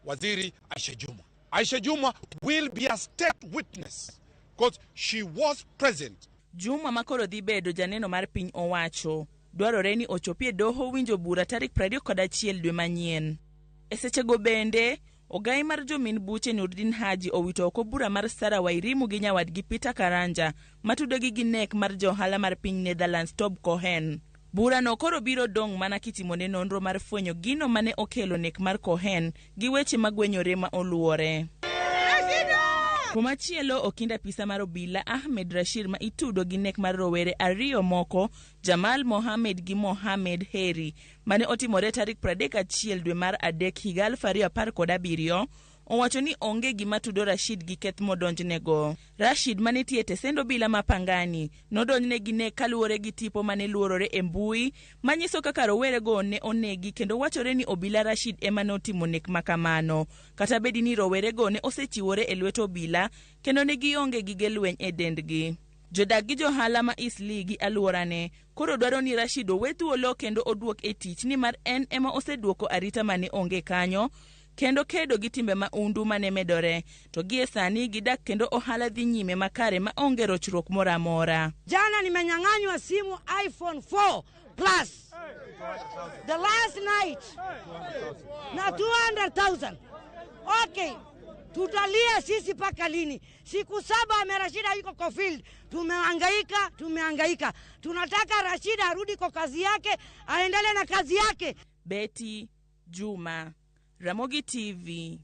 Waziri Aisha Juma. Aisha Juma will be a state witness because she was present. Juma makoro dhi bedo janeno mar piny owacho dwarore ni ochopie doho winjo bura tarik 21 dwe manyien. E sechego bende ogai mar jomin buche Nurdin Haji owito oko bura mar Sara Wairimu gi nyawadgi Peter Karanja matudogi gi nek mar johala mar piny Netherlands Tob Cohen. Bura no koro biro dong mana kitimone nonro mar fwenyo gino mane okelo nek mar Cohen gi weche magwenyore ma oluore. Kumachielo okinda pisa mar obila Ahmed Rashid ma itudo gi nek mar rowere ariyo moko Jamal Mohamed gi Mohamed Heri mane otimore tarik 31 dwe mar adek higa 2017 owacho ni onge gima tudo Rashid gi keth modonjnego. Rashid mane tiete sendo bila mapangani nodonjne gi nek kaluwore gi tipo mane luorore e mbui manyiso kaka rowere go ne onegi kendo wachore ni obila Rashid ema notimo nek makamano. Kata bedi ni rowere go ne osechiwore e lwet obila kendo ne gionge gige lweny e dendgi. Jodak gi johala ma Isli gi aluorane koro dwaro ni Rashid owe thuolo kendo oduok e tich ni mar en ema oseduoko arita mane onge kanyo kendo kedo gi timbe maundu mane medore to gie sani gidak kendo ohala dhi nyime makare ma onge rochruok mora mora. Jana nimenyang'anywa simu iPhone 4 Plus the last night na 200,000. Okay, tutalia sisi paka lini? Siku 7 Rashida yuko kwa field. Tumehangaika. Tunataka Rashida arudi kwa kazi yake, aendelee na kazi yake. Betty Juma, Ramogi TV.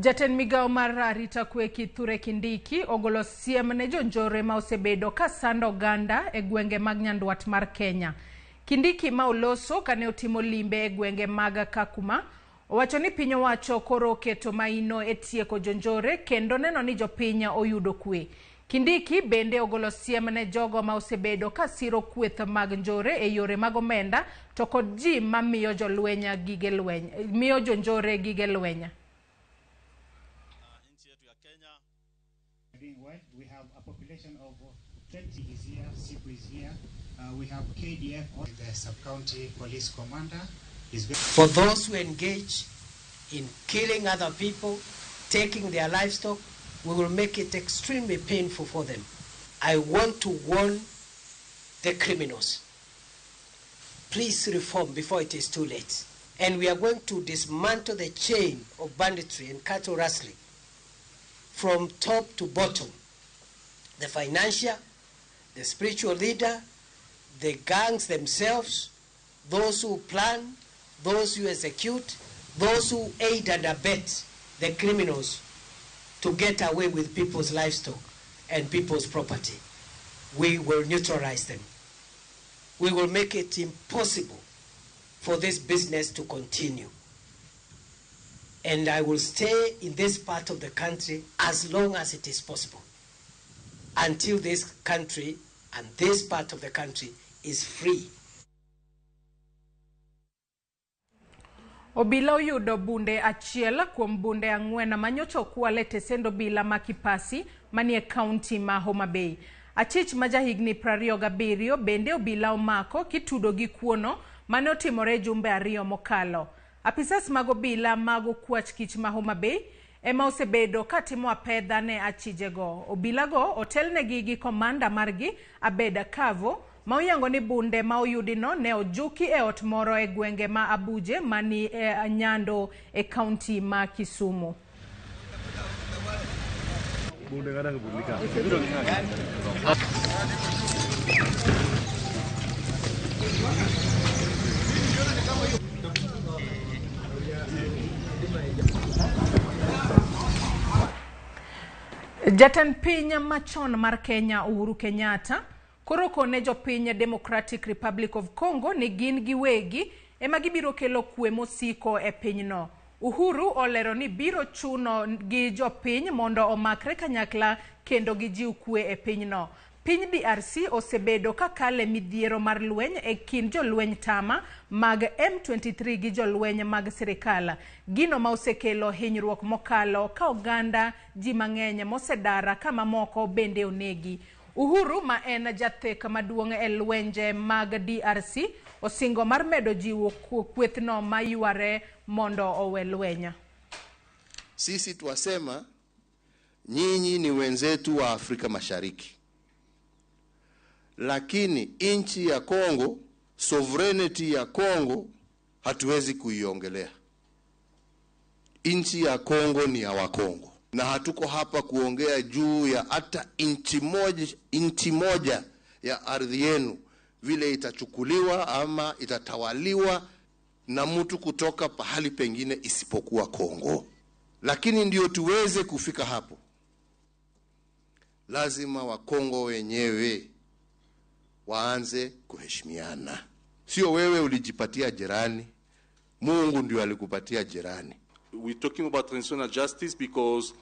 Jaten migao mar arita kwe Kithure Kindiki ogolo siem ne jonjore ma osebedo ka sando oganda e gwenge mag nyandwat mar Kenya. Kindiki ma oloso kane otimo limbe e gwenge mag Kakuma owacho ni piny owacho koro keto maino e tieko jonjore kendo neno ni jopiny oyudo kwe. Kindiki bende ogolo siem ne jogo ma osebedo ka siro kweth mag njore e yore mag omenda to kod ji ma miyo jolwenya gige lweny, miyo jonjore gige lwenya. We have a population of 20 is here, SIPO is here. We have KDF, the sub-county police commander. For those who engage in killing other people, taking their livestock, we will make it extremely painful for them. I want to warn the criminals. Please reform before it is too late. And we are going to dismantle the chain of banditry and cattle rustling from top to bottom. The financial, the spiritual leader, the gangs themselves, those who plan, those who execute, those who aid and abet the criminals to get away with people's livestock and people's property. We will neutralize them. We will make it impossible for this business to continue. And I will stay in this part of the country as long as it is possible, until this country and this part of the country is free. Obila oyudo bunde achiel kuom bunde 4 manyocha okwale tesendo bila makipasi manie kaunti ma Homa Bay. Achich majahigni 27 bende obila omako kitudo gi kuono mane otimore jumbe 2 mokalo. Apisas mag obila mag kwach kich ma Homa Bay ema osebedo katimo apedha ne achijego. Obila go otelnegi gi komanda margi Abeda Kavo ma oyango ni bunde ma oyudino ne ojuki e ot moro e gwenge ma Abuje mani e Nyando e kaunti ma Kisumu. Jatan piny machon mar Kenya Uhuru Kenyatta koro kone jopiny Democratic Republic of Congo ni gin giwegi ema gibiro kelo kwe mosiko e pinyno. Uhuru olero ni biro chuno gi jopiny mondo omakre kanyakla kendo gijiw kwe e pinyno. Piny DRC osebedo kakale midhiero mar lweny e kin jolweny tama mag M23 gi jolweny mag sirikala. Gino ma osekelo hinyruok mokalo ka oganda ji mang'eny mosedara kama moko bende onegi. Uhuru ma en jathek maduong' e lwenje mag DRC osingo mar medo jiwo kwethno mayuare mondo owe lwenya. Sisi tuwasema nyinyi ni wenzetu wa Afrika Mashariki, lakini inchi ya Kongo, sovereignty ya Kongo hatuwezi kuiongelea. Inchi ya Kongo ni ya Wakongo, na hatuko hapa kuongea juu ya hata inchi moja ya ardhi yenu vile itachukuliwa ama itatawaliwa na mtu kutoka pahali pengine isipokuwa Kongo. Lakini ndio tuweze kufika hapo, lazima Wakongo wenyewe waanze kuheshimiana. Sio wewe ulijipatia jirani, Mungu ndio alikupatia jirani. We're talking about transitional justice because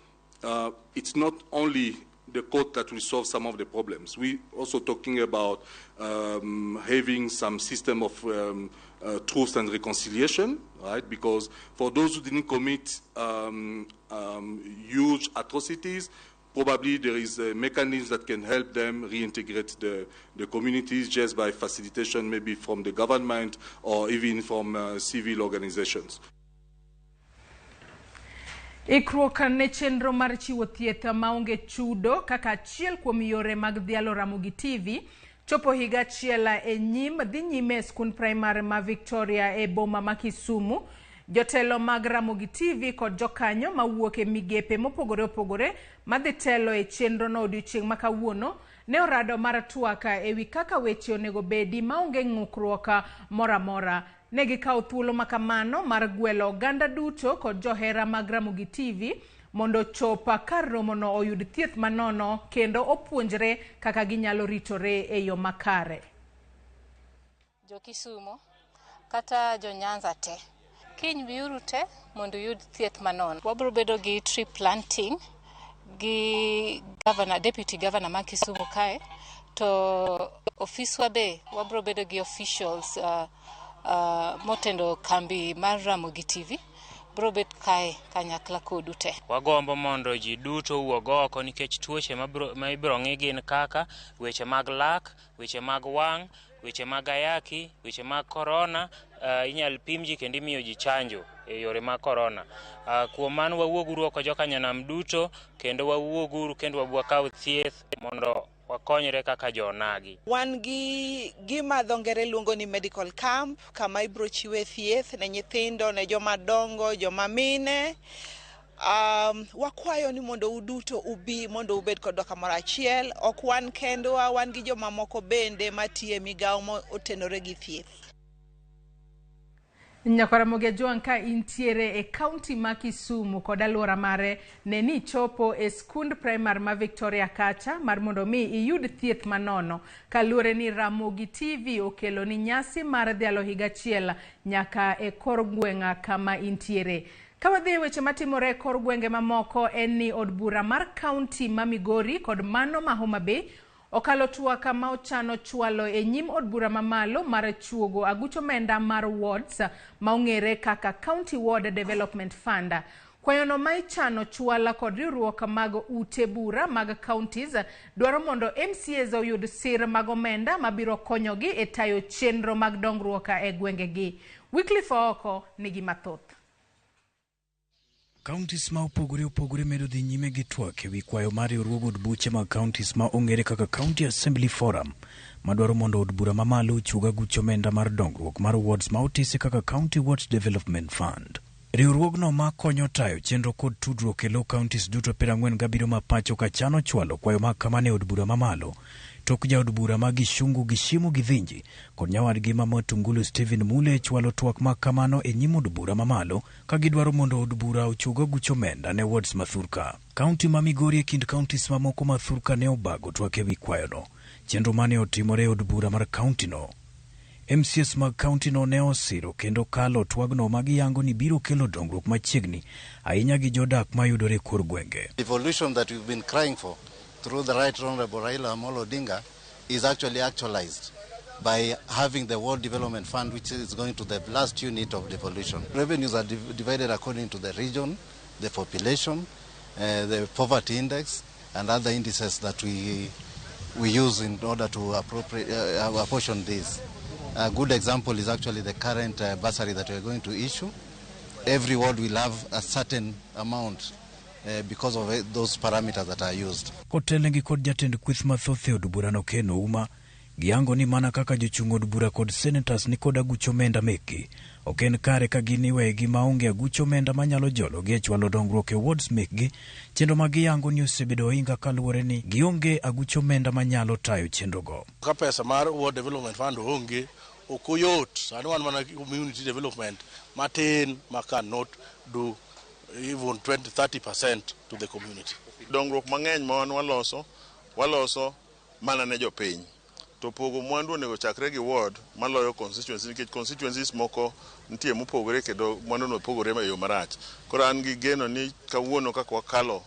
it's not only the court that will solve some of the problems. We're also talking about having some system of truth and reconciliation, right? Because for those who didn't commit huge atrocities, probably there is a mechanism that can help them reintegrate the communities just by facilitation, maybe from the government or even from civil organizations. Ikruok ne chenro mar chiwo thieth maonge chudo kaka achiel kuom yore mag dhialo Ramogi TV chopo higa achiel e nyim dhi nyime skund primary ma Victoria e boma ma Kisumu. Jotelo mag Ramogi TV kod jokanyo mawuok e migepe mopogore opogore madhi telo e chenro no odiochieng' ma kawuono ne orado mar twaka ewi kaka weche onego bedi maonge ng'ukruok moramora. Negi kawo thuolo makamano mar gwelo oganda duto kod johera mag Ramogi TV mondo chopa kar romo no oyud thieth manono kendo opuonjre kaka ginyalo ritore e yo makare. Jo Kisumu kata jo Nyanza te kiny biuru te mondo yud thieth manono. Wabro bedo gi tree planting gi deputy governor ma Kisumu kae, to ofiswa be wabro bedo gi officials motendo kambi mar Ramogi TV bro bet kae kanyakla kodu te. Wagombo mondo ji duto wuog oko nikech tuoche ma ibiro ng'i gin kaka weche mag lak, weche mag wang', weche mag ayaki, weche mag corona. Inyal pim ji kendo imiyo ji chanjo e yore mag corona. Kuom mano wawuoguru oko jokanyanam duto kendo wawuoguru kendo wabwakaw thieth mondo wakonyre kaka jonagi. Wan gi gima dhongere luongo ni medical camp kama ibro chiwe thieth ne nyithindo, ne joma dongo, joma mine. Wakwayo ni mondo uduto ubi mondo ubed kod kamoro achiel. Ok wan kendo, wan gi joma moko bende matie migawo mo otenore gi thieth. Nyakora Ramogi Joan ka intiere e county ma Kisumu kod alwora mare ne ni chopo e skund primary ma Victoria kacha mar mondo mi iyud thieth manono kaluore ni Ramogi TV okelo ni nyasi mar dhialo higa achiel nyaka e kor gweng'a kama intiere. Kawadhi weche matimore kor gwenge mamoko en ni od bura mar county ma Migori kod mano ma Homa Bay okalo twaka ma ochano chwalo e nyim od bura mamalo mar chuogo agucho menda mar wards ma ong'ere kaka County Ward Development Fund. Kwayono ma ichano chwala kod riwruok mag ute bura mag counties dwaro mondo MCAs oyud sir mag omenda mabiro konyogi e tayo chenro mag dongruok e gwengegi. Wycliffe Oko nigi mathoth. Counties ma opogore medo dhi nyime gi twak ewi kwayo mar riwruog od buche mag counties ma ong'ere kaka County Assembly Forum madwaro mondo od bura mamalo ochuga gucho omenda mar dongruok mar wards ma otisi kaka County Ward Development Fund. Riwruogno ma konyo tayo chenro kod tudruok e low counties duto 47 ma pacho ka chano chwalo kwayo ma kamane od bura mamalo tok ja od bura ma Gishungu Gishimu Githinji kod nyawadgi ma Motungulu Stephen Mule chwalo twak ma kamano e nyim od bura mamalo ka gidwaro mondo od bura ochuga gucho omenda ne wards mathurka. County ma Migori e kind counties mamoko mathurka ne obago twak ewi kwayono. Chenro mane otimore od bura mar county no. MCS mag county no ne osiro kendo kalo twagno magiyango ni biro kelo dongruok machiegni ahinya gi jodak mayudore kor gwenge. Evolution that we've been crying for through the Right Honorable Raila Amolo Odinga is actually actualized by having the World Development Fund, which is going to the last unit of devolution. Revenues are divided according to the region, the population, the poverty index, and other indices that we use in order to apportion this. A good example is actually the current bursary that we are going to issue. Every ward will have a certain amount because of those parameters that are used. Kotelengi kod jatend kwith mathoth e od bura no Ken Ouma giango ni mana kaka jochung' od bura kod senators ni kod aguch omenda meki ok en kare ka gin iwegi maonge aguch omenda manyalo jolo gi e chwalo dongruok e wards mekgi chenro ma giyango ni osebedo ohinga kaluwore ni gionge aguch omenda manyalo tayo chenrogo. Ka pesa mar ward development fund onge ok oyot sani wan mana community development matin ma cannot do even 20-30% to the community. Dongruok mang'eny ma wan waloso mana ne jopiny. To pogo mwandu onego chakre gi ward maloyo constituency nikech constituencies moko nitie mopogore kendo mwandu no pogore e yo marach. Koro an gi geno ni kawuono kaka wakalo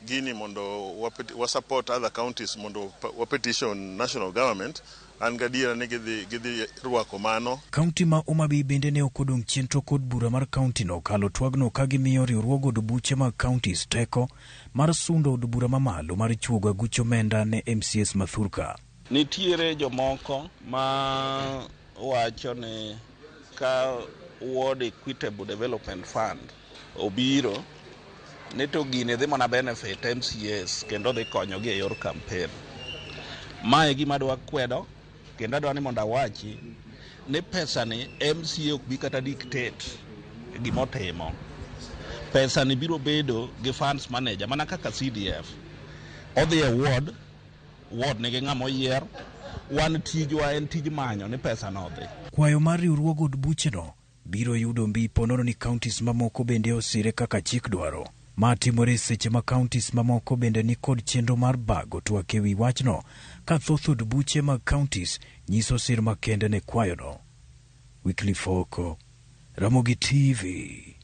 gini mondo wa support other counties mondo wa petition national government an gadiera ne gidhi ruako mano. Kaunti ma Homabay bende ne okodong' chien to kod bura mar kaunti no kalo twagno ka gimiyo riwruogo od buche mag counties teko mar sundo od bura mamalo mar chuogo aguch omenda ne MCS Mathurka. Nitiere jomoko ma wacho ni ka Ward Equitable Development Fund obiro ni to gine dhi mana benefit MCS kendo dhi konyogi e yor campaign. Mae gima dwa kwedo kendo adwa ni mondo awachi ni pesa ni MCA ok bi kata dictate gimotimo. Pesa ni biro bedo gi funds manager mana kaka CDF. Odhi e ward nigi ng'ama oyier, wan tijwa en tij manyo ni pesa no dhi. Kwayo mar riwruogo od buche no biro yudo mbi ponono ni counties mamoko bende osire kaka chik dwaro. Ma timore seche ma counties mamoko bende ni kod chenro mar bago twak ewi wachno ka thoth od buche mag counties nyiso sir makende ne kwayono. Wycliffe Oko, Ramogi TV.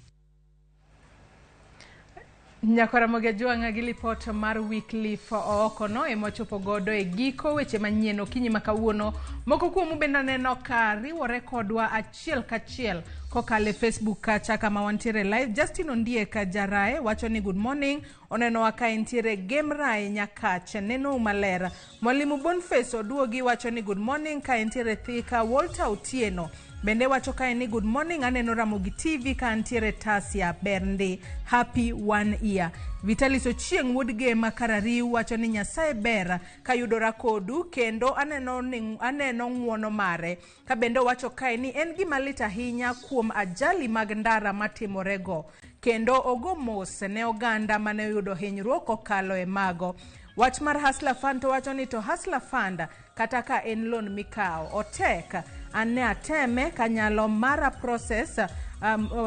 Nyakaramogi Ajwang'a gi lipot mar Wycliffe Oko no emochopo godo e giko weche manyien okinyi makawuono. Moko kuomu bende neno ka riwore kodwa achiel kachiel kokale Facebook kacha kama wantiere live. Justin Ondieka Jarae wacho ni good morning, oneno waka entiere Gemrae Nyakache neno malera. Mwalimu Boniface Oduogi wacho ni good morning ka entiere Thika. Walter Otieno bende wacho ka ni good morning, aneno Ramogi TV ka entiere Tasia Bernde, happy 1 year. Vitalis Ochieng Woodge Makarariu wacho ni Nyasaye ber ka yudora kodu kendo aneno ng'uono mare ka bende wacho ka ni en gima lit ahinya kuom ajali mag ndara matimorego kendo ogo mos ne oganda mane yudo hinyruok kokalo e mago. Wach mar Hustler Fund to wacho ni to Hustler Fund kata ka en loan mikao otek ane ateme kanyalo mara process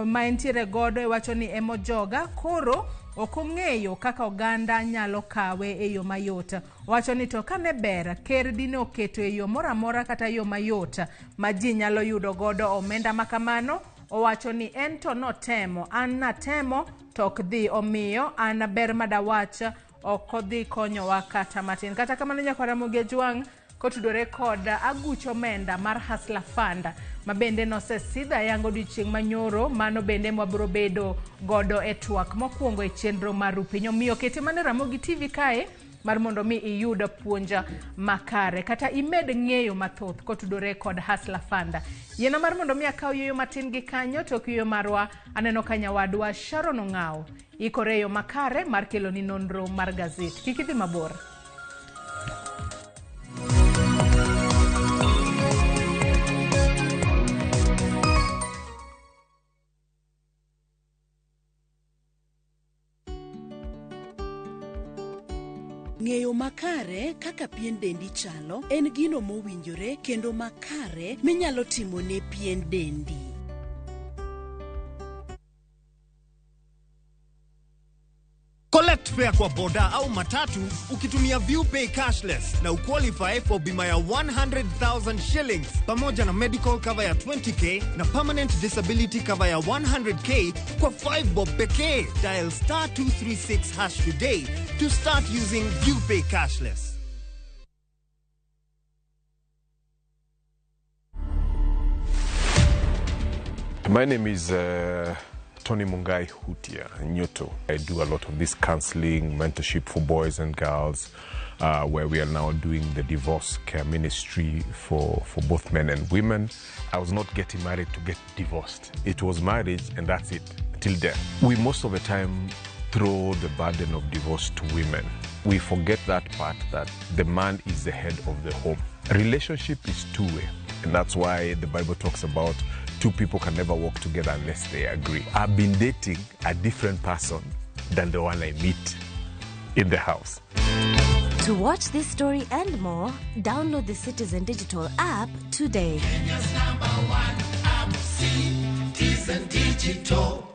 ma entiere godo wacho ni emojoga koro okong'eyo kaka oganda nyalo kawe e yo mayot. Wacho ni to kane ber ker dine oketo e yo moramora kata yo mayot ma ji nyalo yudo godo omenda makamano. Owacho ni en to notemo, an natemo to ok dhi, omiyo an ber madawacha ok dhi konyo wakata matin. Kata kamano Nyakaramogi Ajwang' kotudore kod aguch omenda mar Hustler Fund ma bende nosesidha yango dichieng' manyoro mano bende mwabro bedo godo e twak mokwongo e chenro mar piny. Omiyo kete mane Ramogi TV kae mar mondo mi iyudo puonja makare kata imed ng'eyo mathoth kotudore kod Hustler Fund. Yena mar mondo mi akaw yoyo matin gi kanyo to kiyo marwa aneno kanyawadwa Sharon Ong'ao ikore yo makare mar kelo ni nonro mar gazet. Kik idhi mabor. Ng'eyo makare kaka pien dendi chalo en gino mowinjore kendo makare minyalo timo ne pien dendi. Collect fare kwa boda au matatu ukitumia ViewPay cashless na uqualify for bima ya 100,000 shillings pamoja na medical cover ya 20k na permanent disability cover ya 100k kwa 5 bob pekee. Dial *236# today to start using ViewPay cashless. My name is Tony Mungai Hutia, Nyoto. I do a lot of this counseling, mentorship for boys and girls where we are now doing the divorce care ministry for both men and women. I was not getting married to get divorced. It was marriage and that's it, till death. We most of the time throw the burden of divorce to women. We forget that part, that the man is the head of the home. A relationship is two-way, and that's why the Bible talks about two people can never work together unless they agree. I've been dating a different person than the one I meet in the house. To watch this story and more, download the Citizen Digital app today. Kenya's #1 app, Citizen Digital.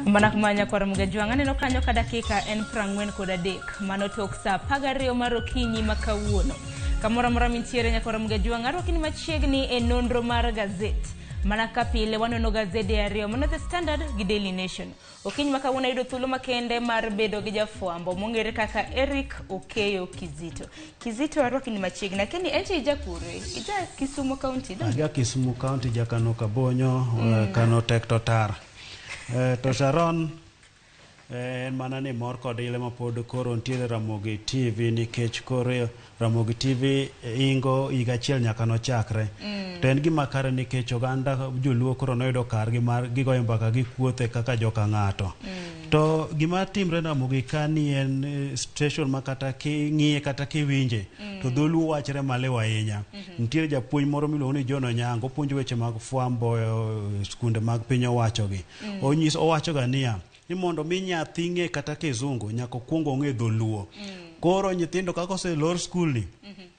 Manakumanya kwa Ramugajuang no kanyo ka dakika en 43 mano tok sa 12 mar okinyi makawuono kamora mora mintiere nya kwa Ramugajuang arokini machiegni e nonro mar gazet mana kapile wanono gazede ariyo mano The Standard gi Daily Nation. Okinyi makawuono yudo thuolo makende mar bedo gi jafwambo mongere kaka Eric Okeyo Kizito arokini machiegni lakini eche ijakure ija Kisumu County ja Kisumu County ja Kano Kabonyo Kano Tektotar. To Sharon mana ni mor kod ile mapod koro ntiere Ramogi TV nikech koro Ramogi TV ingo igachiel nyaka no chakre. To en gima kare nikech oganda joluo koro noyudo kargi mar gigoyo mbaka gi kuothe kaka joka ng'ato. To gima timre Ramogi kani en station makata ki ng'iye kata ki winje to dholuo wachre malewa ahinya. Ntiere japuonj moro miluongo ni John Onyango puonjo weche mag fwambo skunde mag piny owacho gi. Owacho ga niya ni mondo mi nyathi ng'e kata kizungu nyaka kuongo ng'e dholuo. Koro nyithindo kako ose lor school ni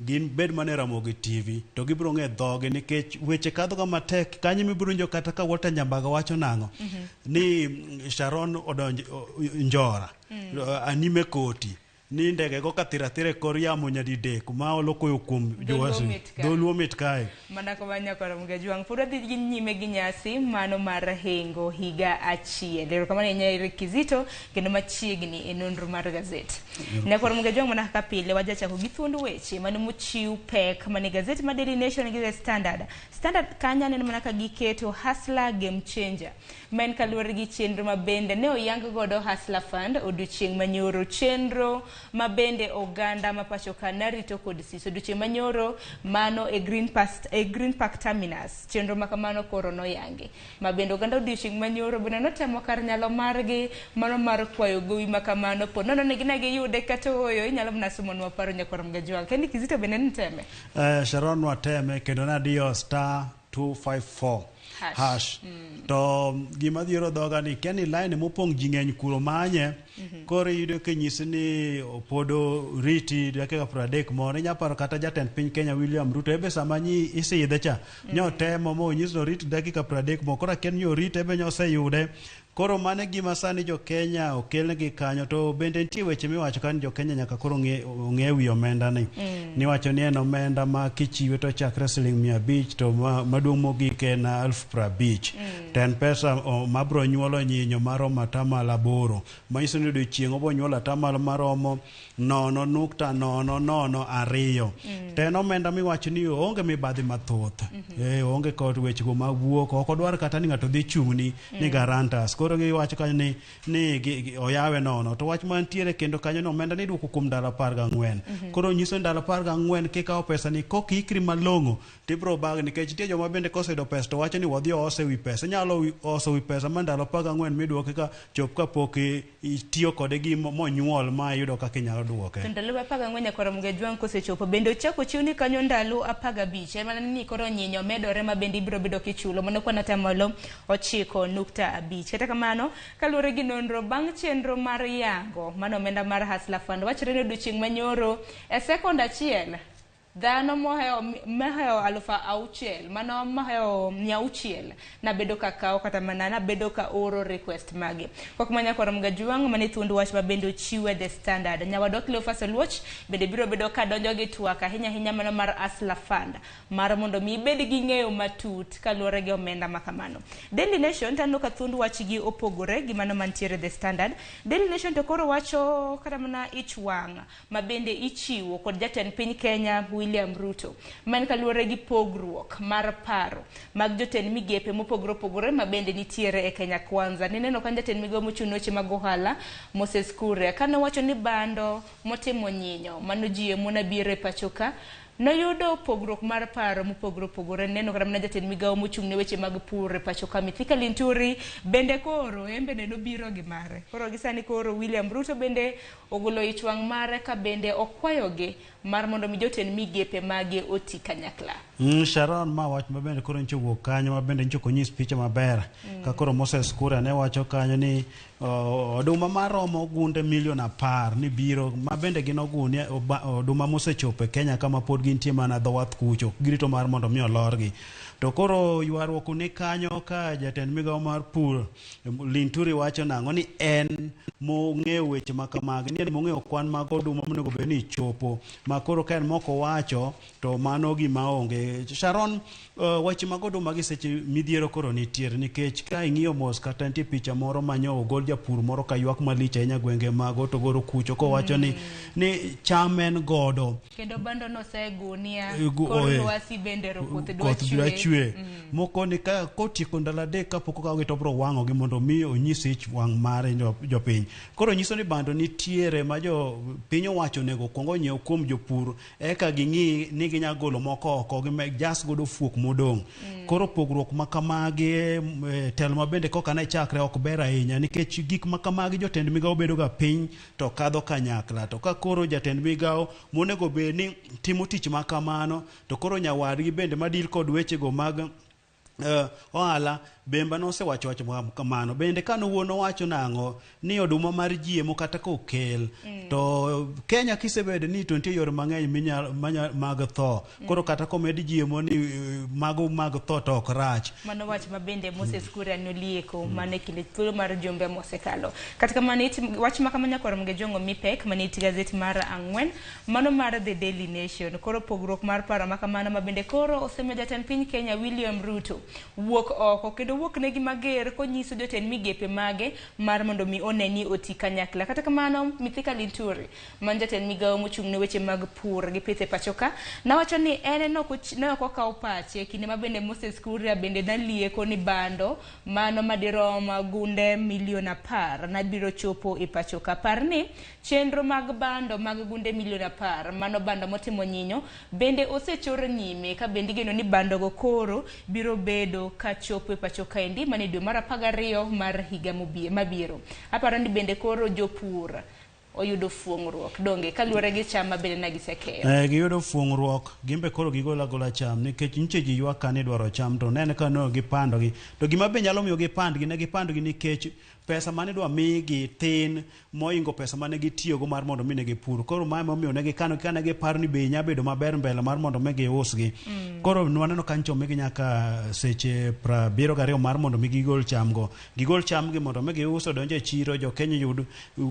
gin bed mane Ramogi TV to gibiro ng'e dhoge nikech weche kadho ga matek kanyo mibiro njo kata ka Walter Nyambaga wacho nango ni Sharon odonjo njora anime koti ni ndege go katira kor yamo nyadidek ma olokoyo kuom jowasi dholuo mit kae mana ko banya kwa Ramugajuang puro dhi nyime gi nyasi mano mar hengo higa achiel lero kama ne Kizito kendo machiegni e nonro mar gazet ne kwa Ramugajuang mana kapile wajacha ko githundu weche mano muchiu pek mane gazet ma Daily Nation gi The Standard kanya ne mana ka giketo Hustler Game Changer men kaluwore gi chenro mabende ne oyang godo Hustler Fund odiochieng' manyoro chenro mabende oganda mapacho kanarito kod siso duche manyoro mano e Green Park Terminus chenro makamano koro no yange mabende oganda duche manyoro buna notemo kar nyalo margi mano mar kwayo gowi makamano po nono neginage yude kato oyo inyalo mnasumo nwa paro nyakwa Ramugajuang kendi Kizito bende nteme Sharon wateme kendo nadio *254 hash to gima dhiero dhoga ni keni line mopong jing'eny kuro manye kore yudo ke nyisi ni podo riti dakika 30 mone nyaparo kata jatend piny Kenya William Ruto ebe samanyi isidhe cha nyotemo mo nyiso riti dakika 30 mo kora ken yo riti ebe nyose yude koro mane gima sani jo Kenya okelnegi kanyo to bende nitie weche miwacho kan jo Kenya nyaka koro ng'e wi omenda ni wacho ni en omenda ma kichiwe to chakre $500 to maduong' mogik en 50,000 ten pesa mabro nyuolo nyinyo maromo atamalo 8 manyiso ni odiochieng' obo nyuolo atamalo maromo 0.002 ten omenda miwacho ni onge mibadhi mathoth onge kod weche go mawuok ok odwar kata ni ng'ato dhi chung'ni ni garantas koro giwacho kanyo ni oyawe nono to wach mantiere kendo kanyo no omenda ni duoko kuom ndalo 14 koro nyiso ndalo 14 kikawo pesa ni kokikri malong'o tibro bag nikech tie joma bende kosedo pesa to wacho ni wadhi ose wi pesa nyalo oso wi pesa ma ndalo 14 miduoke ka chop kapok itiyo kode gi monyuol ma yudo kaka inyalo duoke to ndalo 14 nyaka Ramugajuang kosechopo bende ochako chiwni kanyo ndalo 15 mana ni koro nyinyo medore ma bende ibiro bedo kichulo mano kwa natamalo 9.5 kata kamano kaluwore gi nonro bang' chenro mar yango mano omenda mar Hustler Fund wachre ni odiochieng' manyoro e second achiel dhano moheo alufa auchiel mano moheo nyauchiel na bedo kakao kata mana na bedo ka oro request magi kok manya koram ga juang mani thundu wach mabendo chiwe The Standard nyawadok Leo Faselwatch bende biro bedo ka donjo gi twaka hinya mano mar Asla Fund mar mondo mi bed gi ng'eyo matut kaluwore gi omenda makamano. Daily Nation tano ka thundu wach gi opogore gi mano mantiere The Standard. Daily Nation to koro wacho kata mana ich wang mabende ichiwo kod jatend piny Kenya William Ruto man kaluwore gi pogruok mar paro mag jotend migepe mopogore mabende nitiere e Kenya Kwanza. Nineno kan jatend migepe mochunoche mag ohala Moses Kuria kano wacho ni bando motimo nyinyo mano jie mona bire pachoka noyudo pogruok mar paro mopogore neno kata mana jatend migawo mochung' ne weche mag pur pachoka Mithika Linturi bende koro embe neno biro gi mare koro gisani koro William Ruto bende ogolo ich wang' mare ka bende okwayogi mar mondo mi jotend migepe mage oti kanyakla. Sharon ma wach mabende koro nchugo kanyo mabende nchuko nyis picha maber ka koro Moses Kuria ne wacho kanyo ni oduma maromo gunde milion 10 ni biro mabende gin ogunia oduma mosechopo Kenya kama pod gintie mana dho wath kucho girito mar mondo mi olorgi to koro ywaruok ni kanyo ka jatend migawo mar pur Linturi wacho nang'o ni en mong'eyo weche makamagi ni mong'eyo kwan mag oduma monego bed ni chopo makoro ka en moko wacho to mano gima onge. Sharon weche mag oduma gi seche midhiero koro nitiere nikech ka ing'iyo mos kata nitie picha moro manyo ogol japur moro ka ywak malich ahinya gwenge mago to goro kucho ko wacho ni chamen godo kendo bando no se gunia koro lwasi bende rokoth dwa chwe moko ni ka kotieko ndalo adek kapok okawo to bro wang'o gi mondo mi onyisi ich wang' mare jopiny koro nyiso ni bando nitiere ma jo piny owacho nego kuongo nyiew kuom jopur eka ging'i ni ginya golo moko oko gi jas godo fuok modong' koro pogruok makamagi tel mabende koka ne chakre ok ber ahinya nikech gik makamagi jotend migawo bedo ga piny to kadho kanyakla to ka koro jatend migawo monego bed ni timo tich makamano to koro nyawadgi bende madil kod wechego mag ohala Bemba no se wacho kamano bende kano wuono wacho nang'o ni oduma mar jiemo kata kokel to Kenya kisebede ni 20 yore mang'eny mag tho koro kata komedi jiemo ni mago mag tho to ok rach mano wach mabende Moses Kuria nolieko mane kile thuolo mar jumbe mosekalo katika maniti wach makamanya kwa mge jongo mipek maniti gazeti mara ang'wen mano mar The Daily Nation koro pogruok mar para makamana mabende koro oseme jatend piny Kenya William Ruto wuok oko kendo wuok negi mager konyiso jotend migepe mage mar mondo mi oneni oti kanyakla kata kamano Mithika Linturi man jatend migawo mochung' ne weche mag pur gi pith e pachoka nawacho ni en no okawo pache kinde mabende Moses Kuria bende nalieko ni bando mano madiroma gunde milion 10 na biro chopo e pachoka parni chenro mag bando mag gunde milion 10 mano bando motimo nyinyo bende osechor nyime ka bende geno ni bando go koro biro bedo ka chopo e pachoka endi mane dwe mar 12 mar higa mabiro aparo ni bende koro jopur oyudo fuong'ruok donge kaluwore gi cham mabende na gisekeyo giyudo fuong'ruok gimbe koro gigola cham nikech niche ji ywak kane dwaro cham to nene kano gipandogi to gima be nyalo miyo gipandgi ne gipandogi nikech pesa mane dwa migi thin moingo pesa mane gitiyogo mar mondo mine gipur koro mae momiyo ne gikano kane giparo ni be nya bedo maber mbele mar mondo mi giusgi koro waneno kancho migi nyaka seche 72 mar mondo mi gigol chamgi mondo mi giuso donjo e chiro jo Kenya yud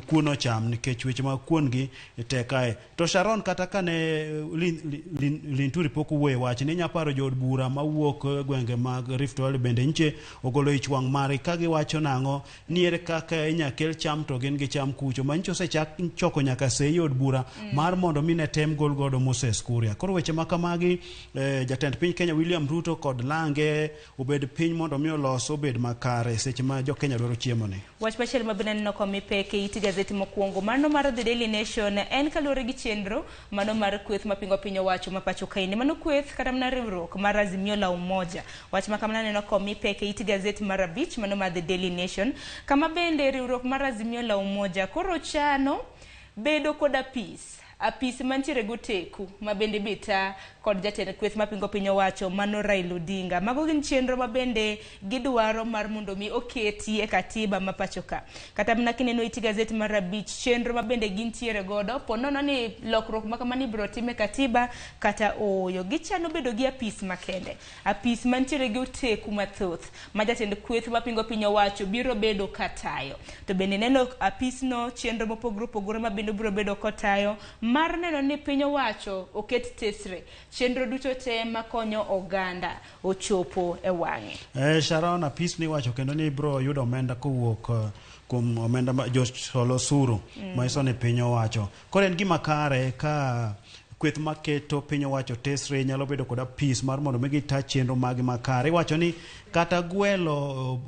kuono cham nikech weche mag kuon gi tekae to Sharon kata kane Linturi pok wuoye wach ni nyaparo jod bura mawuok gwenge mag Rift Valley bende nche ogolo ich wang' mare ka giwacho nang'o niere kaka inyakel cham to gin gi cham kucho mancho sechak choko nyaka se yod bura mar mondo mine tem gol godo Moses Kuria koro weche makamagi jatend piny Kenya William Ruto kod lange obed piny mondo mi olos obed makare seche ma jo Kenya dwaro chiemo ni wach machielo mabende neno komipeke iti gazeti mokwongo mano mar The Daily Nation en kaluwore gi chenro mano mar kweth mapingo piny owacho mapacho kaini mano kweth kata mana riwruok mar Azimio la Umoja wach makamana neno komipeke iti gazeti mar 5 mano mar The Daily Nation kama bende riwruok mar Azimio la Umoja koro chano bedo koda peace apis mantiere goteku mabende bita kod jatend kweth mapingo piny owacho mano Raila Odinga. Mago gin chenro mabende gidwaro mar mondo mi oketie katiba ma pacho ka. Kata mana kineno iti gazeti mar Abich, chenro mabende gintiere godo ponono ni lokruok makamani biro time katiba kata oyo. Gichano bedo gi apis makende, apis mantiere goteku mathoth ma jatend kweth mapingo piny owacho biro bedo katayo. To bende neno apis no chenro mopogore mabende biro bedo kotayo mar neno ni piny owacho oket tesre chenro duto te makonyo oganda ochopo e wang'e. Sharon, apis ni wacho kendo ni bro yudo omenda kowuok kuom omenda josolo osuru ma iso ni piny owacho. Koro en gima kare ka kweth maketo piny owacho tesre nyalo bedo kod apis mar mondo mi gita chenro magi makare. Iwacho ni kata gwelo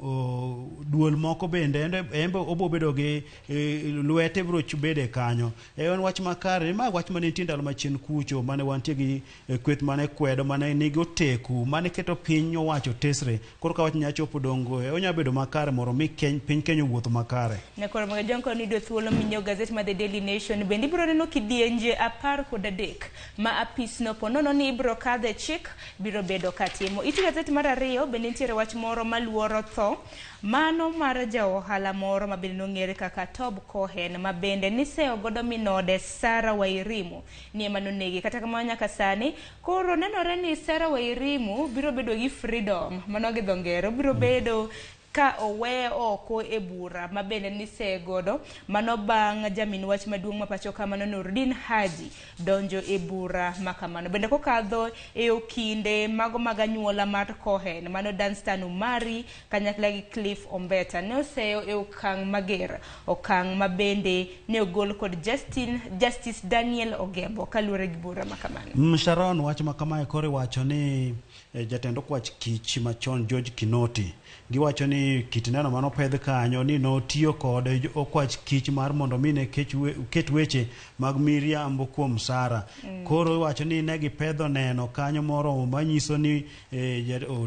duol moko bende embe obo bedo gi lwete bro bede kanyo. En wach makare, ma wach mane nitie ndalo machien kucho mane wantie gi kweth mane kwedo mane nigi oteku mane keto piny owacho tesre. Koro ka wach nyachopo dongo onya bedo makare moro mi piny Kenya wuotho makare. Nyakoro mga jonko ni do thuolo minyo gazet ma The Daily Nation bende ibro neno kidienje 13 ma apis no ponono ni ibro kadhe chik biro bedo katimo. Iti gazet mar 2 bende nitiere wach moro maluoro tho mano mar ja ohala moro mabende nong'ere kaka Tob Cohen mabende niseo godo minode Sarah Wairimu ni ema nonegi. Kata kamano nyaka sani koro nenore ni Sarah Wairimu biro bedo gi freedom mano gi dho ngere, biro bedo ka owe oko e bura mabende nise godo mano bang' jamin wach maduong' mapacho kamano Nurdin Haji donjo e bura makamano. Bende kokadho e okinde mago maganyuola mar Cohen mano Danstan Umari kanyakla gi Cliff Ombeta ne oseyo e okang' mager, okang' mabende ne ogol kod Justice Daniel Ogembo kaluwore gi bura makamano. Sharon, wach makamae kore wacho ni jatend okwach kich machon George Kinoti giwacho ni kit neno mano pedh kanyo ni notiyo kod okwach kich mar mondo mine ket weche mag miriambo kuom Sara. Koro wacho ni ne gipedho neno kanyo moro manyiso ni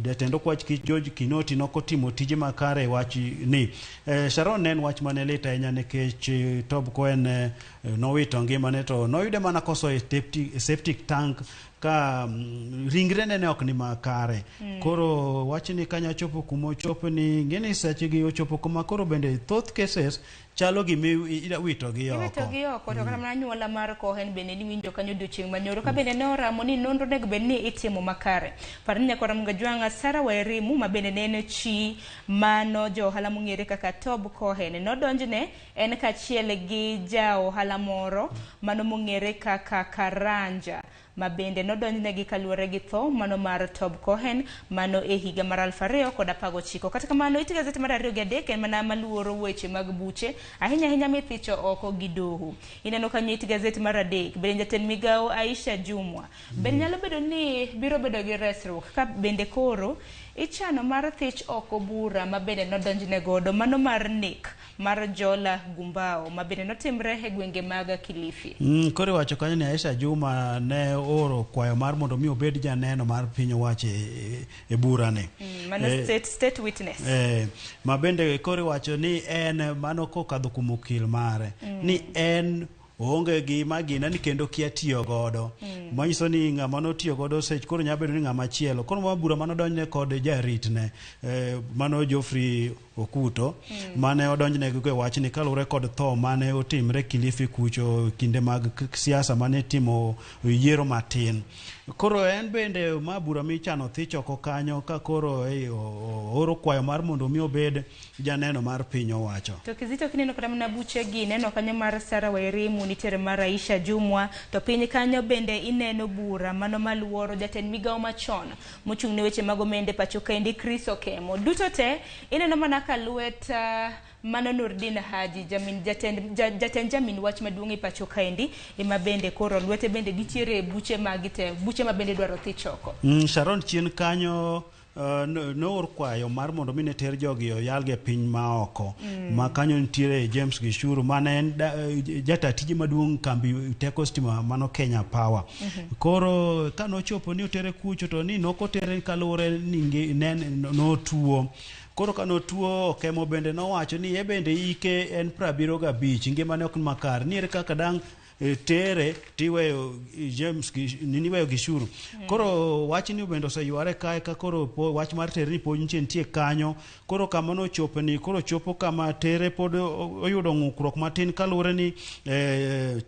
jatend okwach kich George Kinoti nokotimo tije makare wach ni. Sharon, nen wach mane lit ahinya nikech Tob Cohen nowito ngimane to noyude mana koso e septic tank ka ringre ne ok ni makare. Koro wachni kanya chopo kumo chopo ni ngeni seche gi ochopo kuma koro bende thoth cases chalo gi wito gi oko. Wito gi oko to kana nyuola mar Cohen bende ni winjo kanyo dochieng' manyoro ka bende ne oramo ni nonro nego bende ni itimo makare. Parni nyakora mga jwanga Sarah Wairimu mabende nene chi mano jo ohala mong'ere kaka Tob Cohen nodonjne en kachiel gi ja ohala moro mano mong'ere kaka Karanja mabende nodonjne gi kaluwore gi tho mano mar Tob Cohen mano e higa mar 2019. Kata kamano iti gazeti mar 2 en mana maluoro weche mag buche ahinya mithicho oko gi doho. Ineno kanyo iti gazeti mar 3 bende jatend migao Aisha Jumwa bende nyalo bedo ni biro bedo gi resruok ka bende koro ichano mar thich oko bura mabende nodonjne godo mano mar nek mar Jola Gumbao mabende notimre e gwenge mag Kilifi. Koro wacho kanyo ni Aisha Juma ne oro kwayo mar mondo mi obed janeno mar piny owacho e bura ne. Mano state witness. Mabende koro wacho ni en mano kokadho kuom okil mare ni en onge gi magina ni kendo kia tiyo godo. Manyiso ni ng'ama notiyo godo sech koro nyabedo ni ng'ama chielo. Koro mabura mano donjne kod jarit ne mano Geoffrey Okuto mane odonjne gi wach ni kalure kod tho mane otimre Kilifi kucho kinde mag siasa mane timo yiero matin. Koro en bende mabura michano thich oko kanyo ka koro oro kwayo mar mondo mi obed janeno mar piny owacho. To kizito kineno kata mana buche gi neno kanyo mar Sarah Wairimu nitiere mar Aisha Jumwa to piny kanyo bende ineno bura mano maluoro jatend migao machon mochung' ne weche mag omende pacho kaendi Chris Okemo. Duto te ineno mana ka lwet mano Nurdin Haji jatend jamin wach maduong' e pacho kaendi ema bende koro lwete bende nitiere buche magite buche ma bende dwaro thich oko. Sharon, chien kanyo noor kwayo mar mondo mine ter jogi oyalge piny ma oko ma kanyo nitiere James Gishuru mane en jata tije maduong' kambi teko stima mano Kenya Power. Koro ka nochopo ni otere kucho to ni nokotere kalure ni notuo. Koro kano tuo Okemo bende nowacho ni bende ike en 75 ngimane ok makar. Niere kaka dang tere tiweyo James niweyo gishuru. Koro wach ni bendo oseyuare kae ka koro wach mar tere ni pod nitie kanyo. Koro kama no chopo ni koro chopo kama tere pod oyudo ng'ukruok matin kaluwore ni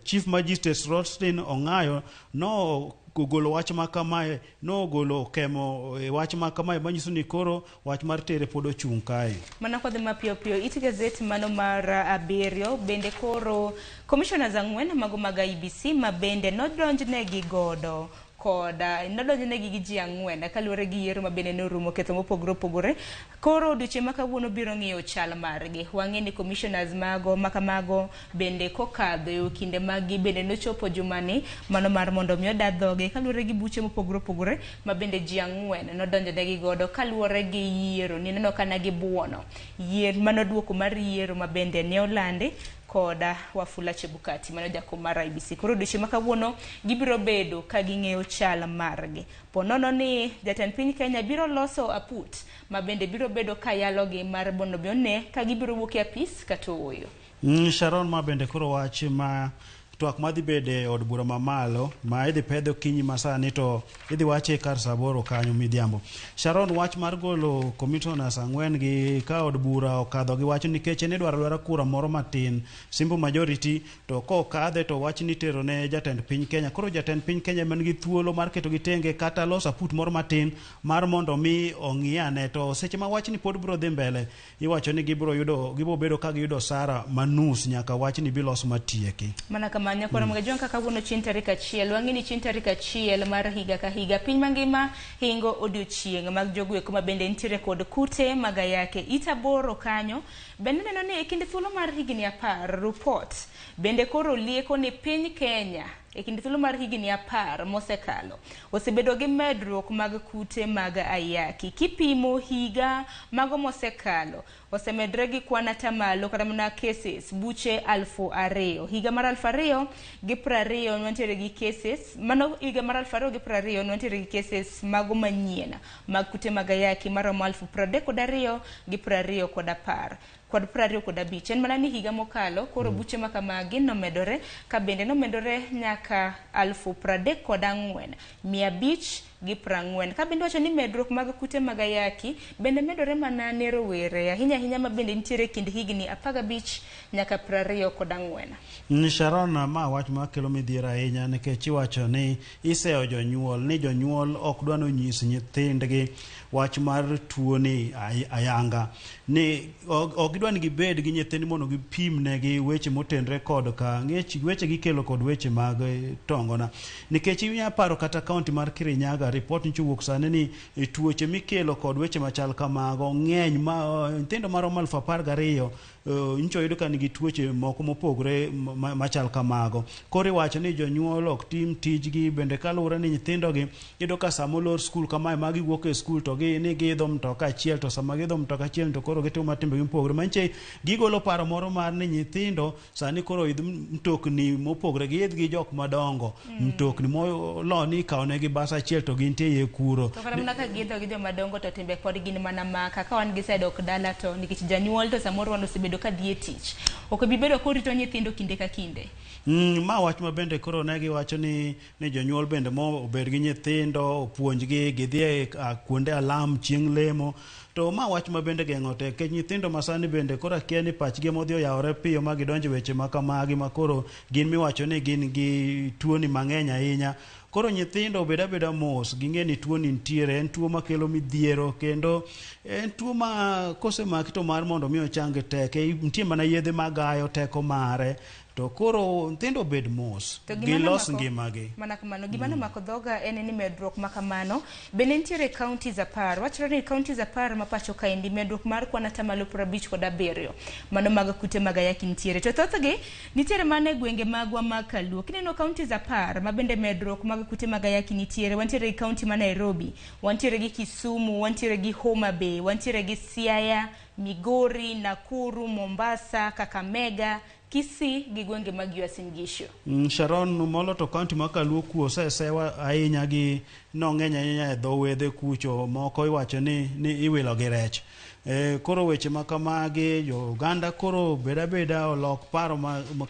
Chief Magistrate Rothstein Ong'ayo no golo wach ma kamae, no golo kemo wach ma kamae manyiso ni koro wach mar tere pod ochung' kae. Mana kodhi mapiyo piyo iti gazeti mano mar Abirio bende koro commissioners ang'wen mago mag IBC ma bende nodonjnegi godo koda nodonjnegi gi ji ang'wen kaluwore gi yiero ma bende norumo ketho mopogore opogore. Koro odiochieng' ma kawuono biro ng'iyo chal margi. Wang'e ni commissioners mago makamago bende kokadho e kinde magi bende nochopo jumani mano mar mondo mi oda dhoge kaluwore gi buche mopogore opogore ma bende ji ang'wen nodonjnegi godo kaluwore gi yiero ni neno kana gi buono yier manoduoko mar yiero ma bende ne olandi koda Wafula Chebukati mano jakom mar IBC. Koro odiochieng' ma kawuono gibiro bedo ka ging'eyo chal margi. Ponono ni jatend piny Kenya biro loso aput ma bende biro bedo ka yalogi mar bono bione ka gibiro wuok e apis kata oyo. Sharon ma bende koro wach ma twak madhi bede od bura mamalo ma idhi pedho kinyi masani to idhi wache kar saboro kanyo midhiambo. Sharon, wach mar golo commissioners ang'wen gi ka od bura okadho gi wach nikech ne dwaro kura moro matin simple majority to ko kadhe to wach ni tero ne jatend piny Kenya. Koro jatend piny Kenya man gi thuolo mar keto gi tenge kata loso aput moro matin mar mondo mi ong'iane to seche ma wach ni pod biro dhi mbele iwacho ni gibiro bedo ka giyudo sara manus nyaka wach ni bilos matieki. Mana manya kwa mga jonka kawuono chini tarik 1 wang'ini chini tarik 1 mar higa ka higa piny mangima hingo odiochieng' mag jogo eko ma bende nitiere kod kute mag ayaki itaboro kanyo bende neno ni e kinde thuolo mar higni 10 report bende koro lieko ni piny Kenya e kinde thuolo mar higni 10 mosekalo osebedo gi medruok mag kute mag ayaki kipimo higa mago mosekalo osemedre gi kwan atamalo kata mana cases buche 2,000 higa mar 2020 nwantiere gi cases mano higa mar 2020 nwantiere gi cases mago manyien mag kute mag ayaki maromo 32,000 gi 20 kod 25 en mana ni higa mokalo koro buche makamagi nomedore ka bende nomedore nyaka 34,540 ka bende wacho ni medruok mag kute mag ayaki bende medore mana ne rowere ahinya ma bende nitiere kind higni 15 nyaka 24. Sharon, ma wach ma kelo midhiero ahinya nikech iwacho ni iseyo jonyuol ok dwano nyis nyithindgi wach mar tuo ni ayanga ni ok gidwani gibed gi nyithind mondo gipimnegi weche motenre kod ka weche gikelo kod weche mag tongona nikech inya paro kata kaunti mar Kirinyaga report nchuwuok sane ni tuoche mikelo kod weche machal kamago ng'eny ma nyithindo maromo 12,000 ncho yudo ka nigi tuoche moko mopogre machal kamago. Koro iwacho ni jonyuol ok tim tijgi bende kaluwore ni nyithindogi yudo ka samolor skul kamae magi wuok e skul to ni giidho mtoka achiel to sama giidho mtoka achiel to koro gitimo timbe mopogre manche gigolo paro moro mar ni nyithindo sani koro idh mtokni mopogre giidh gi jok madongo mtokni molo ni kaonegi bas achiel to gintie e kuro to kata mana ka giidho gi joma dongo to timbe kod gin mana maka ka wan gisedok dala to nikech janyuol to samoro wan osebedo ka dhi e tich ok bibedo korito nyithindo kinde ka kinde. Ma wach ma bende koro ne giwacho ni jonyuol bende mo obed gi nyithindo opuonjgi gidhi kuonde alam chieng' lemo to ma wach ma bende geng'o tek ke nyithindo masani bende koro akia ni pachgi modhi oyawore piyo ma gidonjo weche makamagi ma koro gin miwacho ni gin gi tuoni mang'eny ahinya. Koro nyithindo obeda mos ging'e ni tuo ni nitiere en tuo makelo midhiero kendo en tuo ma kosemaki to mar mondo mi ochange tek nitie mana yedhe magayo teko mare to koro nyithindo bed mos gilos ngimagi mana kamano gimano mako dhoga en ni medruok makamano bende nitiere counties 10 wachore ni counties 10 ma pacho kaendi medruok mar kwan atamalo 57 mano mag kute mag ayaki nitiere to thothgi nitiere mane gwenge magwa makaluo kineno counties 10 ma bende medruok mag kute mag ayaki nitiere wantiere gi county ma Nairobi wantiere gi Kisumu wantiere gi Homa Bay wantiere gi Siaya Migori Nakuru Mombasa Kakamega Kisii gi gwenge mag Uasin Gishu. Sharon, molo to kaunti makaluo kuo sewa ahinya gi nong'eny ahinya e dho wedhe kucho moko iwacho ni iwilo gi rech Koro weche makamagi jo Uganda koro beda olok paro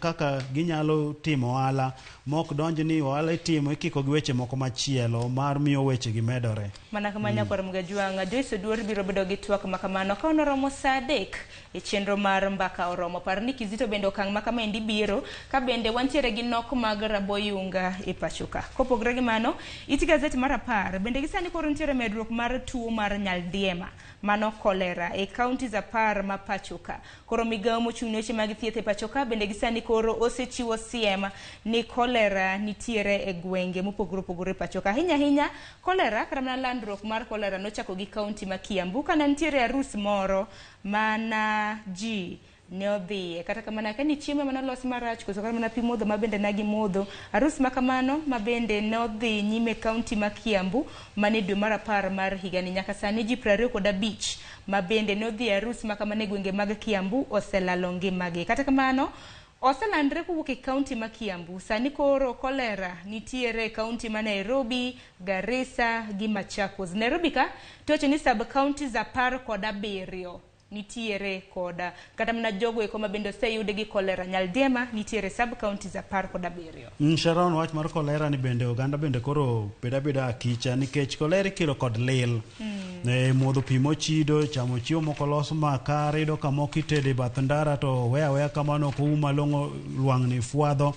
kaka ginyalo timo ohala mok donj ni ohala itimo ikiko gi weche moko machielo mar miyo weche gi medore. Mana kamanya kwa Mgajwanga Joyce Oduor biro bedo gi twak makamano ka onoromo saa 3 e chenro mar mbaka oromo. Par ni Kizito bende okang' makamendi biro ka bende wantiere gi nok mag raboyunga e pachoka. Kopogre gi mano, iti gazeti mar 10 bende gisani koro ntiere medruok mar tuo mar nyaldiema mano kolera e counties 10 ma pachoka. Koro migawo mochung' weche mag thieth e pachoka bende gisani koro osechiwo siem ni kolera nitiere e gwenge mopogore pachoka. Hinya kolera kata mana landruok mar kolera nochako gi county ma Kiambu kana nitiere arus moro mana ji ne odhiye kata kamana kani chiemo mana los marach koso kata mana pi modho mabende nagi modho arus makamano mabende ne odhi nyime county ma Kiambu mane dwe mar 10 mar higani nyaka sani ji 25 mabende ne odhi arus makamane gwenge mag Kiambu oselalo ngimagi. Kata kamano oselandre kowuok e county ma Kiambu sani koro kolera nitiere county ma Nairobi, Garissa gi Machakos. Nairobi ka toche ni sub counties 17 nitiere koda kata mana jogo eko mabende oseyude gi kolera nyaldiema nitiere sub counties 17. Sharon wach mar kolera ni bende Uganda bende koro beda kicha nikech kolera ikelo kod lil. Modho pi mochido, chamo chiemo moko los makare, iyudo kamoko itede bath ndara to weya kamano ok oum malong'o lwang'ni fwadho.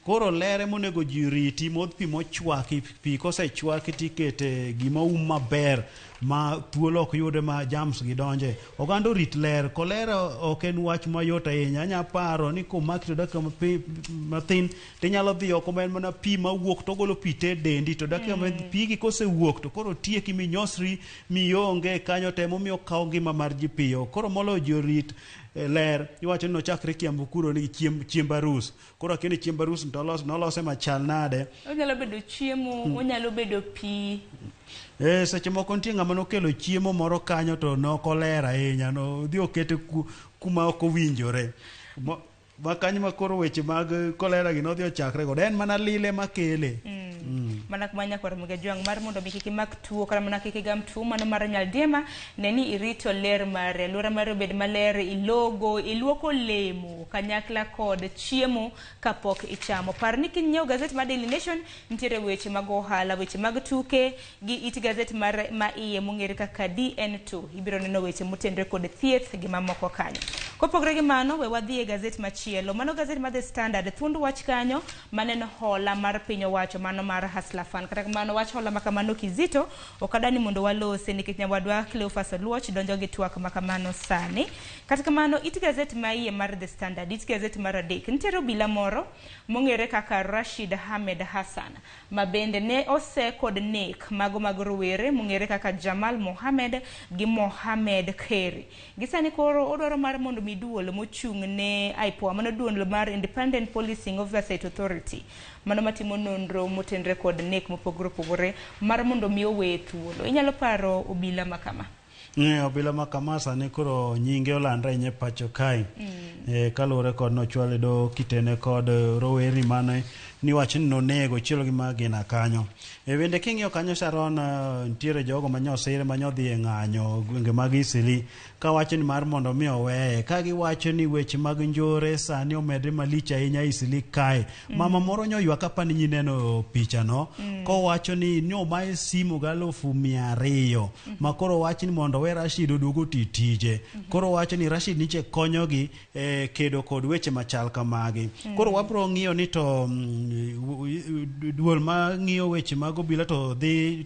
Koro lere monego ji riti modh pi mochwaki, pi kosechwaki tikete gima maber ma thuolo ok yude ma jams gidonje. Oganda orit ler. Kolera ok en wach mayot ahinya. Anya paro ni komaki to dakika mathin tinyalo dhi oko ma en mana pi mawuok to golo pi te dendi to dakika pigi kosewuok to koro tieki minyosri mionge kanyo temo miyo kawo ngima mar ji piyo. Koro molo ji orit ler iwacho ni nochakre Kiambu kuro ni chiemb arus. Koro akini chiemb arus nolose machal nade. Onyalo bedo chiemo, onyalo bedo pi. Seche moko nitie ng'ama nokelo chiemo moro kanyo to nokolera ahinya no dhi okete kuma ok owinjore. Makanyo makoro weche mag kolera gi nodhi ochakre godo en mana lile makele. Mana kumanya kwa Mgajwanga mar mondo mi kik imak tuo kata mana kik igam tuo mano mar nyaldiema neni irito ler mare alwora mare obed maler iluoko lemo kanyakla kod chiemo kapok ichamo. Par ni kinyiewo gazeti mar Daily Nation nitiere weche mag ohala weche mag tuke gi it gazeti mar maiye mong'ere kaka DN2 ibiro neno weche motenore kod thieth gi mamoko kanyo. Kopogre gi mano we wadhi e gazeti machielo mano gazeti mar The Standard thuond wach kanyo maneno hola mar piny owacho mano mar Hustler Fund. Kata kamano wach hola makamano Kizito okadani mondo walose nikech nyawadwa Cleophas Oluoch donjo gi twak makamano sani. Kata kamano it gazeti maiye mar The Standard it gazeti mar adek nitiere obila moro mong'ere kaka Rashid Ahmed Hassan mabende ne ose kod nek mago mag rowere mong'ere kaka Jamal Mohammed gi Mohammed Kheri. Gisani koro odwaro mar mondo miduol mochung' ne IPOA mano duol mar Independent Policing Oversight Authority mano matimo nonro motenre kod nek mopogore mar mondo mi owe thuolo. Inyalo paro obila makama. Obila makama sani koro nyinge olandre nye pacho kai. Kalure kod nochwale do kitene kod roweri mane ni wachni nonego chielo gi magina kanyo. Wende king'iyo kanyo Sharon ntiere jogo manyosire manyodhi e ng'anyo gwenge mag Isili ka wacho ni mar mondo mi oweye ka giwacho ni weche mag njore sani omedre malich ahinya Isili kae. Mama moro nyoywak apani nyineno picha no ko wacho ni nyomaye simu $200,000 ma koro wacho ni mondo we Rashid oduogo tije. Koro wacho ni Rashid niche konyogi kedo kod weche machal kamagi. Koro wabro ng'iyo ni to duol ma ng'iyo weche mag obila to dhi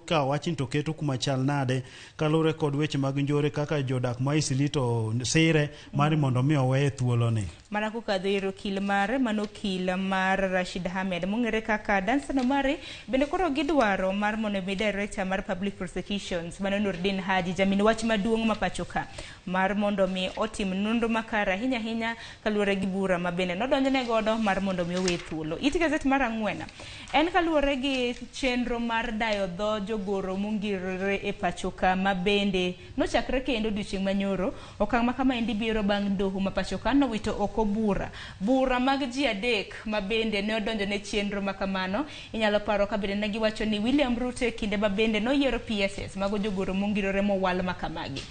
ka wachin to keto kuma chal nade kalure kod weche mag njore kaka jodak ma Isili to sire mari mondo mi oweye thuolo ni. Mana kokadho iro kil mare mano kil mar Rashid Ahmed mong'ere kaka Dansano mare bende koro gidwaro mar mondo mi director mar public prosecutions mano Nurdin Haji jamin wach maduong' ma pachoka mar mondo mi otim nonro makara hinya kalure gi bura mabende nodonjone godo mar mondo mi owe thuolo. It gazeti mar 4 en kalure gi chenro mar dayo dho jogoro mongirore e pachoka mabende nochakre kendo odiochieng' manyoro okang' makama endi biro bang' doho ma pachoka nowito oko bura mag ji 3 mabende ne odonjo ne chenro makamano. Inyalo paro kabende ne giwacho ni William Ruto kinde mabende noyiero PSS mago jogoro mongirore mowal makamagi.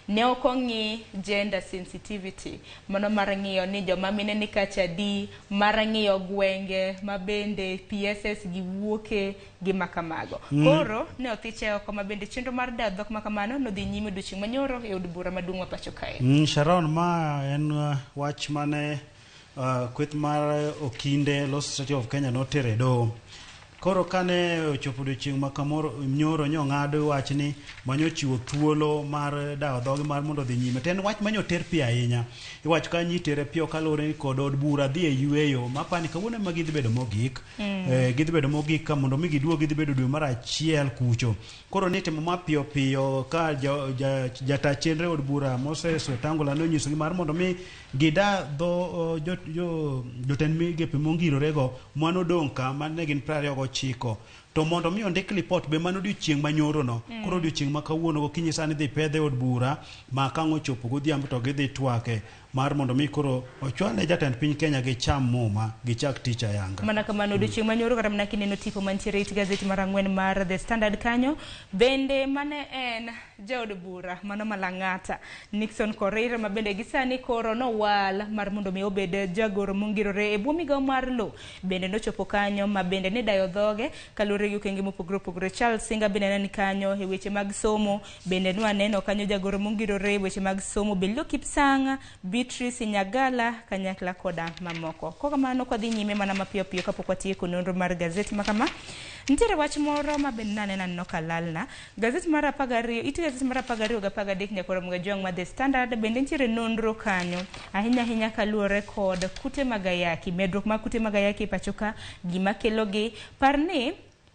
ne okong'i gender sensitivity mano mar ng'iyo ni joma mine ni kacha di, mar ng'iyo gwenge mabende PSS gi wuoke gi makamago. Koro ne othiche oko mabende chenro mar dhok makamano nodhi nyime odiochieng' manyoro e od bura maduong' ma pacho kae. Sharon, ma en wach mane kweth mar okinde Law Society of Kenya notere do. Koro kane ochopo odiochieng' ma kamoro nyoro nyong'ad wach ni manyochiwo thuolo mar dawo dhogi mar mondo dhi nyime. To en wach manyoter pi ahinya. Iwach ka nyitere piyo kalure kod od bura dhi e yueyo mapani kawuono ma gidhi bedo mogik. Gidhi bedo mogik ka mondo mi giduogi gidhi bedo dwe mar achiel kucho. Koro nitimo mapiyo piyo ka jata chenre od bura Moses Wetangula nonyisogi mar mondo mi gida dho jotend migepe mongirorego mano dong' ka mane gin 29 to mondo mi ondik report be mano odiochieng' manyoro no. Koro odiochieng' ma kawuono gokinyi sani dhi pedhe od bura ma kang'o chopo godhiambo to gidhi twake mar mondo mi koro ochwalne jatend piny Kenya gi cham muma gi chak tich ayanga. Mana kamano odiochieng' manyoro kata mana kineno tipo mantiere it gazeti mar 4 mar The Standard kanyo bende mane en jaod bura mano Malang'ata Nixon Korir ma bende gisani koro nowal mar mondo mi obed jagoro mongirore e bwo migawo mar lo bende nochopo kanyo ma bende ne dayo dhoge kalure gi okenge mopogore opogore. Charles Singa bende ne kanyo e weche mag somo bende nwaneno kanyo jagoro mongirore e weche mag somo Bello Kipsang, Beatrice Nyagala kanyakla koda mamoko. Kwa kamano kwa dhi nyime mana mapiyo piyo kapok watieko nonro mar gazeti makama. Nitiere wach moro ma bende naneno kalalna. Gazeti mar 12 iti gazeti mar 12 ga 13 nyakoro mga jwang ma The Standard bende nitiere nonro kanyo ahinya kaluore kod kute magayaki medruok mag kute magayaki pachoka gima kelogi parni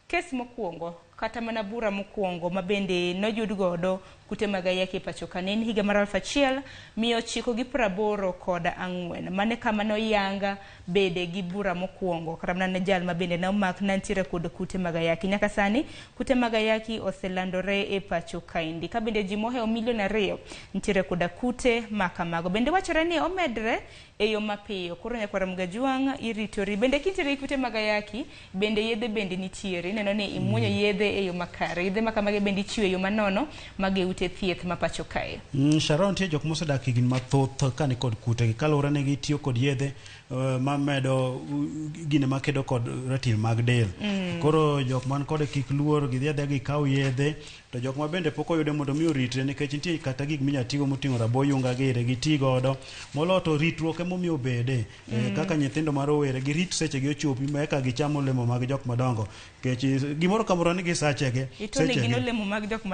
kes mokwongo kata mana bura mokwongo ma bende noyud godo kute magayaki pachoka ne higa mar 1984 mane kama noyanga bede gi bura mokwongo kata mana jal ma bende nomak nantiere kod kute magayaki. Nyaka sani kute magayaki oselandore e pachoka indi ka bende ji moheo 2 milion ntiere kod kute makamago bende wachore ni omedre e yo mapiyo. Koro nyakwara mga jwang iritori bende kintiere kute magayaki bende yedhe bende nitiere neno ni imuonyo yedhe e yo makare yedhe makamage bende ichiwe yo manono mageute thieth ma pacho kae. Sharon tie jok mosedak higni mathoth kani kod kute gi kalure ne gi tiyo kod yedhe mamedo gine makedo kod ratil mag del. Koro jok man kod kik luor gidhiadhe gi kaw yedhe to jok ma bende pok oyude mondo mi oritre nikech nitie kata gik minya tigo moting'o raboyunga gire gi tigodo moloto ritruok emomiyo bede kaka nyithindo marowere gi rit seche gi ochopi eka gichamo olemo mag jok madongo nikech gimoro kamoro nigi sachege itone gin olemo mag jok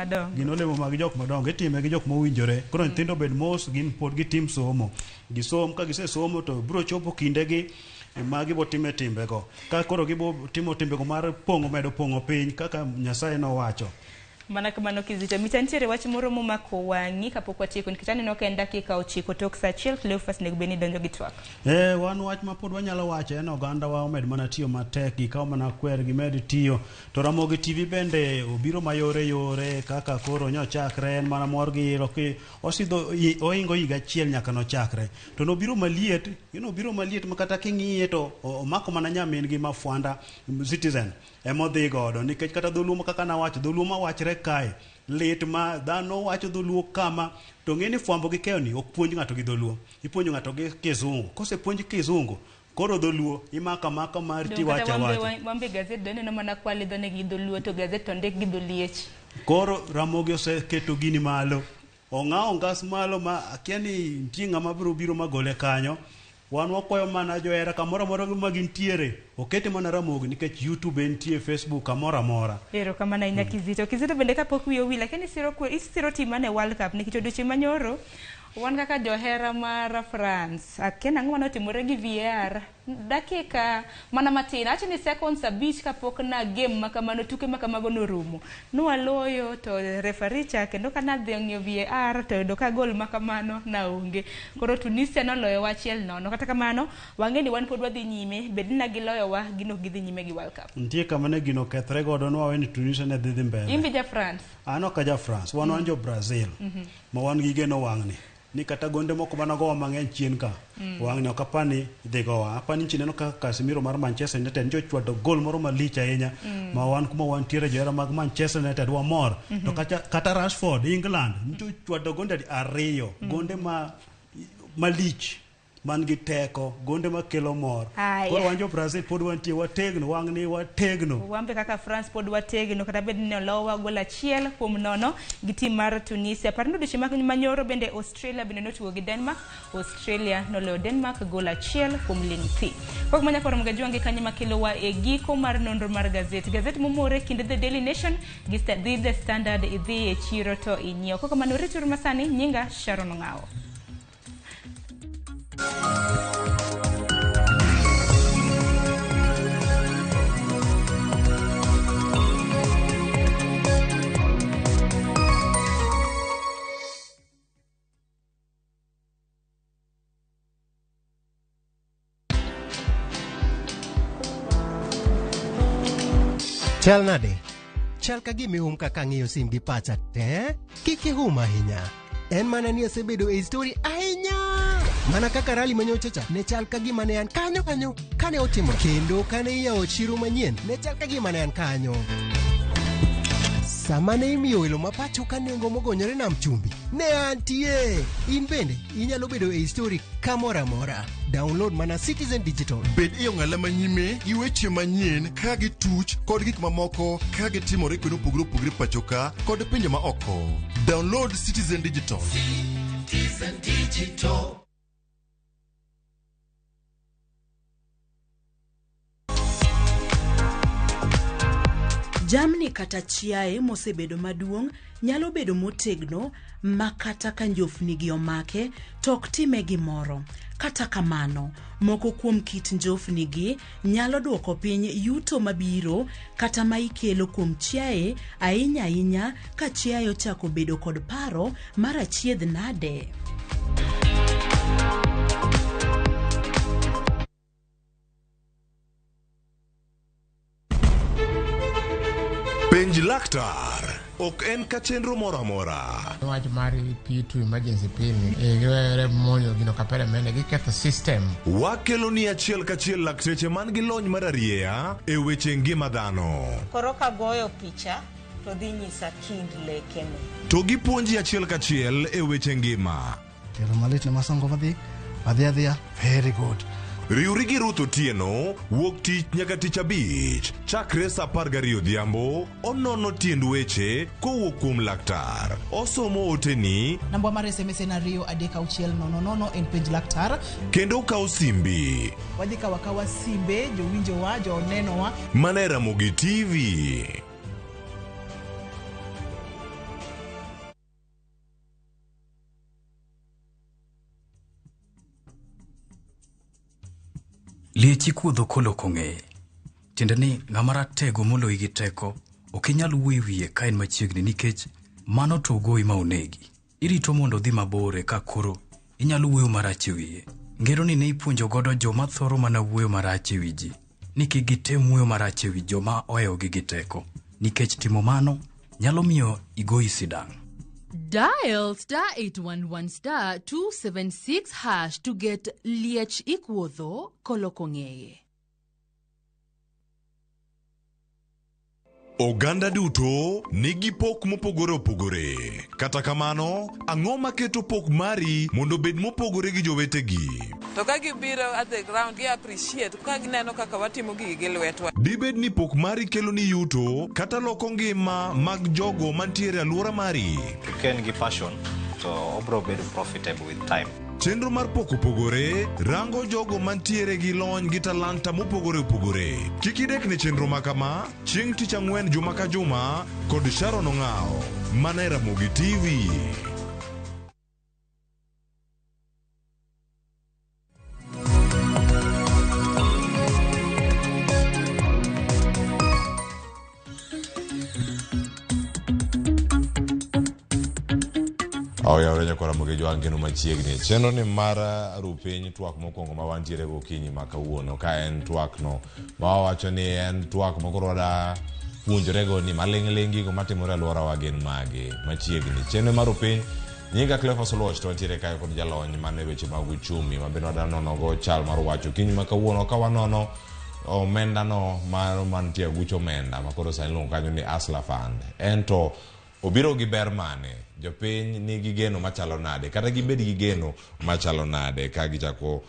madongo itime gi jok mowinjore. Koro nyithindo bed mos gin pod gitim somo gisom ka gisesomo to biro chopo kindegi magi bo time timbego ka koro gibo timo timbego mar medo pongo piny kaka Nyasaye nowacho. Mana kamano kizito mitantiere wach moro momako wangi kapok watieko nikech aneno ka en dakika 9 tok saa achiel Cleophas nego beni donjo gi twak. Wan wach ma pod wanyalo wacho en oganda wa omed mana tiyo matek gi kaw mana kwer gi med tiyo to Ramogi TV bende obiro mayore kaka koro nyochakre en mana mor gi iro ki osidho oingo higa achiel nyaka nochakre to nobiro maliet makata king'iye to omako mana nyamin gi mafwanda Citizen emodhi godo nikech kata dholuo kaka nawacho dholuo mawachre kae lit ma dhano wacho dholuo kama to ng'eni fwambo gi keyo ni ok puonj ng'ato gi dholuo ipuonjo ng'ato gi kizungu kosepuonj kizungu koro dholuo imaka mar tiwacha wambe gazet do neno mana kwali dhone gi dholuo to gazet to ndik gi dholiech. Koro Ramogi oseketo gini malo ong'awo ngas malo ma akiani nitie ng'ama biro magole kanyo. Wan wakwayo mana johera kamoro ma gintiere okete mana Ramogi nikech YouTube entie Facebook kamoro amora. Ero kama na ina Kizito bende kapok wiyo wi lakini isiro timane World Cup nikech odiochieng' manyoro wan kaka johera mar France akena ng'ama notimore gi VAR dakika mana matin acha ni seconds 5 kapok na game makamano tuke makamago norumo nwaloyo to referee cha kendo kana dhiong'yo VAR to do ka gol makamano na onge. Koro Tunisia noloyo wachiel nono kata kamano wang'eni wan pod wadhi nyime bedna giloyo wa gino gidhi nyime gi World Cup. Nitie kama ne gino kethre godo no weni Tunisia ne dhi mbele. Imbi ja France. Ano ka ja France wan jo Brazil ma wan gi geno wang'ni ni kata gonde moko managowa mang'eny chien ka wang' ne ok apani dhi gowa apani chineno ka Casemiro mar Manchester United njo chwado gol moro malich ahinya ma wan kuma wantiere johera mag Manchester United wamor to kata Rashford England njo chwado gonde 2 gonde malich man gi teko gonde makelo mor koro wanjo Brazil pod wantie wategno wang' ni wategno wambe kaka France pod wategno kata bed ni olowa gol 1-0 gi tim mar Tunisia par ndo dweche manyoro bende Australia bende notugo gi Denmark Australia noloyo Denmark gol 1-0 pok manya koro mga juange kanye makelo wa e giko mar nonro mar gazeti momore kinde The Daily Nation gi The Standard idhi e chiro to inyiewo koko manore tur masani nyinga Sharon Ngao. Chal nade? Chal ka gimi kaka ng'iyo sim gi pacha te? Kiki ahinya. En mana ni asebedo e story ahinya. Mana kaka rali manyochacha ne chal ka gima ne an kanyo kane otimo kendo kane iyawo chiro manyien ne chal ka gima ne an kanyo. Sama ne imiyo welo mapacho ka nengo mogonyore nam chumbi ne antie. In bende inyalo bedo e story kamora mora. Download mana Citizen Digital. Bed iyo ng'ala manyime gi weche manyien ka gi tuch kod gik mamoko ka gi timore kuno pugre pacho ka kod pinje ma oko. Download Citizen Digital. Citizen Digital. Jamni kata chiae mosebedo maduong' nyalo bedo motegno makata ka njofni gi omake tok time gimoro. Kata kamano, moko kuom kit njofni gi nyalo duoko piny yuto mabiro kata ma ikelo kuom chiae ahinya ka chiae ochako bedo kod paro mar achiedh nade. Penj laktar ok en ka chenro moro amora. Wach mar P2 emergency pill giwere monyo gino kapere mene giketho system. Wakelo ni achiel kachiel lakteche man gi lony mar arieya e weche ngima dhano. Koro ka goyo picha to dhi nyisa kind lekene. To gipuonji achiel kachiel e weche ngima. Tero malit ne masongo adhiya very good. Riuri gi Ruth Otieno wuok tich nyaka tich abich chakre sa 12 odhiambo onono tiend weche kowuok kuom laktar. Osomo oteni namba mar SMS en 23600 en penj laktar kendo kawo simbi. Wadhi kawa simbe jowinjowa jonenowa mana Ramogi TV. Liechi kuodho kolo kong'e. Tiende ni ng'ama ratego moloyi gi teko ok inyal wuoyo wiye ka en machiegni nikech mano to goyi ma onegi. Irito mondo dhi mabore ka koro inyalo wuoyo marach e wiye. Ngero ni ne ipuonjo godo joma thoro mana wuoyo marach e wiji. Ni kik gitem wuoyo marach e wi joma ohewogi gi teko nikech timo mano nyalo miyo igoyi sidang'. Dial *811*276# to get Liech Ikuodho Kolokongeye. Oganda duto nigi pok mopogore opogore. Kata kamano, ang'o maketo pok mari mondo bed mopogore gi jowetegi? To ka gibiro at the ground gi appreciate ka gineno kaka watimo gigi gi lwetwa. Dibed ni pok mari kelo ni yuto kata loko ngima mag jogo mantiere alwora mari. Ken gi passion to obro bedo profitable with time. Chenro mar pok opogore rango jogo mantiere gi lony gi talanta mopogore opogore. Kik idek ne chenro makama chieng' tich ang'wen juma ka juma kod Sharon Ngao mana Ramogi TV. Oya orenya kwa Ramogi jwangeno machiegni. Chenro ni mara rupiny twak mokwongo ma wantiere gokinyi ma kawuono ka en twak no ma wacho ni en twak mokoro da puonjore go ni maling'lingi go matimore alwora wa gin mage machiegni. Chenro mar rupiny Nyinga Cleophas Oloch to ntiere kae kod jalony mane weche mag uchumi ma bende wadanono go chal mar wacho kiny ma kawuono ka wanono omenda no mar mantie aguch omenda ma koro sani luongo kanyo ni Hustler Fund. Ento obiro gi ber mane? Jopiny nigi geno machalo nade kata gibed gi geno machalo nade ka gichako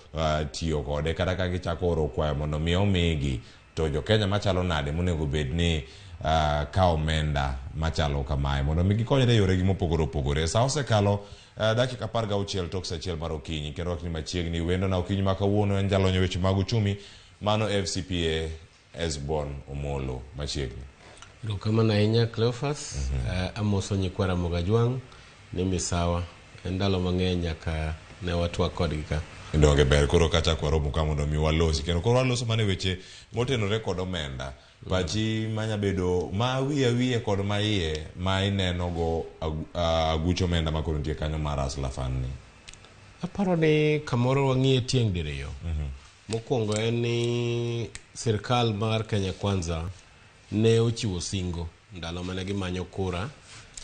tiyo kode kata ka gichako oro kwayo mondo mi omigi, to jo Kenya machalo nade monego bed ni ka omenda machalo kamae mondo mi gikonyre yore gi mopogore opogore. Sa osekalo dakika 16 tok sechiel mar okinyi kendo wakni machiegni wendo na okinyi ma kawuono en jalonyo weche mag uchumi mano FCPA Esbon Omolo machiegni. Kamana ahinya Cleophas, amoso nyikwara Mogajwang ni misawa endalo mang'eny nyaka ne watwa kodgi ka. Ndonge ber koro kacha kwa romo kama ndo mi walosi kendo koro waloso mane weche motenore kod omenda. Pachi manya bedo ma wiye kod ma iye ma ineno go aguch omenda ma koro nitie kanyo mar Hustler Fund ni. Aparo ni kamoro wang'iye tieng' diriyo. Mokwongo en ni sirkal mar Kenya Kwanza ne ochiwo singo ndalo mane gimanyo kura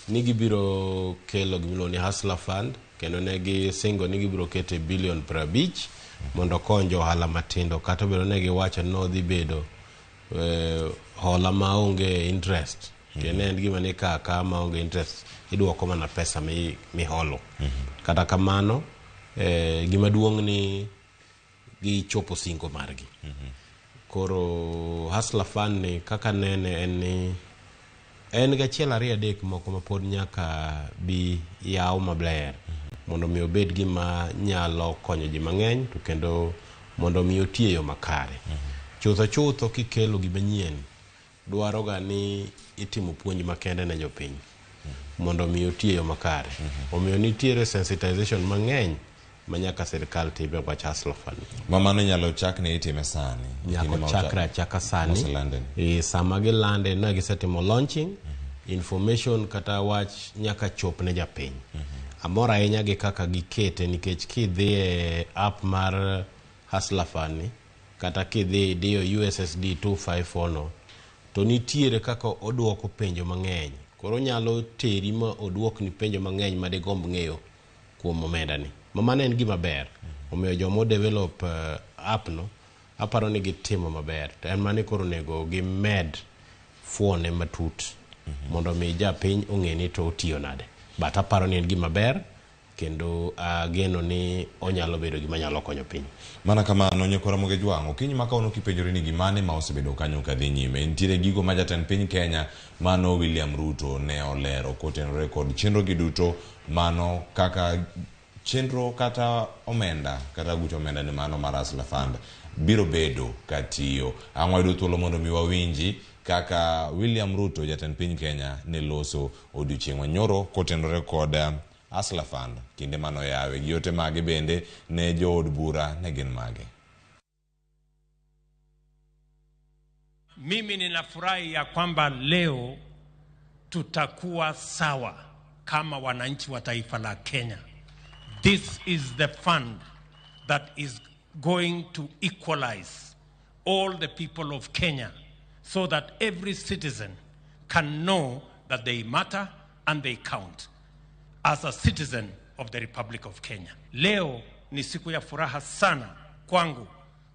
ni gibiro kelo gimilo ni Hustler Fund, kendo ne gisingo ni gibiro kete bilion 50 mondo konyo ohala matindo, kata biro ne giwacho no dhi bedo hola maonge interest, kendo en gima ni kaka maonge interest iduoko mana pesa mi holo. Kata kamano gima duong' ni gichopo singo margi. Koro Hustler Fund ni kaka nene en gachiel ariyo adek moko ma pod nyaka bi yaw maber mondo mi obed gima nyalo konyo ji mang'eny, to kendo mondo mi otie yo makare. Chutho kikelo gima nyien dwaro ga ni itimo puonj makende ne jopiny mondo mi otie yo makare. Omiyo nitiere sensitization mang'eny manyaka sirkal time kwa Hustler Fund. Mama ne nyalo chak ne itime sani. Nyako chaka sani. Sama gilande na gisetimo launching, information kata wach nyaka chop ne japiny. Amora ahinya gi kaka gikete nikech kidhi app mar Hustler Fund ni kata kidhi dio USSD 254 to nitiere kaka oduoko penjo mang'eny. Koro nyalo teri ma oduok ni penjo mang'eny ma de gomb ng'eyo kuom omenda ni. Mama en gima ber. Omiyo jomo develop app no aparo ni gitimo maber. To en mane koro nego gi med fuone matut mondo mi japiny ong'e ni to otiyo nade. But aparo ni en gima ber kendo ageno ni onyalo bedo gima nyalo konyo piny. Mana kamano Nyikwara Mogajwang, okinyi makaono kipenjore ni gimane ma osebedo kanyo kadhi nyime. Nitiere gigo ma jatend piny Kenya mano William Ruto ne olero kotenore kod chenro gi duto mano kaka chenro kata omenda kata aguch omenda ni mano mar Hustler Fund biro bedo katiyo. Ang'waydo thuolo mondo mi wawinji kaka William Ruto jatend piny Kenya ne loso odiochieng' manyoro kotenore kod Hustler Fund kinde mano yawe gi yote mage bende ne jood bura ne gin mage. Mimi ninafurahi ya kwamba leo tutakuwa sawa kama wananchi wa taifa la Kenya. This is the fund that is going to equalize all the people of Kenya so that every citizen can know that they matter and they count as a citizen of the Republic of Kenya. Leo ni siku ya furaha sana kwangu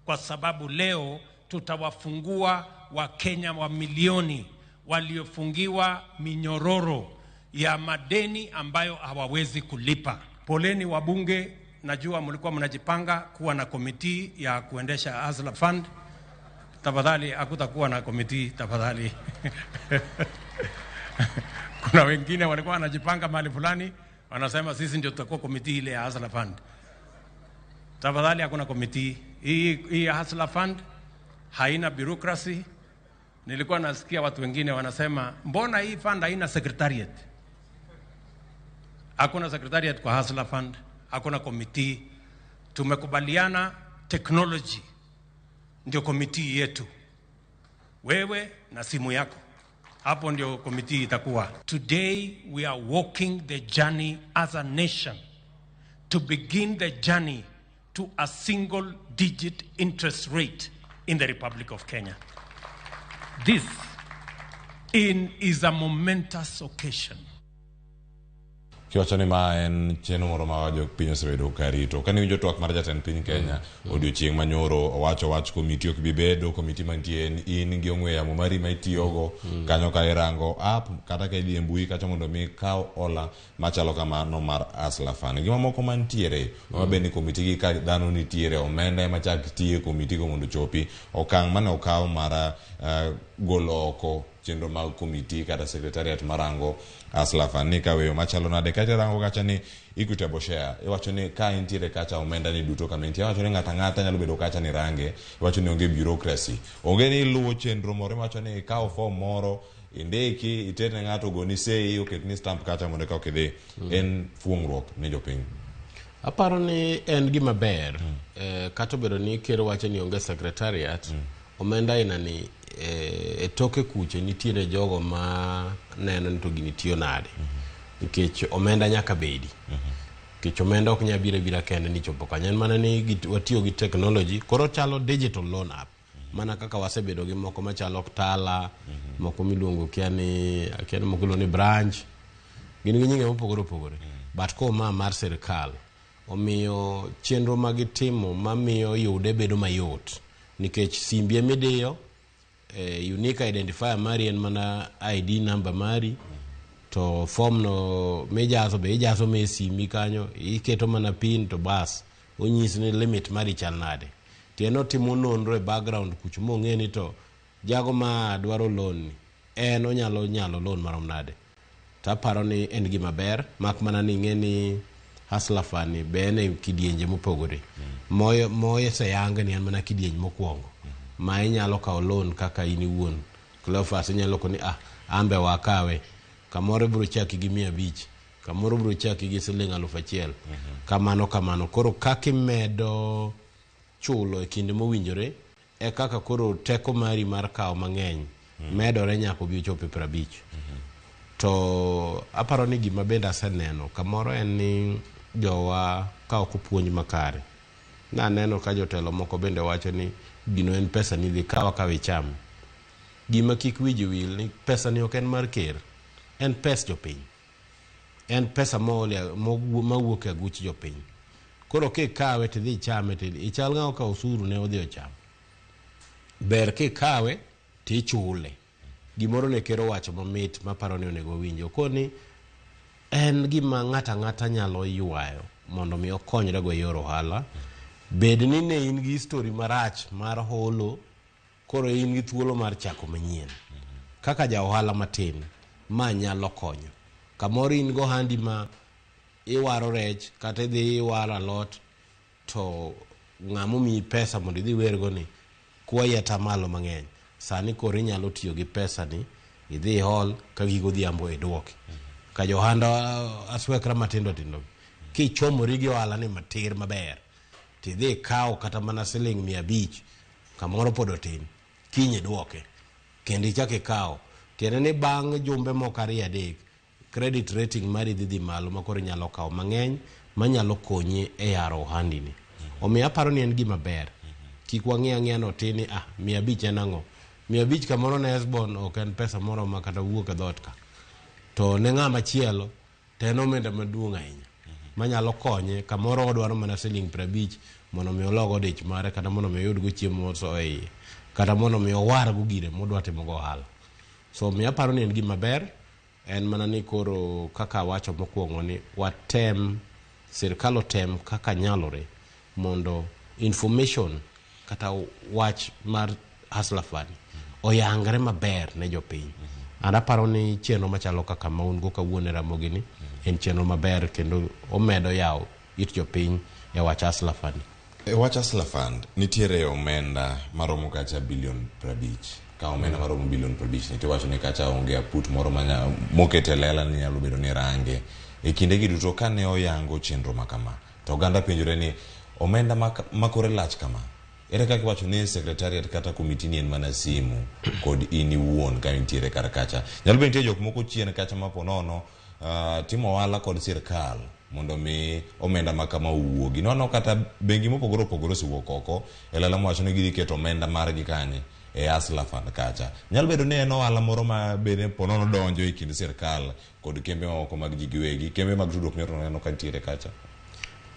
kwa sababu leo tutawafungua Wakenya wa milioni waliofungiwa minyororo ya madeni ambayo hawawezi kulipa. Poleni wabunge, najua mlikuwa mnajipanga kuwa na komiti ya kuendesha Hustler Fund. Tafadhali hakutakuwa na komiti, tafadhali. Kuna wengine walikuwa wanajipanga mahali fulani, wanasema sisi ndio tutakuwa komiti ile ya Hustler Fund. Tafadhali hakuna komiti. Hii Hustler Fund haina bureaucracy. Nilikuwa nasikia watu wengine wanasema mbona hii fund haina secretariat? Hakuna secretariat kwa Hustler Fund, hakuna komiti. Tumekubaliana technology ndio komiti yetu. Wewe na simu yako, hapo ndio komiti itakuwa. Today we are walking the journey as a nation to begin the journey to a single digit interest rate in the Republic of Kenya. This is a momentous occasion. kiwacho ni ma en chenro moro ma jo piny osebedo karito kani winjo twak mar jatend piny Kenya odiochieng' manyoro owacho wach komiti ok bi bedo komiti mantie in gi ong'we yamo mari ma itiyogo kanyo ka irango app kata ka idhi e mbui kacha mondo mi kaw ola machalo kamano mar Hustler Fund. Gima moko mantiere mabeni komiti gi ka dhano nitiere omenda machak tiye komiti go mondo chopi okang' mane okaw mara golo oko chenro mag komiti kata secretariat marango Hustler Fund ni kaweyo machalo nade kata rango kacha ni equitable share iwacho ni ka intiere kacha omenda ni duto kama intiere iwacho ni ng'ata nyalo bedo kacha ni range iwacho ni onge bureaucracy onge ni luwo chenro moro iwacho ni ikaw form moro indiki itene ng'ato goni sei oket ni stamp kacha mondo ka okidhi en fuong'ruok ne jopiny. Aparo ni en gima ber kata obedo ni kero wacho ni onge secretariat omenda ina ni e toke kuche nitiere jogo ma neno ni to gini tiyo nade nikech omenda nyaka bedi nikech omenda ok nyabire bira kende ni chopo kanyo en mana ni watiyo gi technology koro chalo digital loan app mana kaka wasebedo gi moko machalo Tala moko miluongo kiani moko iluongo ni branch gin gi nyinge mopogore opogore but ko ma mar sirkal omiyo chenro magitimo mamiyo yude bedo mayot nikech simbi emidiyo unique identifier mari en mana ID number mari to form no mejazo be ijazo me simi kanyo iketo mana pin to bas onyisi ni limit mari chal nade tieno timo nonro e background kucho mong'e ni to jago ma dwaro loan en onyalo loan marom nade. Taparo ni en gima ber mak mana ni ng'e ni Hustler Fund be en kidienje mopogore moye se yange ni en mana kidienje mokwongo ma inyalo kawo loan kaka in iwuon Cleophas inyalo koni ambe wakawe kamoro biro chaki gi 500 kamoro biro chaki gi siling 1,000 kamano koro kaka medo chulo e kinde mowinjore e kaka koro teko mari mar kawo mang'eny medore nyaka bi chopo 50 to aparo ni gima bende aseneno kamoro en ni jowa kawo puonj makare na neno ka jotelo moko bende wacho ni gino en pesa ni dhi kawa cham gima kik wiji wil ni pesa ni ok en mar ker en pes jopiny en pesa mawuok e aguch jopiny koro kawe tidhi chame ichal ng'awo ka osuru ne odhi ocham ber kawe tichule gimoro ne kero wacho mamit maparo ni onego winjo koni en gima ng'ata nyalo ywayo mondo mi okonyre go yor ohala bed ni ne in gi story marach mar holo koro in gi thuolo mar chako manyien kaka ja ohala matin ma nyalo konyo kamoro in go handi ma iwaro rech kata idhi iwaro alot to ng'amo mi pesa mondo idhi wergo ni kwaye tamalo mang'eny sani koro inyalo tiyo gi pesa ni idhi hol ka gigo dhiambo e duoke ka johanda aswekra matindo kichomori gi ohala ni matir maber tidhi kawo kata mana siling 500 kamoro pod otin kinye duoke kendo ichake kawo tiende ni bang' jumbe moko 2-3 credit rating mari dhi malo makoro nyalo kawo mang'eny manyalo konyi e yaro ohandi ni omiyo aparo ni en gima ber kik wang'e no tini 500 en ang'o 500 kamoro na Esbon ok en pesa moro ma kata wuok e dhot ka to ne ng'ama chielo to en omenda maduong' ahinya manyalo konye kamoro odwaro mana siling 50 mondo mi ologo dich mare kata mondo mi oyud go chiemo moso e iye kata mondo mi owar go gire modwa timo go ohala. So mi aparo ni en gima ber en mana ni koro kaka wacho mokwongo ni watem sirkal otem kaka nyalore mondo information kata wach mar Hustler Fund oyangre maber ne jopiny. Aparo ni chenro machalo kaka maun go kawuono Ramogi ni en chenro maber kendo omedo yawo it jopiny e wach Hustler Fund. E wach Hustler Fund nitiere omenda maromo kacha bilion 50 ka omenda maromo bilion 50 nitiere wacho ni kacha onge aput moro mokete lela ni nyalo bedo ni range e kinde gi duto kane oyango chenro makama to oganda penjore ni omenda makore lach kama ere kaka wacho ni secretariat kata komiti ni en mana simu kod ini wuon ka nitiere kar kacha nyalo bedo nitie jok moko chien kacha maponono timo ohala kod sirkal mondo mi omenda makama owuogi nono kata bengi mopogore opogore osiwuok oko lela wacho ni gidhi keto omenda margi kanye e Hustler Fund kacha. Nyalo bedo ni en ohala moro ma bende ponono donjo e kind sirkal kod kembe mamoko mag ji giwegi, kembe mag tudruok neno ka nitiere kacha.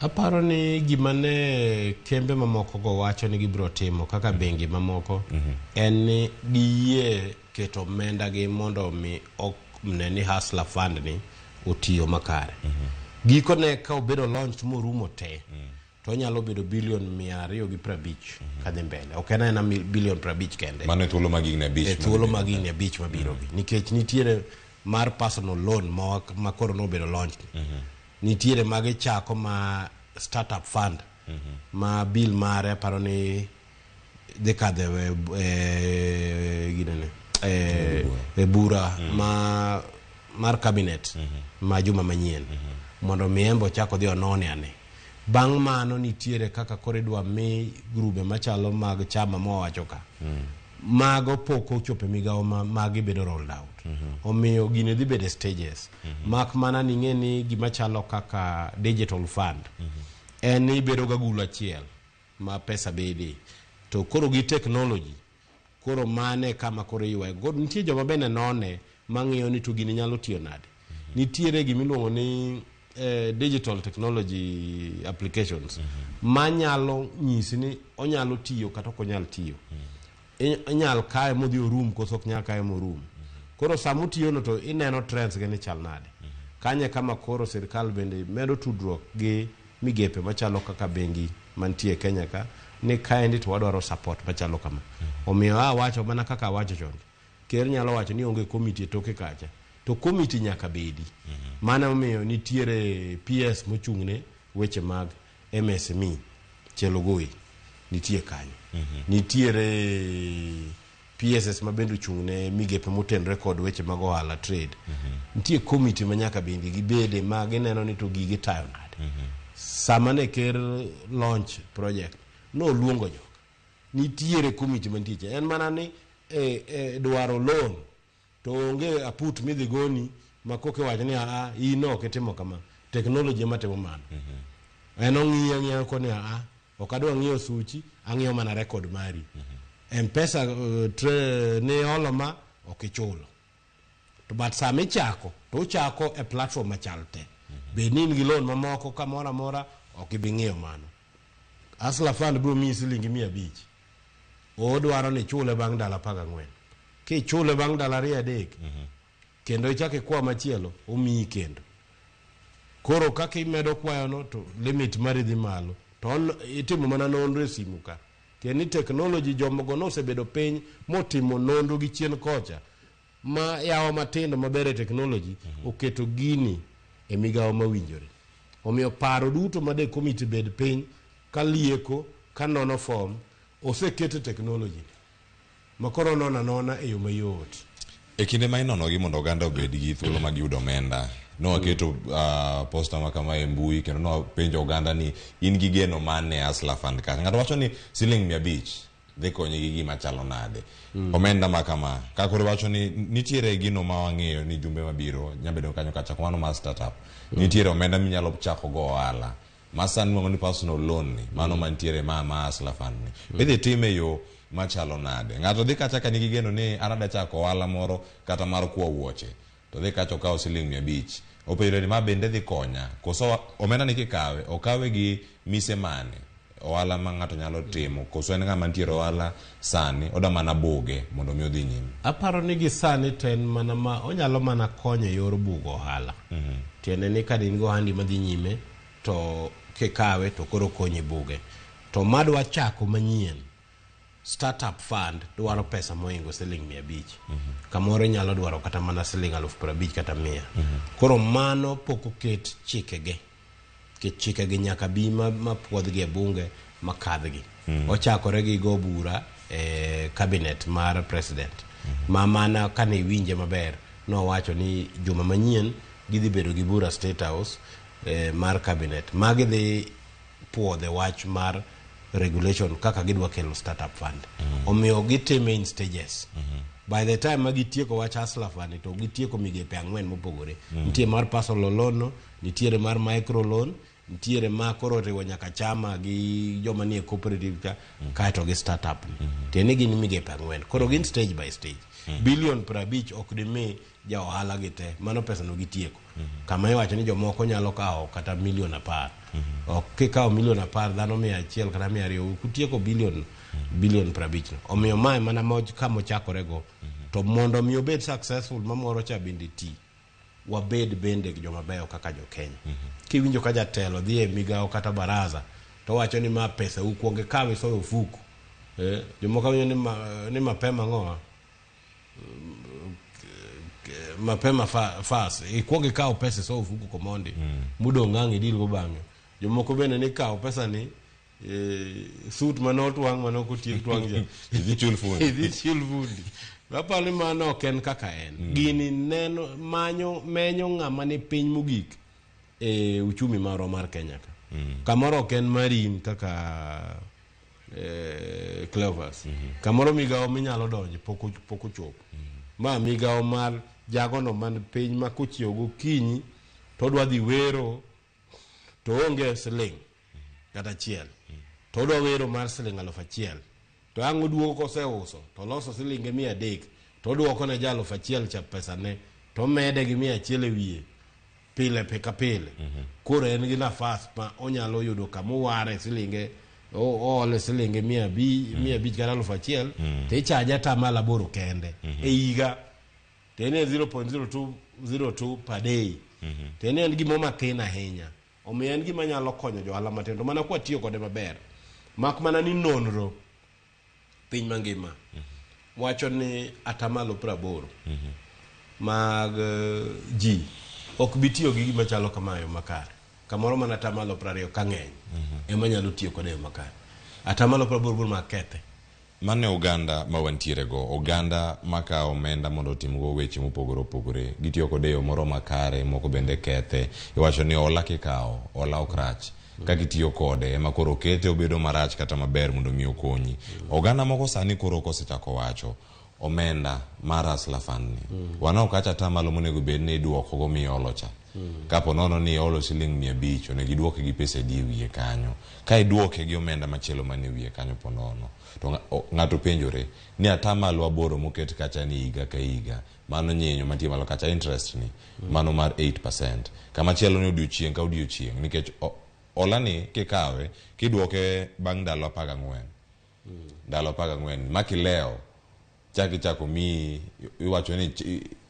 Aparo ni gima ne kembe mamoko go wacho ni gibiro timo kaka bengi mamoko en ni giyie keto omenda gi mondo mi ok ni Hustler Fund ni otiyo makare. Giko ne ka obedo launch morumo te to nyalo bedo bilion 250 kadhi mbele. Ok en bilion 50 kende. Mano thuolo magigni 5. Thuolo magigni 5 mabiro gi. Nikech nitiere mar personal loan ma koro no bedo launch. Nitiere magi chako ma startup fund ma bill mare paro ni dekade bura mar cabinet ma juma manyien mondo miembo chako dhi onone ane. Bang' mano nitiere kaka kore dwa mi grube machalo mag chama mowacho ka mago poko chope migawo magi bedo rolled out. Omiyo gine dhi bedo stages. Mak mana ni ng'e ni gima chalo kaka digital fund en ibedo ga gula achiel ma pesa bedi to koro gi technology koro mane kama koro iwe god nitie joma bende none mang'iyo ni to gini nyalo tiyo nade. Nitiere gimiluongo ni digital technology applications manyalo nyisi ni onyalo tiyo kata ok onyal tiyo. Inyal kae modhi orum koso ok nyal kae morum. Koro samo tiyo no to ineno trends gani chal nade. Kanye kama koro sirkal bende medo tudruok gi migepe machalo kaka bengi mantie Kenya ka ni kaendi to wadwaro support machalo kama. Omiyo wacho mana kaka wacho chon. Ker nyalo wacho ni onge committee toke kacha. To committee nyaka bedi. Mana omiyo nitiere PS mochungne weche mag MSME Chelogoi nitie kanyo. Nitiere PSS mabendo chungne migepe motenre kod weche mag ohala trade. Nitie committee manyaka bende gibede ma gineno ni to gigi tayo nade. Sama ne ker launch project no luongo jok. Nitiere committee mantie. En mana ni dwaro loan to onge aput midhi goni makoke wacho ni ino ketimo kama technology matemo mano. En ong'iyo koni ok adwa ng'iyo suchi, ang'iyo mana record mari. M-Pesa ne olo ma ok ichulo. To but sama ichako to uchako e platform machal te. Benin gi loan mamoko kamora mora ok ibi ng'iyo mano. Hustler Fund biro miyi silingi 500. Odwaro ni chule bang' ndalo 14. Ki chule bang' ndalo 2-3 kendo ichake kwa machielo omiyi kendo. Koro kaka imedo kwayono to limit mari dhi malo to itimo mana nonro e simu ka. Tieni technology jomogo no osebedo piny motimo nonro gi chien kocha ma yawo matindo mabere technology oketo gini e migawo mawinjore. Omiyo paro duto made committee bed piny kalieko kanono form osekete technology makoro nona e yo mayot. E kinde ma inono gi mondo oganda obed gi thuolo mag yudo omenda no waketo posta ma kama e mbui kendo no penjo oganda ni in gi geno mane Hustler Fund ka ng'ato wacho ni siling 500 dhi konye gi gima chalo nade. Omenda ma kama ka koro wacho ni nitiere gino ma wang'eyo ni jumbe mabiro nyabedo kanyo kacha kwano ma startup nitiere omenda minyalo chako go ohala masan mo ni personal loan ni mano mantiere ma Hustler Fund ni bidhi time yo machalo nade. Ng'ato dhi kacha ka nigi geno ni arada chako ohala moro kata mar kwa wuoche to dhi kacho kawo siling 500 opero ni ma bende dhi konya koso omenda ni kikawe okawe gi mise mane ohala ma ng'ato nyalo timo koso en ng'ama ntiere ohala sani oda mana buge mondo mi odhi nyime. Aparo ni gi sani ten mana ma onyalo mana konyo yor bugo ohala. Tiende ni ka in go handi madhi nyime to kikawe to koro konyi buge to madwa chako manyien startup fund dwaro pesa moingo siling 500. Kamoro nyalo dwaro kata mana siling 50,000 kata 100. Koro mano pok oket chikege. Chikege nyaka bi ma puodhgi e bunge makadhgi. Ochakore gi go bura e cabinet mar president. Ma mana kane winje maber no wacho ni juma manyien gidhi bedo gi bura State House mar cabinet. Magi dhi puodhe wach mar regulation kaka gidwa kelo startup fund. Omiyo gitime in stages. By the time magitieko wach Hustler Fund to gitieko migepe 4 mopogore. Nitie mar personal loan, nitiere mar micro loan, ntiere ma koro riwo nyaka chama gi joma nie cooperative ka kaeto gi startup tieni gin migepe ang'wen koro gin stage by stage bilion 50 ok dimi ja ohala gi te mano pesa no gitieko kama iwacho ni jomoko nyalo kawo kata milion 10 ok kikawo milion 10 dhano 100 kata 200 kutieko bilion 50 no omiyo mae mana moj kamo chakorego to mondo mi obed successful mamoro cha bende ti wabed bende joma beyo kaka jo Kenya kiwinjo ka jatelo dhi e migao kata baraza to wacho ni ma pesa ukuonge kawe soyo fuku jomoko winjo ni mapema ngoa mapema fast ikuonge kawo pesa soyo fuku komondi mudo ngangi dil go bang'e jomoko bende ni kawo pesa ni suit manot wang manoko tiek twang ja idhi chul fundi Wapali mano ken kaka en. Gini neno menyo ng'ama ni piny mogik uchumi maro mar Kenya ka. Kamoro ken marin kaka Clovers. Kamoro migao minyalo donje poko chopo. Ma migao mar jagono man piny ma kochiewo gokinyi to dwa dhi wero to onge siling kata chiel. To dwa wero mar siling 1,000. To ang' duogo koseuso to loso silinge 300 to duoko ne jalo 1,000 cha pesa ne to mede gi 100 wiye pile peka pile koro en gi nafas ma onyalo yudo kama ware silinge ole silinge 100 kata 1,000 te chaja tamala boro kende e higa tene 0.02 per day tene en gimo matin ahinya omiyo en gima nyalo konyo johala matindo mana kwa tiyo kode maber mak mana ni nonro piny mangima wacho ni atamalo 80 mag ji ok bitiyo gi gima chalo kamayo makare kamoro mana atamalo 20 ka ng'eny ema nyalo tiyo kode makare atamalo 80 makethe mane oganda ma wantiere go oganda maka omenda mondo timgo weche mopogore opogore gitiyo kode yo moro makare moko bende kethe iwacho ni ola kikawo ola okrach ka gitiyo kode ema koro kete obedo marach kata maber mondo mi okonyi oganda moko sani koro kosechako wacho omenda mar Hustler Fund ni wana okacha tamalo monego bed ni duoko go miolo cha kapo nono ni olo siling 500 onego duoke gi pesa di wiye kanyo ka iduoke gi omenda machielo mane wiye kanyo ponono to ng'ato penjore ni atamalo 8 moket kacha ni higa ka higa mano nyenyo mantie malo kacha interest ni mano mar 8% kama chielo ni odiochieng' ka odiochieng' nikech olani kikawe kiduoke bang' ndalo 14 ndalo 14 makileo chako mi iwacho ni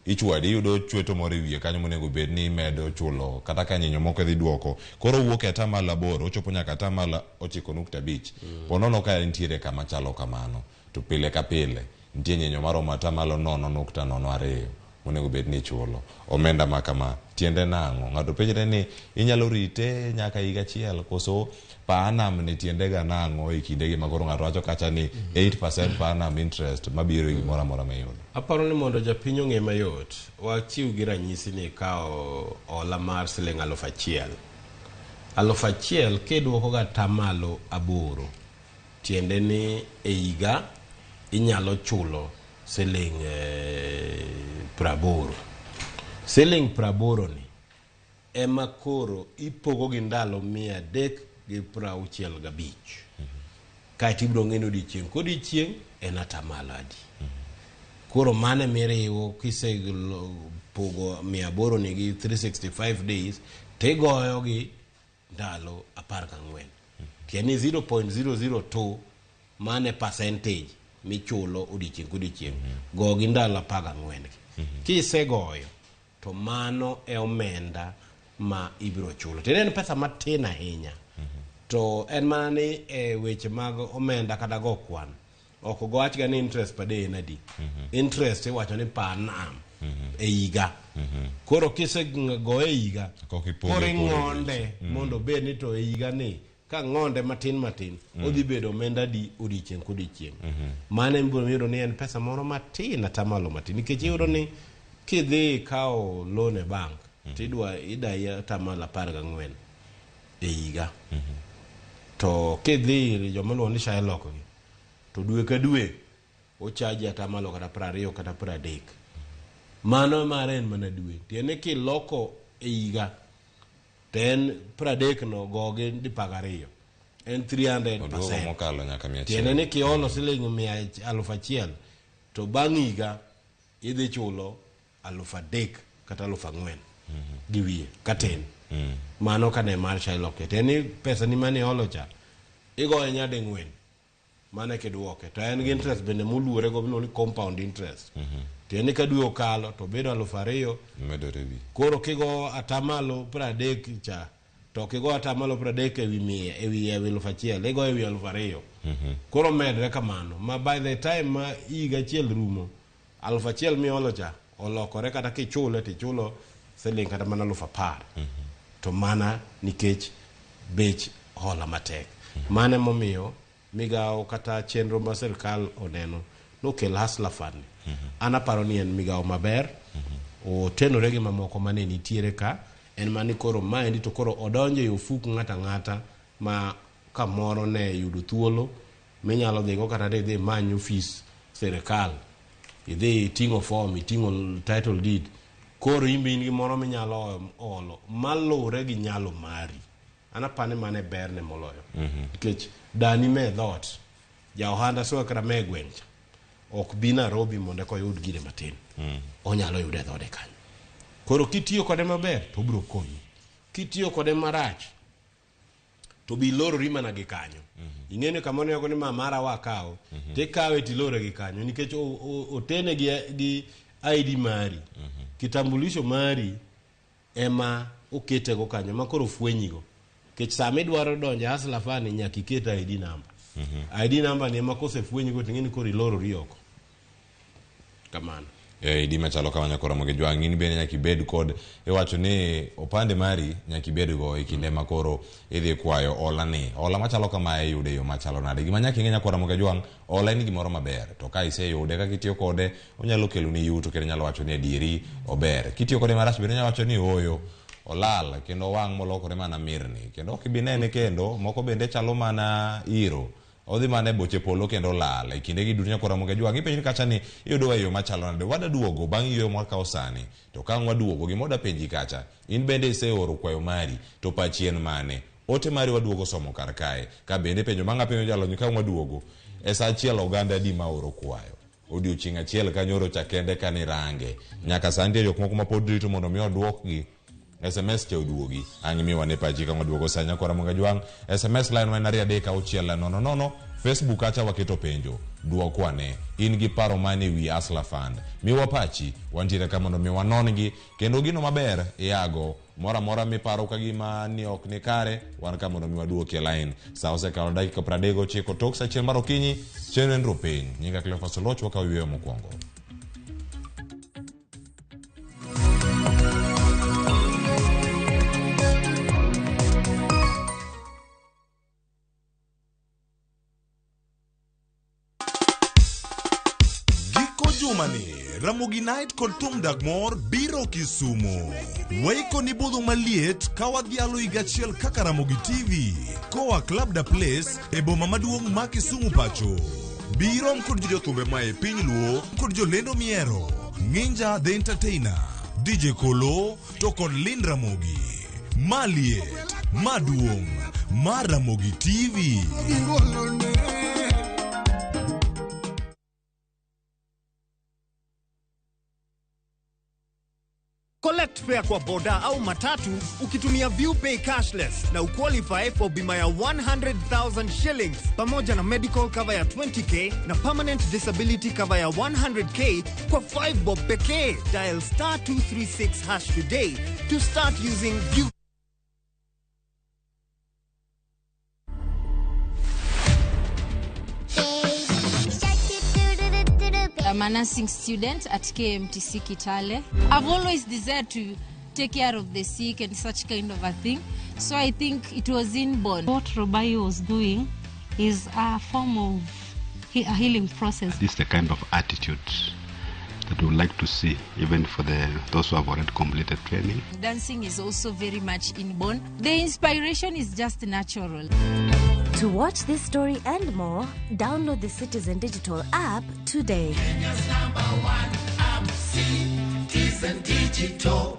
ichwadi yudo chweto moro wiye kanyo monego bed ni medo chulo kata ka nyinyo moko dhi duoko koro wuok atamalo 8 ochopo nyaka atamalo 9.5 ponono ka ntiere kama chalo kamano to pile ka pile ntie nyinyo maro matamalo 0.02 monego bed ni chulo omenda makama tiende nango ng'ato penjre ni inyalo rite nyaka higa chiel koso paanam ne tiende ga nango e kinde gi magoro ng'ato wacho kacha ni 8% paanam interest mabiro gi mora mora mayudo aparo ni mondo japiny ong'e mayot wachiw gi ranyisi ni kao ola mar siling 1,000 kiduoko ga tamalo 8 tiende ni e higa inyalo chulo siling 80 siling 80 ni ema koro ipogo gi ndalo 365 ka tibro ng'eno odiochieng' kodiochieng' en atamalo adi koro mane miriwo kise pogo 800 ni gi 365 days tegoyo gi ndalo 14 tieni 0.002 mane percentage michulo odiochieng' kodiochieng' go gi ndalo 14 kisegoyo to mano e omenda ma ibiro chulo to en pesa matin ahinya to en mana ni weche mag omenda kata go kwan ok go wach ga ni interest per day nadi interest iwacho ni panam e higa koro kise go e higa koro ng'onde mondo bed ni to e higa ni ka ng'onde matin odhi bedo omenda di odiochieng' kodiochieng' mane mbiro miyudo ni en pesa moro matin atamalo matin nikech iyudo ni kidhi kao loan e bank tidwa idai atamalo 14 e higa to kidhi jomalo ni shaye loko gi to dwe ka dwe ochaji atamalo kata 20 kata 30 mano mare en mana dwe tiene kiloko e higa to en 30 no goge di pagariyo en 300%. Tiene ni kiolo siling 100,000 to bang' higa idhi chulo 3,000 kata 4,000 gi wiye katin. Mano kane mar child ok en pesa ni mane olo cha igoye nyade 4 mane kiduoke to en gi interest bende moluore go ni compound interest. Tiene ka dwe okalo to bedo 2,000 medore wi. Koro kigo atamalo 30 cha to kigo atamalo 30 ewi 100 ewi 1,000 igo ewi 2,000. Koro medre kamano ma by the time ma higa achiel rumo 1,000 miolo cha olokore kata kichule tichulo siling kata mana 10,000. To mana nikech bech hola matek. Mane momiyo migao kata chenro ma sirkal oneno nokel hustler fund. Anaparo ni en migao maber o tenore gi mamoko mane nitiere ka en mani koro maendi to koro odonje yo fuk ng'ata ma kamoro ne yudo thuolo minyalo dhigo kata dhi manyo ofis sirkal idhi tingo form itingo title deed koro imbi ni moro minyalo olo malure gi nyalo mari. Anapane mane ber ne moloyo nikech dani me dhot ja ohanda so kra me gwencha ok bi Nairobi mondo ko yud gire matin. Onyalo yude dhode kanyo. Koro kitiyo kode maber to biro konyi. Kitiyo kode marach to bi loro rima na gi kanyo. Ingene kamano yako ni mara wakao te kawe ti loro gi kanyo nikech otene gi ID mari. Kitambulisho mari ema okete go kanyo makoro fwenyigo. Kech same dwaro donje hustler fund nyaka iketa ID number. ID number ni ema kose fwenyigo tingeni koro iloro rioko. Kamano. ID machalo kamanya kora moge jwa ngini bene nyaki bed kod wacho ni opande mari nyaki bed go e kinde makoro idhi kwayo ola ni. Ola machalo kama yude yo machalo nade. Gima nyaki ngenya kora moge jwa ola ni gimoro maber. To ka ise yude ka kitiyo kode onyalo kelo ni yuto kendo nyalo wacho ni adieri ober. Kitiyo kode marach bende nyalo wacho ni oyo olal kendo wang' molokore mana mirni kendo ok binene kendo moko bende chalo mana iro odhi mane boche polo kendo lal e kinde gi dunya kora moge jwa gipenji kacha ni iyudo yo machalo nade wada duogo bang' yo mwaka osani to ka ngwa duogo gimoda penji kacha in bende iseoro kwayo mari to pachien mane ote mari waduogo somo kar kae ka bende penjo manga penjo jalo ni ka ngwa duogo e sa achiel oganda di ma oro kwayo odiochieng' achiel kanyoro chakende kani range nyaka sandi jok moko ma pod rito mondo mi oduokgi SMS che uduogi angi miwa ne paji ka ngoduogo sanya kora monga jwang SMS line wa naria deka uchiela no Facebook acha waketo penjo duokwane in gi paro mane wi hustler fund miwa pachi wantire kama no miwa nongi kendo gino maber yago mora mi paro ka gima ni ok ni kare wan kama no miwa duoke line sawa se ka dakika 30 chiko tok sa chiel marokinyi chenro ndro piny nyinga Cleophas Loch waka wiyo mokwongo. Ramogi Night kod Thum Dagmor biro Kisumu. Weiko ni budho maliet kawadhialo igachiel kaka Ramogi TV. Koa Club Da Place e boma maduong' ma Kisumu pacho. Biro kod jothumbe ma e piny luo kod jolendo miero. Ng'inja The Entertainer, DJ Kolo to kod Lin Ramogi. Maliet, maduong', ma Ramogi TV. Collect fare kwa boda au matatu ukitumia ViewPay cashless na uqualify for bima ya 100,000 shillings pamoja na medical cover ya 20k na permanent disability cover ya 100k kwa 5 bob pekee. Dial *236# today to start using View. I'm a nursing student at KMTC Kitale. I've always desired to take care of the sick and such kind of a thing. So I think it was inborn. What Robayo was doing is a form of a healing process. This is the kind of attitude that we would like to see even for those who have already completed training. Dancing is also very much inborn. The inspiration is just natural. To watch this story and more, download the Citizen Digital app today. Kenya's #1 app, Citizen Digital.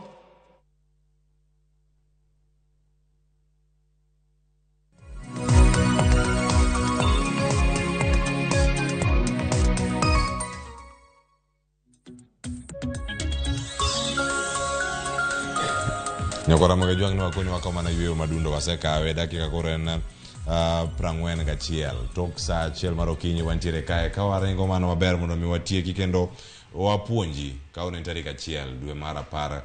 Nyakora mga juang nwa kuni wako mana yueo madundo wasekawe dakika koren prangwen gachiel tok sa chiel marokinyi wantiere kae kawarengo mano maber mondo mi watieki kendo wapuonji kaune tarika chiel dwe mara par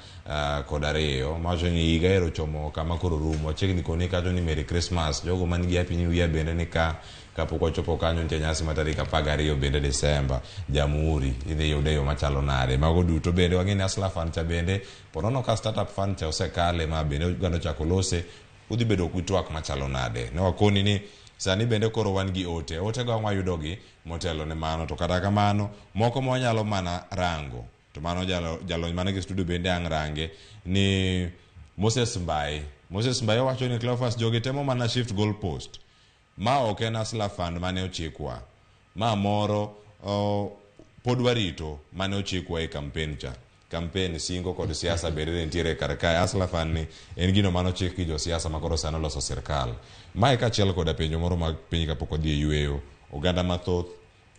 kod ariyo macho ni higa ero chomo kama koro rumo chiegni koni kacho ni Merry Christmas jogo man gi happy new year bende ni ka kapok wachopo kanyo nitie nyasi ma tarik 12 bende Desemba Jamhuri idhi yude yo machalo nade mago duto bende wang'eni Hustler Fund cha bende ponono ka startup fund cha osekale ma bende gando chako lose udhi bedo kuitwak machalo nade ne wakoni ni sani bende koro wan gi ote go wayudogi motelo ne mano to kata kamano moko mwanyalo mana rango to mano jalony mana gi studio bende ang range ni Moses Mbaye wacho ni Cleophas jogi temo mana shift goal post ma ok en Hustler Fund mane ochikwa ma moro pod warito mane ochikwa e campaign cha campaign singo kod siasa bende nitiere kar kae Hustler Fund ni en gino mano chik gi jo siasa makoro sano loso sirkal mae kachiel kod penjo moro mag piny kapok odhi e yueyo oganda mathoth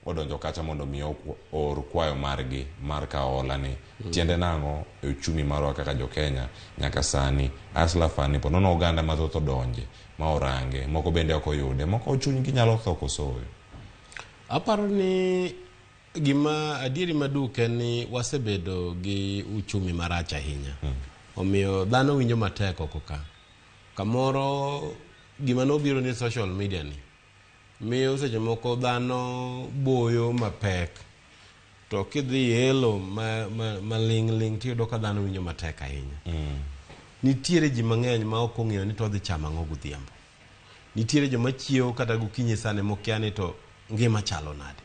odonjo kacha mondo mi or kwayo margi mar kaola ni tiende nang'o e uchumi marwa kaka jo Kenya nyaka sani Hustler Fund ni ponono oganda mathoth odonje ma orange moko bende ok oyude moko chuny gi nyalo tho kosoyo. Aparo ni gima adieri maduke ni wasebedo gi uchumi marach ahinya omiyo dhano winjo matek oko ka kamoro gima nobiro ni social media ni miyo seche moko dhano boyo mapek to kidhi elo maling tiyudo ka dhano winjo matek ahinya. Nitiere ji mang'eny ma ok ong'eyo ni to dhi chama ang'o godhiambo. Nitiere joma chiewo kata gokinyi sane mokia ni to ngima chalo nade.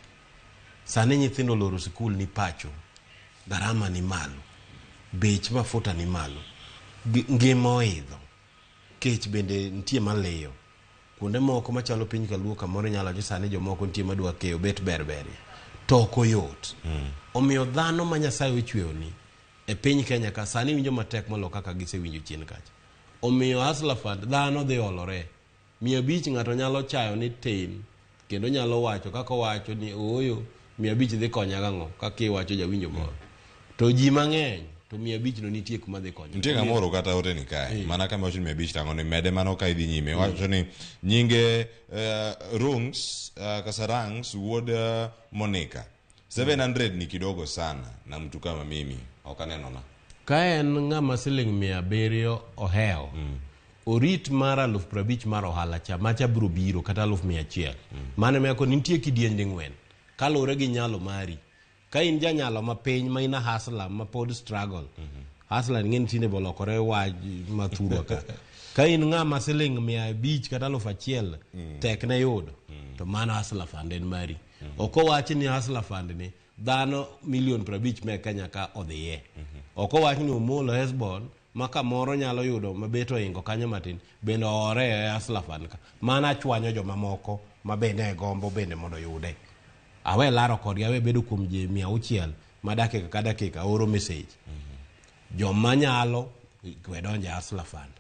Sane nyithindo loro sikul ni pacho, gharama ni malo, bech mafuta ni malo, ngima oidho, kech bende nitie maleyo. Kuonde moko machalo piny kaluo kamoro nyalo jo sane jomoko nitie madwa keyo bet berberi. To ok oyot. Omiyo dhano ma Nyasaye ochweyo ni e piny Kenya ka sani winjo matek molo kaka gisewinjo chien kacha. Omiyo Hustler Fund dhano dhi olore. 500 ng'ato nyalo chayo ni tin kendo nyalo wacho kaka wacho ni oyo 500 dhi konya gang'o kaka iwacho jawinjo moro. To ji mang'eny to 500 no nitie kuma dhi konya. Nitie ng'amoro kata ote ni kae mana kama wacho ni 500 tango ni mede mano ka idhi nyime wacho ni nyinge rungs kasarangs wuod Monica 700 ni kidogo sana na mtu kama mimi okaneno na kaen ng'ama siling 700 oheo orit mara 50,000 mar ohala cha macha biro biro kata 100,000 mane meko nitie kidienje ng'wen kalore gi nyalo mari ka in janyalo mapiny ma ina hustler ma pod struggle hustler ng'en tinde bolokore waj mathuro ka in ng'ama siling 500 kata 1,000 tek na yudo to mana Hustler Fund en mari oko wachi ni Hustler Fund ni dhano 50,000,000 me Kenya ka odhiye oko wachi ni omolo Hesbon maka moro nyalo yudo mabeto ingo kanyo matin bende ore e Hustler Fund ka mana chwanyo joma moko ma bende gombo bende mondo yude awe laro kod awe bedo kuom je 600 ma dakika ka dakika oro message joma nyalo kwedonje Hustler Fund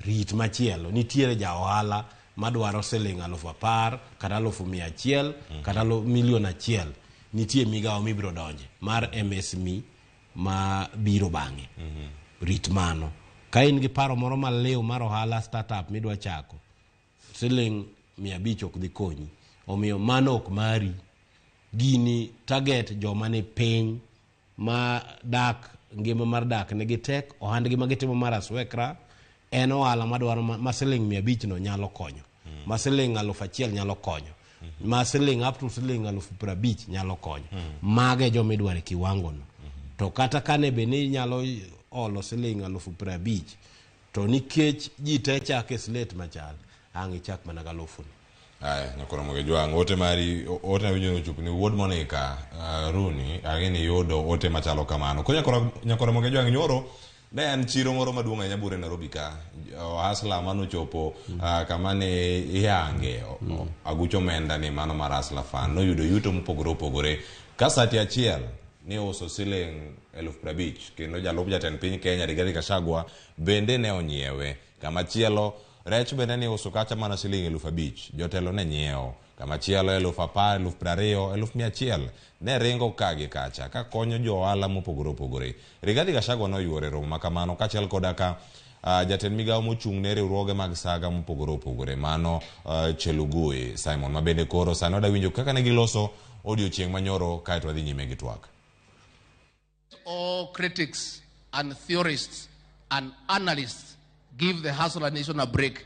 rit machielo nitiere ja ohala madwaro siling 10,000 kata 100,000 kata 1,000,000 nitie migawo mibiro donje mar MSME ma biro bang'e rit mano ka in gi paro moro maliw mar ohala startup midwa chako siling 500 ok dhi konyi omiyo mano ok mari gini target joma ni piny ma dak ngima mar dak ne gitek ohandgi ma gitimo mar aswekra en ohala madwaro ma siling 500 no nyalo konyo ma siling 1,000 nyalo konyo ma siling up to siling 50,000 nyalo konyo mage jo midware kiwango no to kata kane be ni nyalo olo siling 50,000 to nikech ji te chake slate machal ang ichak mana ga 1,000. Aya nyakora moge jwang ote mari ote na winjo chupni wuod Monica Runi ageni yodo ote machalo kamano ko nyakora moge jwang nyoro ne en chiro moro maduong' ahinya bure Nairobi ka Hustler mano chopo kama ne ihange agucho menda ni mano mar Hustler Fund no yudo yuto mopogore ka sati achiel ne uso siling 50,000 kendo jalup jatend piny Kenya Rigathi Gachagua bende ne onyiewe kama chielo rech bende ne uso kacha mana siling 5,000 jotelo ne nyiewo kama chielo 10,000 20,000 1,100 ne ringo kagi kacha ka konyo jo ohala mopogore Rigathi Gachagua no yuore romo makamano kachiel koda ka jatend migao mochung' ne riwruoge mag saga mopogore opogore mano Chelugui Simon mabende koro sani wada winjo kaka ne giloso odiochieng' manyoro kaeto wadhi nyime gi twak. All critics and theorists and analysts give the Hustler Nation a break.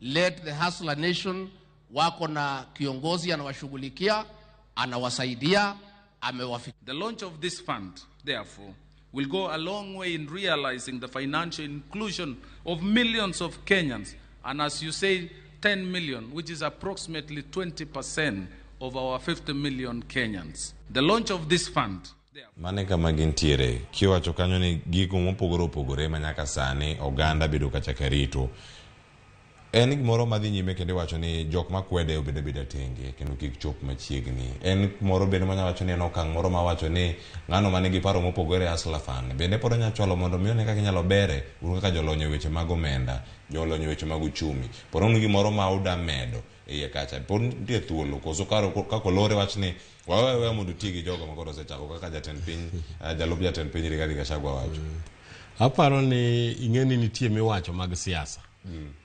Let the Hustler Nation wako na kiongozi anawashughulikia, anawasaidia, amewafikia. The launch of this fund, therefore, will go a long way in realizing the financial inclusion of millions of Kenyans, and as you say, 10 million, which is approximately 20% of our 50 million Kenyans. The launch of this fund. Mane kama gintiere, kiwacho kanyo ni gigo mopogore opogore manyaka sani oganda bedo kachaka rito. En gimoro madhi nyime kendo wacho ni jok makwede obedo beda tenge kendo kik chop machiegni. En moro bende manya wacho ni en okang' moro ma wacho ni ng'ano mane gi paro mopogore Hustler Fund bende pod nya chwalo mondo miyo ne kaka nyalo bere kaka jolonyo weche mag omenda, jolonyo weche mag uchumi. Por onge gimoro ma uda medo e kacha. Pod nitie thuolo koso kako lore wach ni wawe mondo tigi jogo makoro osechako kaka jatend piny jalup jatend piny Rigathi Gachagua wacho. Aparo ni ing'eni nitie miwacho mag siasa.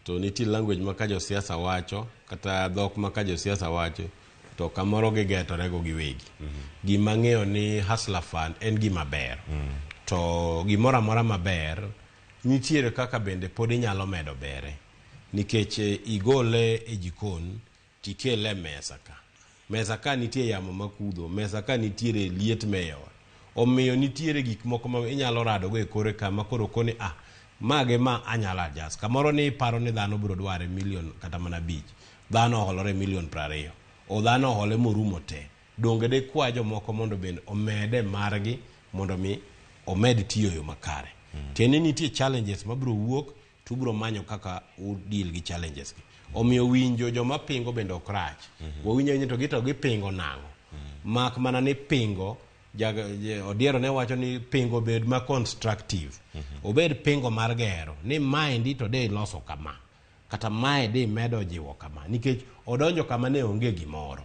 To nitie language ma ka jo siasa wacho kata dhok ma ka jo siasa wacho to kamoro gigetore go giwegi. Gima ng'eyo ni Hustler Fund en gima ber. To gimoro amora maber nitiere kaka bende pod inyalo medo bere. Nikech igole e jikon tikele mesa ka. Mesa ka nitie yamo makudho, mesa ka nitiere liet meyo. Omiyo nitiere gik moko ma inyalo rado go e kore kama koro koni mage ma anyalo adjust. Kamoro ni paro ni dhano biro dware milion kata mana 5. Dhano oholore milion 20. O dhano ohole morumo te. Donge de kwa jomoko mondo bende omede margi mondo mi omed tiyo yo makare. Tiene nitie challenges mabiro wuok to biro manyo kaka u deal gi challenges gi. Omiyo winjo joma pingo bende okrach. Wawinjo ni to gipingo nango. Mak mana ni pingo odiero ne wacho ni pingo bed ma constructive. Obed pingo mar gero ni mind to de loso kama kata mae de medo jiwo kama nikech odonjo kama ne onge gimoro.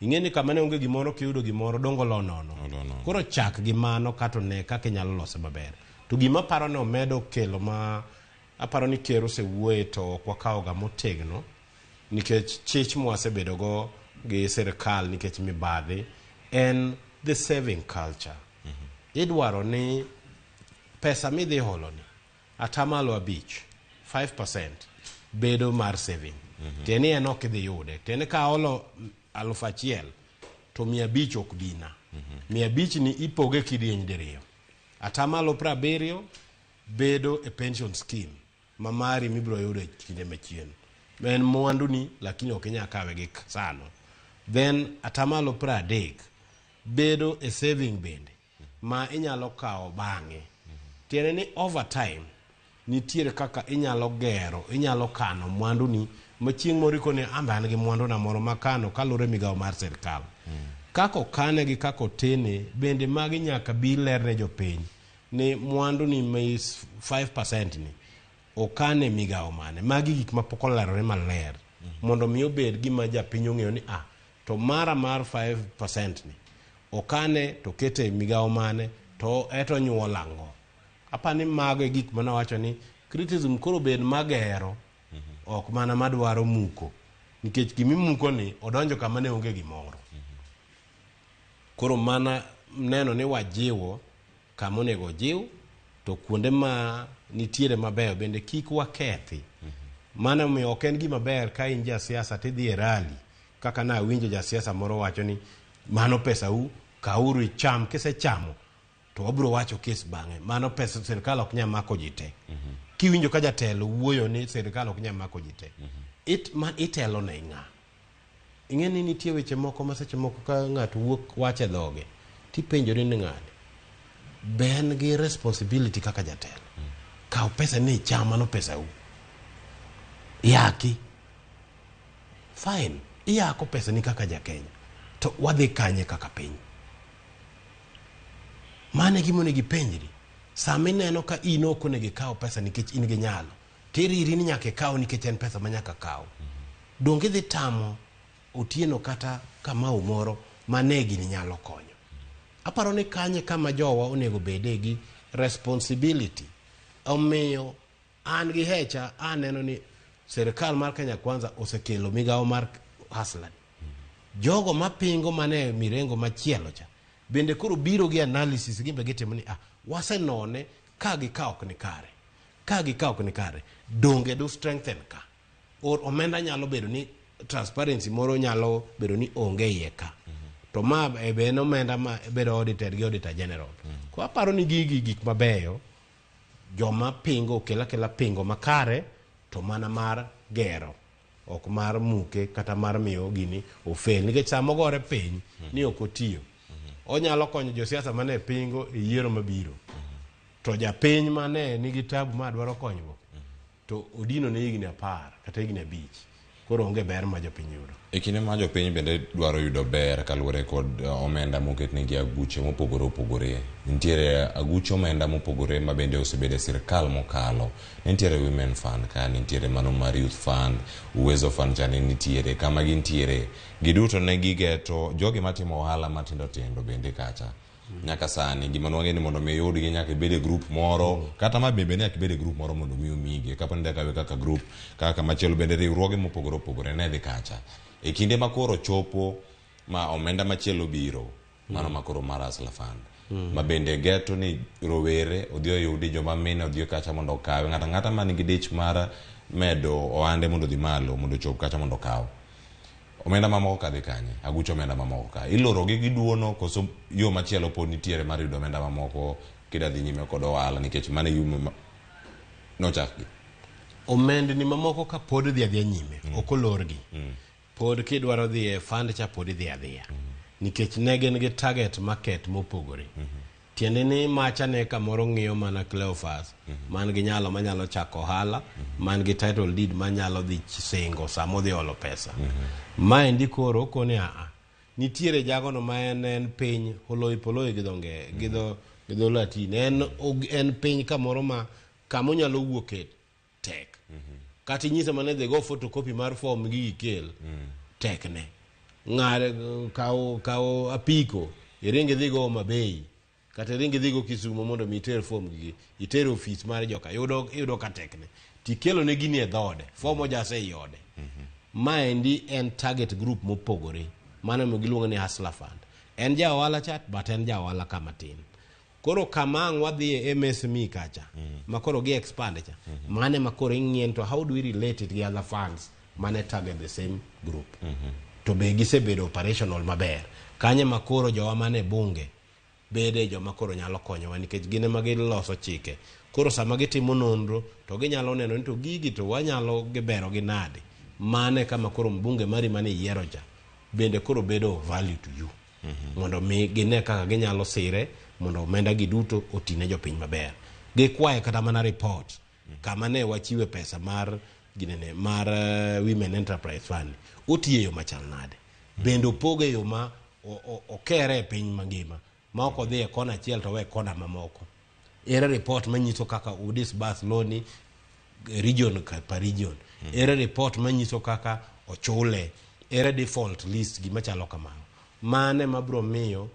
Ing'eni kama ne onge gimoro kiyudo gimoro dongo lo nono. Koro chak gi mano kato ne kaka inyalo lose maber. To gima paro ne omedo kelo ma aparo ni kero se wuoye to kwa kao ga motegno nikech chich mwasebedo go gi serikal nikech mibadhi en the saving culture. Idwaro ni pesa midhi holo ni atamalo 5% bedo mar saving. Teni eno kidhi yude. Teni ka holo 1,000 to 500 ok bina. 500 ni ipoge kidieny diriyo. Atamalo 70 bedo e pension scheme. Mamari mibro yude kinde machien. En mwandu ni lakini okinya kawe gi sano. Then atamalo 30 bedo e saving bende ma inyalo kao bang'e. Tiene ni over time nitiere kaka inyalo gero, inyalo kano mwandu ni machieng' moriko ni amba an gi mwandu na moro makano kalure migao mar serikal. Kako kane gi kako tene bende magi nyaka bi lerne jopiny ni mwandu ni 5% ni okane migao mane. Magi gik mapoko lerore maler mondo mi obed gima japiny ong'eyo ni to mara mar 5% ni okane to kete migao mane to eto nyuolango. Apani mago gik mana wacho ni criticism koro bed magero ok mana madwaro muko nikech gimi muko ni odonjo kama ne onge gimoro. Koro mana neno ni wajiwo kama onego jiw to kuonde ma nitiere maber bende kik wakethi. Mana mi ok en gima ber ka in ja siasa tidhi e rally kaka na winjo ja siasa moro wacho ni mano pesa u kauru icham kise chamo to wabro wacho kes bang'e. Mano pesa serikal ok nya mako jite. Kiwinjo ka jatelo wuoyo ni serikal ok nya mako jite. Itelo na inga. Ing'eni nitie weche moko ma seche moko ka ng'ato wuok wache dhoge tipenjori ni ng'ani ben gi responsibility kaka jatelo. Kao pesa ni chama no pesa u. Yaki. Fine. Iyako pesa ni kaka jakenya. To wadhi kanye kaka piny. Mane gimone gipenjri. Sami neno ka ino kone gikao pesa nikech in gi nyalo. Tiri ni nyake kao nikech en pesa manyaka kao. Donge dhi tamo otieno kata kama umoro manegi ni nyalo konyo. Aparo ni kanye kama jowa onego bede gi responsibility. Omiyo an gi hecha aneno ni serikal mar Kenya Kwanza osekelo migawo mar hustler. Jogo mapingo mane mirengo machielo cha bende koro biro gi analysis gimbe gitimo ni wasenone ka gikawo ok ni kare donge do strengthen ka or omenda nyalo bedo ni transparency moro nyalo bedo ni onge iye ka to ma be no omenda ma bedo audited gi auditor general ko aparo ni gik mabeyo joma pingo kela pingo makare to mana mar gero ok mar muke kata mar miyo gini ofel nikech samo gore piny ni ok otiyo onyalo konyo josiasa mane pingo e yiero mabiro to japiny mane nigi tabu ma dwaro konyruok to odino ne higni 10 kata higni 5 koro onge ber ma jopiny yudo. E kinde ma jopiny bende dwaro yudo ber kaluwore kod omenda moketnegi aguche mopogore opogore. Nitiere aguche omenda mopogore ma bende osebedo e sirkal mokalo. Nitiere women fund ka, nitiere mano mar youth fund, uwezo fund chane nitiere, kama gintiere. Giduto ne gigeto jogi matimo ohala matindo tindo bende kacha. Nyaka sani gima nwang'eni mondo mi yudgi nyaka ibede group moro kata ma bende nyaka ibede group moro mondo mi omige kapo ni kawe kaka group kaka machielo bende riwruoge mopogore opogore ne dhi kacha e kinde makoro chopo ma omenda machielo biro mano makoro mar hustler fund ma bende geto ni rowere odhi oyudi joma mine odhi kacha mondo okawe ngata man gi dich mar medo ohande mondo dhi malo mondo chop kacha mondo okaw omenda mamoko kadhi kanye agucho omenda mamoko ka iloro gi giduono koso yo machielo pod nitiere mar yudo omenda mamoko kida dhi nyime kod ohala nikech mane yumo no chakgi omendni mamoko ka pod dhi adhiya nyime ok olorgi pod kidwaro dhi e fund cha pod dhi adhiya nikech ne gin gi target market mopogore tiende ni macha ne kamoro ng'iyo mana Cleophas man gi nyalo manyalo chako ohala man gi title deed manyalo dhi singo samo dhi olo pesa ma endi koro kone nitiere jagono ma en piny poloi gidonge gido latin en piny kamoro ma kamo nyalo wuoke tek kati nyisa mane they go photocopy mar form gi kel tek ne ngare kawo apiko iringe dhigo mabei kata ringi dhigo Kisumu mondo mi iter form gi iter office mar joka yudo ka tekne tikelo ne gini e dhode form jase yode ma endi en target group mopogore mano mo giluongo ni hustler fund en jawala chat but en jawala kama tin koro kama wadhi e MSME kacha makoro gi expand cha mane makoro ing'ien to how do we relate it with other funds mane target the same group to be gisebedo operational maber kanye makoro jowa mane bunge bede joma koro nyalo konyowa nikech gine ma giloso chike koro sama gitimo nonro to ginyalo neno ni to gigi to wanyalo gibero gi nade mane kama koro mbunge mari mane yiero cha bende koro bedo value to you mondo mi gine kaka ginyalo sire mondo omenda giduto otine jopiny maber gikwaye kata mana report kama ne wachiwe pesa mar ginene mar women enterprise fund otiye yo machal nade bende opoge yo ma okere piny mangima ma ok odhi e kona achiel to we kona mamoko ere report manyiso kaka udis bus loni region ka region ere report manyiso kaka ochule ere default list gima chalo kamano mane mabro miyo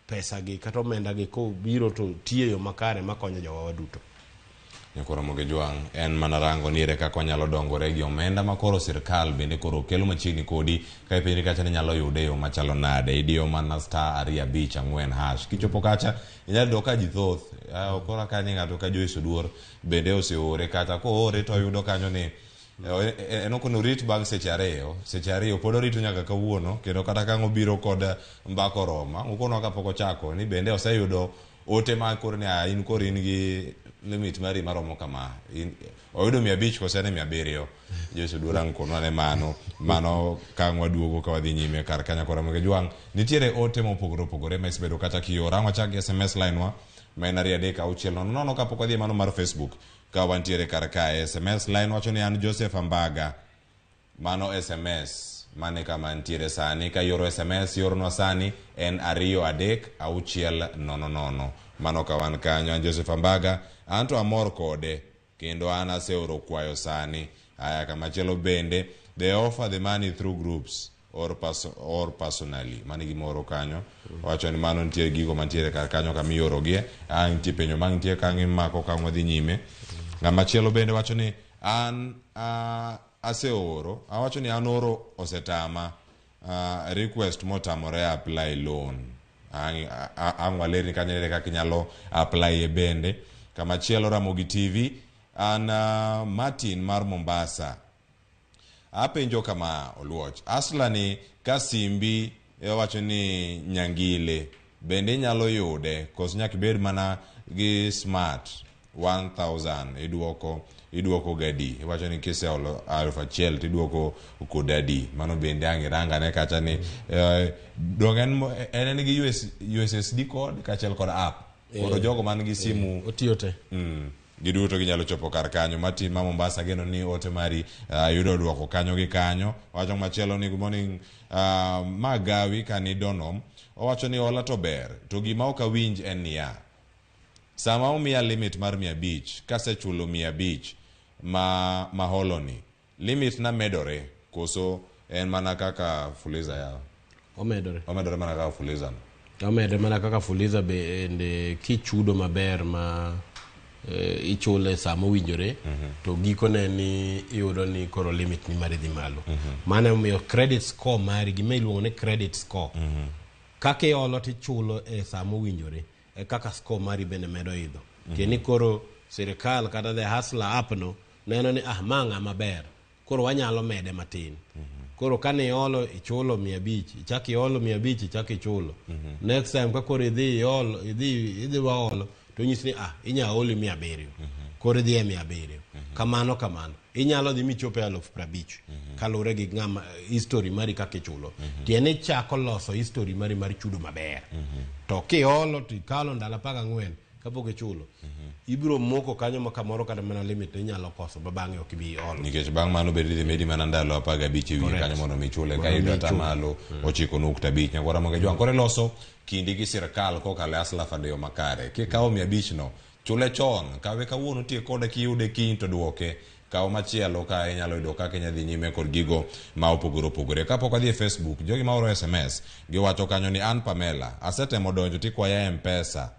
pesa gi kata omenda gi ko biro to tiyo yo makare makonyo jowa duto. Nyakoro moge juang en manarango nire kako nyalo dongore gi omenda makoro sirkal bende koro kelo machiegni kodi ka piny kacha nyalo yude yo machalo nade idiyo mana star 254# kichopo kacha inyalo doka ji thoth okora ka ng'ato ka joiso duor bende oseore kata ko ore to yudo kanyo ni eno kono rit bang seche ariyo pod orito nyaka kawuono kendo kata ka ngobiro kod mbako roma ukono ka poko chako ni bende oseyudo ote ma koro ni in koro in gi limit mari maromo kama oyudo 500 kosene 700 Jesu durang kono ne mano ka ngwaduogo ka wadhi nyime kar kanya kora moge juang nitiere ote mopogore ma isbedo kata kiora wachak SMS line wa main 3 ka pok wadhi mano mar Facebook ka wantiere kar ka SMS line wacho ni an Joseph Ambaga mano SMS mane kama ntiere sani ka yoro SMS yorno sani en 23600 mano ka wan kanyo Joseph Ambaga anto amor kode kendo ana seoro kwayo sani aya kama chelo bende they offer the money through groups or personally mani gimoro kanyo wacho ni mano ntiere gigo mantiere kar kanyo kama yoro gie ntie penyo mang ntie kangi mako ka ngwadhi nyime Ng'ama chielo bende wacho ni an aseoro, awacho ni an oro osetama request motamore apply loan. Ang'waleri kanyere kaka inyalo apply e bende. Kama chielo Ramogi TV, an Martin mar Mombasa. Apenjo kama Oluoch. Aslani ka simbi wacho ni nyangile bende inyalo yude kos nyaka bed mana gi smart 1000 iduoko gadi. Wacho ni kise olo 1000 tiduoko kodadi. Mano bende angiranga ne kacha ni dongen en gi USSD code kachel kod app. Koro jogo man gi simu otiyote. Giduto ginyalo chopo kar kanyo. Martin ma Mombasa geno ni ote mari yudo duoko kanyo gi kanyo. Wacho machielo ni good morning Magawi kani Donom. Owacho ni ola to ber to gima ok awinj en niya. Sama omiya limit mar 500 kasechulo 500 ma holoni. Limit na medore koso en mana kaka fuliza yao. Omedore mana kaka fuliza. Omedore mana kaka fuliza bende kichudo maber ma ichule sama owinjore to gikone ni iyudo ni koro limit ni mari dhi malo. Mane omiyo credit score mari gima iluongo ni credit score. Kaka iolo tichulo sama owinjore kaka score mari bende medo idho. Tieni koro sirikal kata the hustler app no neno ni manga maber. Koro wanyalo mede matin. Koro kane iolo ichulo 500, ichaki iolo 500 ichaki ichulo. Next time ka koro idhi iolo idhi waolo to nyisi ni inya oli 700. Koro idhi 700. Kamano inyalo dhi michope 50,000 kalure gi ngama history mari kaka ichulo. Tieni chako loso history mari mar chudo maber. To kiolo to ikalo ndalo 14 kapok ichulo. Ibiro moko kanyo ma kamoro kata mana limit inyalo koso bang'e ok ibi olo. Nikech bang' mano bedi dhi medi mana ndalo 15 ewi kanyo mondo michule ka iyudo tamalo 9.5 nyagora monge jwang kore loso kindi gi sirkal kokalo Hustler Fund yo makare. Kikawo 500 no chule chon kawe kawuono tie kode kiyude kiny to duoke. Kawo machielo ka inyalo yudo kaka inyadhi nyime kod gigo ma opogore. Kapok wadhi e Facebook jogi ma oro SMS giwacho kanyo ni an Pamela asetemo donjo tikwaya M-Pesa.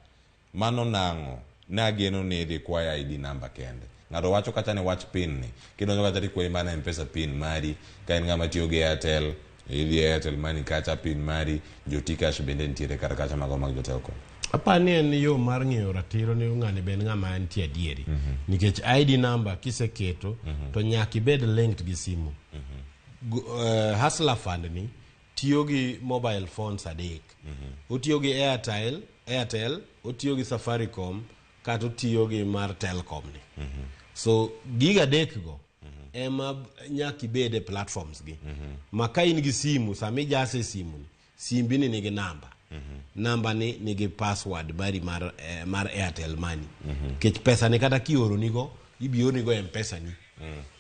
Mano nang'o nageno ni idhi kwaya ID number kende. Ng'ato wacho kata ni wach pin ni kidonjo kata tikwayi mana M-Pesa pin mari ka en ng'ama tiyo gi Airtel idhi Airtel Money kacha pin mari Jotikash bende nitiere kata kacha mago mag Jotelco. Apani en yo mar ng'eyo ratiro ni ng'ani ben ng'ama en tie adieri. Nikech ID number kiseketo to nyaka ibed linked gi simu. Hustler Fund ni tiyo gi mobile phones adek. Otiyo gi Airtel, otiyo gi Safaricom, kata otiyo gi mar Telcom ni. So giga adek go ema nyaka ibede platforms gi. Ma ka in gi simu, sami jase simu ni, simbi ni nigi namba. Namba ni nigi password bari mar Airtel Money. Kech pesa ni kata kioro nigo, ibioro nigo M-Pesa ni.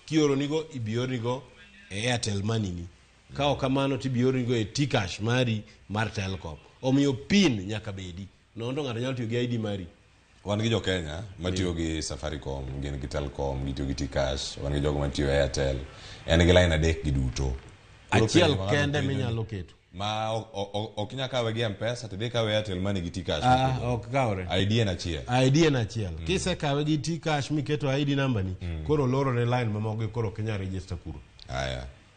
Kioro nigo, ibioro nigo Airtel Money ni. Kao kamano tibioro nigo Tcash mari mar Telcom. Omiyo pin nyaka bedi. Nondo ng'ato nyalo tiyo gi ID mari. Wan gi jo Kenya matiyo gi Safaricom, gin gi Telcom, gitiyo gi Tcash, wan gi jogo matiyo Airtel. En gi line adek gi duto. Achiel kende minyalo keto. Ma ok nyaka kawe gi M-Pesa to dhi kawe Airtel Money gi Tcash. Ok kawre. ID en achiel. ID en achiel. Kise kawe gi Tcash miketo ID number ni, koro loro ne line mamogo koro Kenya register kuro.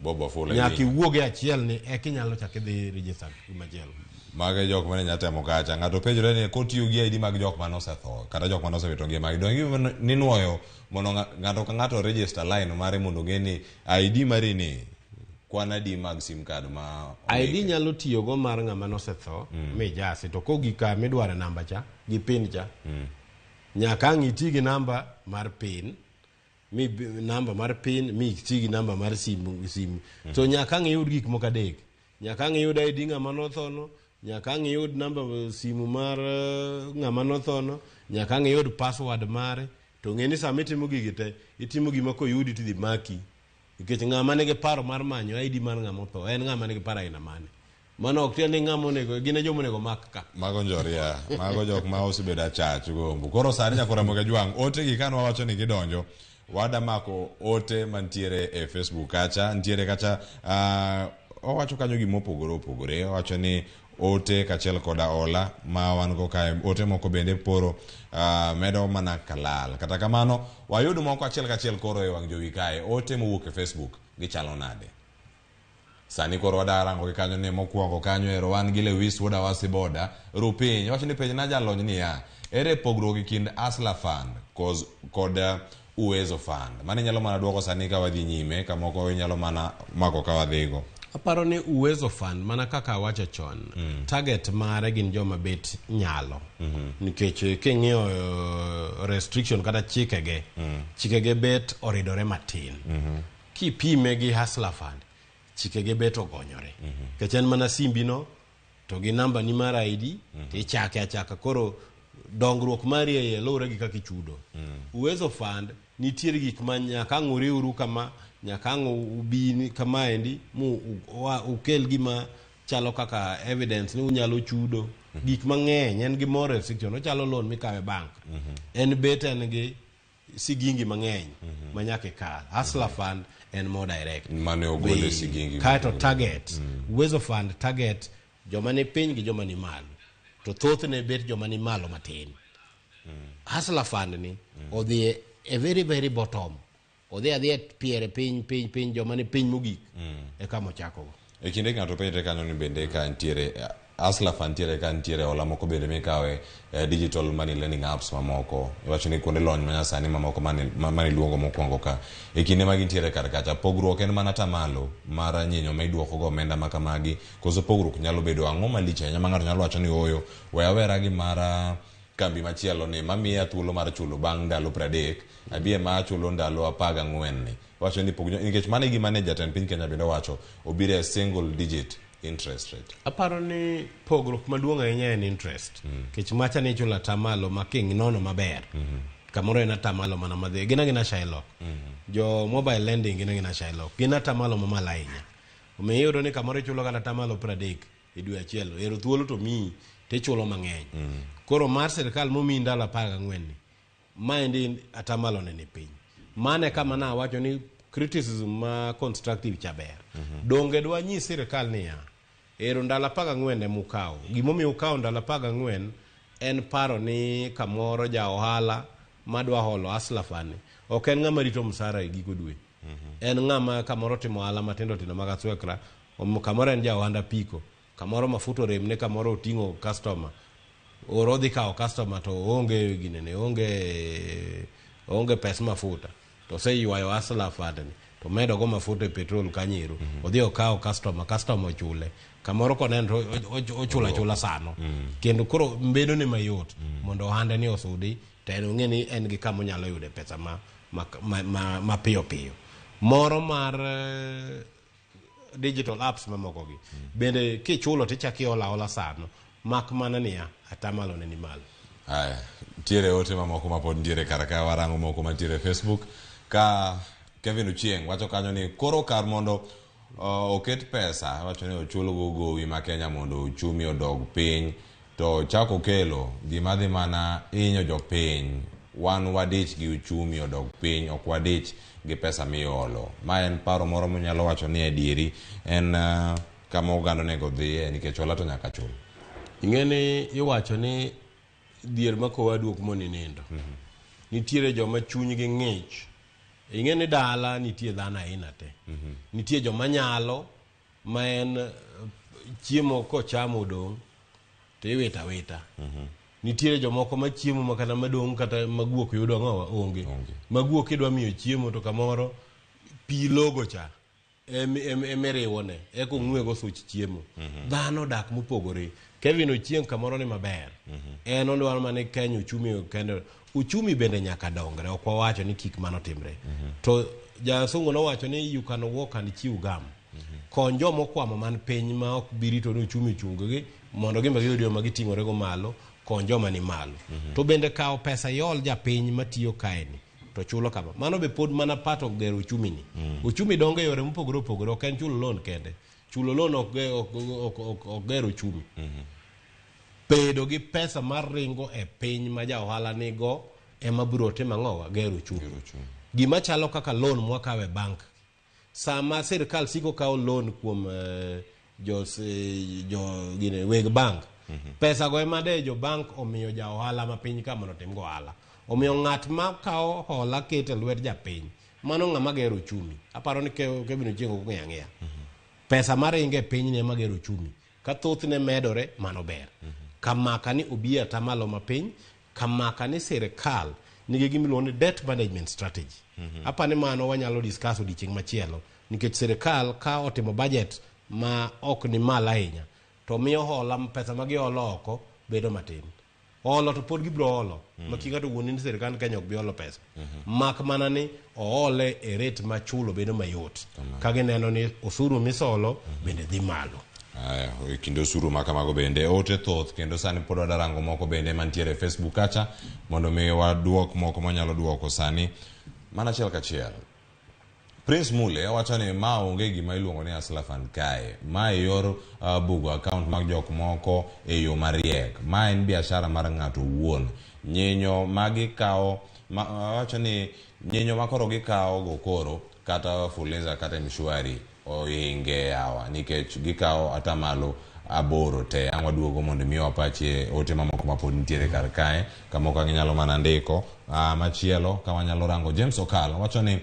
Bobo full. Nyaki wuoge achiel ni kinyalo chake dhi register machielo. Mage jok mane nyatemo kacha ng'ato penjore ni kotiyo gi ID mag jok mane osetho kata jok mane osewito ngimagi donge ni nuoyo mondo ng'ato ka ng'ato register line mare mondo ng'e ni ID mari ni kwan ID mag sim card ma ID nyalo tiyo go mar ng'ama nosetho mijasi to kogi ka midware namba cha gi pin cha nyaka ng'iti gi namba mar pin namba mar pin mi ti gi namba mar simu to nyaka ng'iyud gik moko adek nyaka ng'iyud ID ng'ama nothono nyaka ng'iyud namba simu mar ng'ama nothono nyaka ng'iyud password mare to ng'eni sama itimo gigi te itimo gima koyudi tidhi maki nikech ng'ama nigi paro mar manyo ID mar ng'ama otho en ng'ama nigi paro aina mane mano ok tiende ng'ama onego gine joma onego mak ka mago njoria mago jok ma osebedo achach gombo koro sani nyakora moga jwang ote gi kanwa wacho ni gidonjo wada mako ote mantiere e Facebook kacha ntiere kacha owacho kanyo gima opogore owacho ni ote kachiel koda ola ma wan go kae ote moko bende poro medo mana kalal. Kata kamano wayudo moko achiel koro e wang' jowi kae ote mowuok e Facebook gichalo nade. Sani koro wadarango gi kanyo ne mokwongo kanyo ero wan gi Lewis Woda Wasiboda rupiny wacho ni penj na jalony ni ya ere pogruok gi kind Hustler Fund kod Uwezo Fund. Mane nyalo mana duoko sani ka wadhi nyime ka moko nyalo mana mako ka wadhigo. Aparo ni Uwezo Fund mana kaka wacho chon target mare gin joma bet nyalo nikech king'iyo restriction kata chikege bet oridore matin kipime gi Hustler Fund chikege bet ogonyore kech en mana simbi no to gi namba ni mar ID tichake achaka koro dongruok mari e lore gi kaka ichudo. Uwezo Fund nitiere gik ma nyaka ng'uriuru kama nyaka ubi kama endi mu ukel gima chalo kaka evidence ni unyalo chudo gik mang'eny en gi more restriction ochalo loan mikawe bank en bet en gi sigingi mang'eny manyaka kal. Hustler Fund en more direct mane ogole sigingi kaito target Uwezo Fund target joma ni piny gi joma ni malo to thoth ne bet joma ni malo matin. Hustler Fund ni odhi a very very bottom odhi piere piny joma ni piny mogik e kama ochako e kinde ng'ato penjre kanyo ni bende ka ntiere Hustler Fund ntiere ka ntiere ola moko bende mikawe digital money lending apps mamoko iwacho ni kuonde lony manyasani mamoko mane luongo mokwongo ka e kinde ma gintiere kar kacha pogruok en mana tamalo mar nyinyo ma iduoko go omenda makamagi koso pogruok nyalo bedo ang'o malich ahinya ma ng'ato nyalo wacho ni oyo weyawera gi mara kambi machielo ni mamiya thuolo mar chulo bang' ndalo 30 abie ma chulo ndalo 14 ni wacho ni pogruok nikech mane gi manager ten piny Kenya bende wacho obire single digit interest rate. Aparo ni pogruok maduong' ahinya en interest kech macha ni chulo tamalo ma king nono maber kamoro en atamalo mana madhi gina Shylock jo mobile lending gina Shylock gina tamalo mamalo ahinya omiyudo ni kamoro chulo kata tamalo 30 e dwe achiel ero thuolo to mi te chulo mang'eny koro mar sirkal momi ndalo 14 ni maendi atamalo ne ni piny mane kama na wacho ni criticism ma constructive chaber donge dwa nyi sirkal niya ero ndalo 14 mukawo gimomiyo ukawo ndalo 14 en paro ni kamoro ja ohala madwa holo Hustler Fund ok en ng'ama rito msara e giko dwe en ng'ama kamoro timo ohala matindo mag aswekra kamoro en ja ohanda piko kamoro mafuto remne kamoro oting'o customer oro dhi kawo customer to onge ginene onge pesa mafuta to se ywayo Hustler Fund ni to medo go mafuta e petrol kanyiru odhi okawo customer ochule kamoro konen ochula sano kendo koro mbedo ne mayot mondo ohande ni osudi to en ong'e ni en gi kama onyalo yude pesa ma piyo moro mar digital apps mamoko gi bende kichulo tichaki ola sano mak mana niya atamalo ne ni malo. Aya tiere ote mamoko mapod ntiere karaka warango moko mantiere Facebook ka Kevin Uchieng wacho kanyo ni koro kar mondo oket pesa wacho ni ochulo gowi ma Kenya mondo uchumi odog piny to chako kelo gima dhi mana inyo jopiny wan wadich gi uchumi odog piny ok wadich gi pesa miolo. Ma en paro moro monyalo wacho ni edieri en kama oganda nego dhiye nikech ola to nyaka chul. Ing'eni iwacho ni dhier makowa duok moni nindo nitiere joma chunygi ng'ich ing'eni dala nitie dhano aina te nitie joma nyalo ma en chiemo kochamo odong' to iwita wita nitiere jomoko ma chiemo makata madong' kata maguok yudo ng'owa onge maguok idwa miyo chiemo to kamoro pi logo cha emeriwone eko ng'wego such chiemo dhano dak mopogore. Kevin Ochieng kamoro ni maber en ondwaro mane Kenya uchumi kendo uchumi bende nyaka dongre ok wawacho ni kik mano timre to jasungu nowacho ni you can walk and chew gum kon jomo kwamo man piny ma ok birito ni uchumi chungogi mondo gimbe giyud yo magiting'ore go malo kon joma ni malo to bende kawo pesa yol japiny matiyo kaeni to chulo kama mano be pod mana pato gero uchumi ni uchumi donge yore mopogore opogore ok en chulo loan kende chulo loan ok gero uchumi pedo gi pesa mar ringo e piny ma ja ohala nigo ema biro timo ng'owa gero uchumi gima chalo kaka loan mwakawe bank sama sirkal siko kawo loan kuom jo gine weg bank pesa go emade jo bank omiyo ja ohala ma piny ka mondo tim go ohala omiyo ng'at ma kao hola kete lwet ja piny mano ng'ama gero uchumi aparo ni kebino chengo ko ng'ia pesa maringe piny ne magero uchumi ka thoth ne medore mano ber kamaka ni obiya tamalo ma piny kamaka ni sirikal nigi gimiluongo ni debt management strategy apani mano wanyalo discuss odiochieng' machielo nikech sirikal ka otimo budget ma ok ni mal ahinya to miyo hola pesa ma giholo oko bedo matin holo to pod gibro holo makinga to wuoni ni sirikal Kenya ok bi holo pesa mak mana ni ohole e rate ma chulo bedo mayot ka gineno ni osuru misolo bende dhi malo. Aya, kinde osuru makamago bende ote thoth kendo sani pod wadarango moko bende mantiere Facebook kacha mondo mi waduok moko manyalo duoko sani mana achiel kachiel. Prince Mule wacho ni ma onge gima iluongo ni Hustler Fund kae, ma yor bugo account mag jok moko e yo mariek, ma en biashara mar ng'ato wuon. Nyinyo magi kao wacho ni nyinyo makoro gikao gokoro kata Fuliza kata Mshwari oinge yawa nikech gikao atamalo aboro te angwa duogo mondo miyo apache ote mamoko mapod nitiere kar kae kamoko ginyalo mana ndiko machielo kama nyalo rango James Okal wacho ni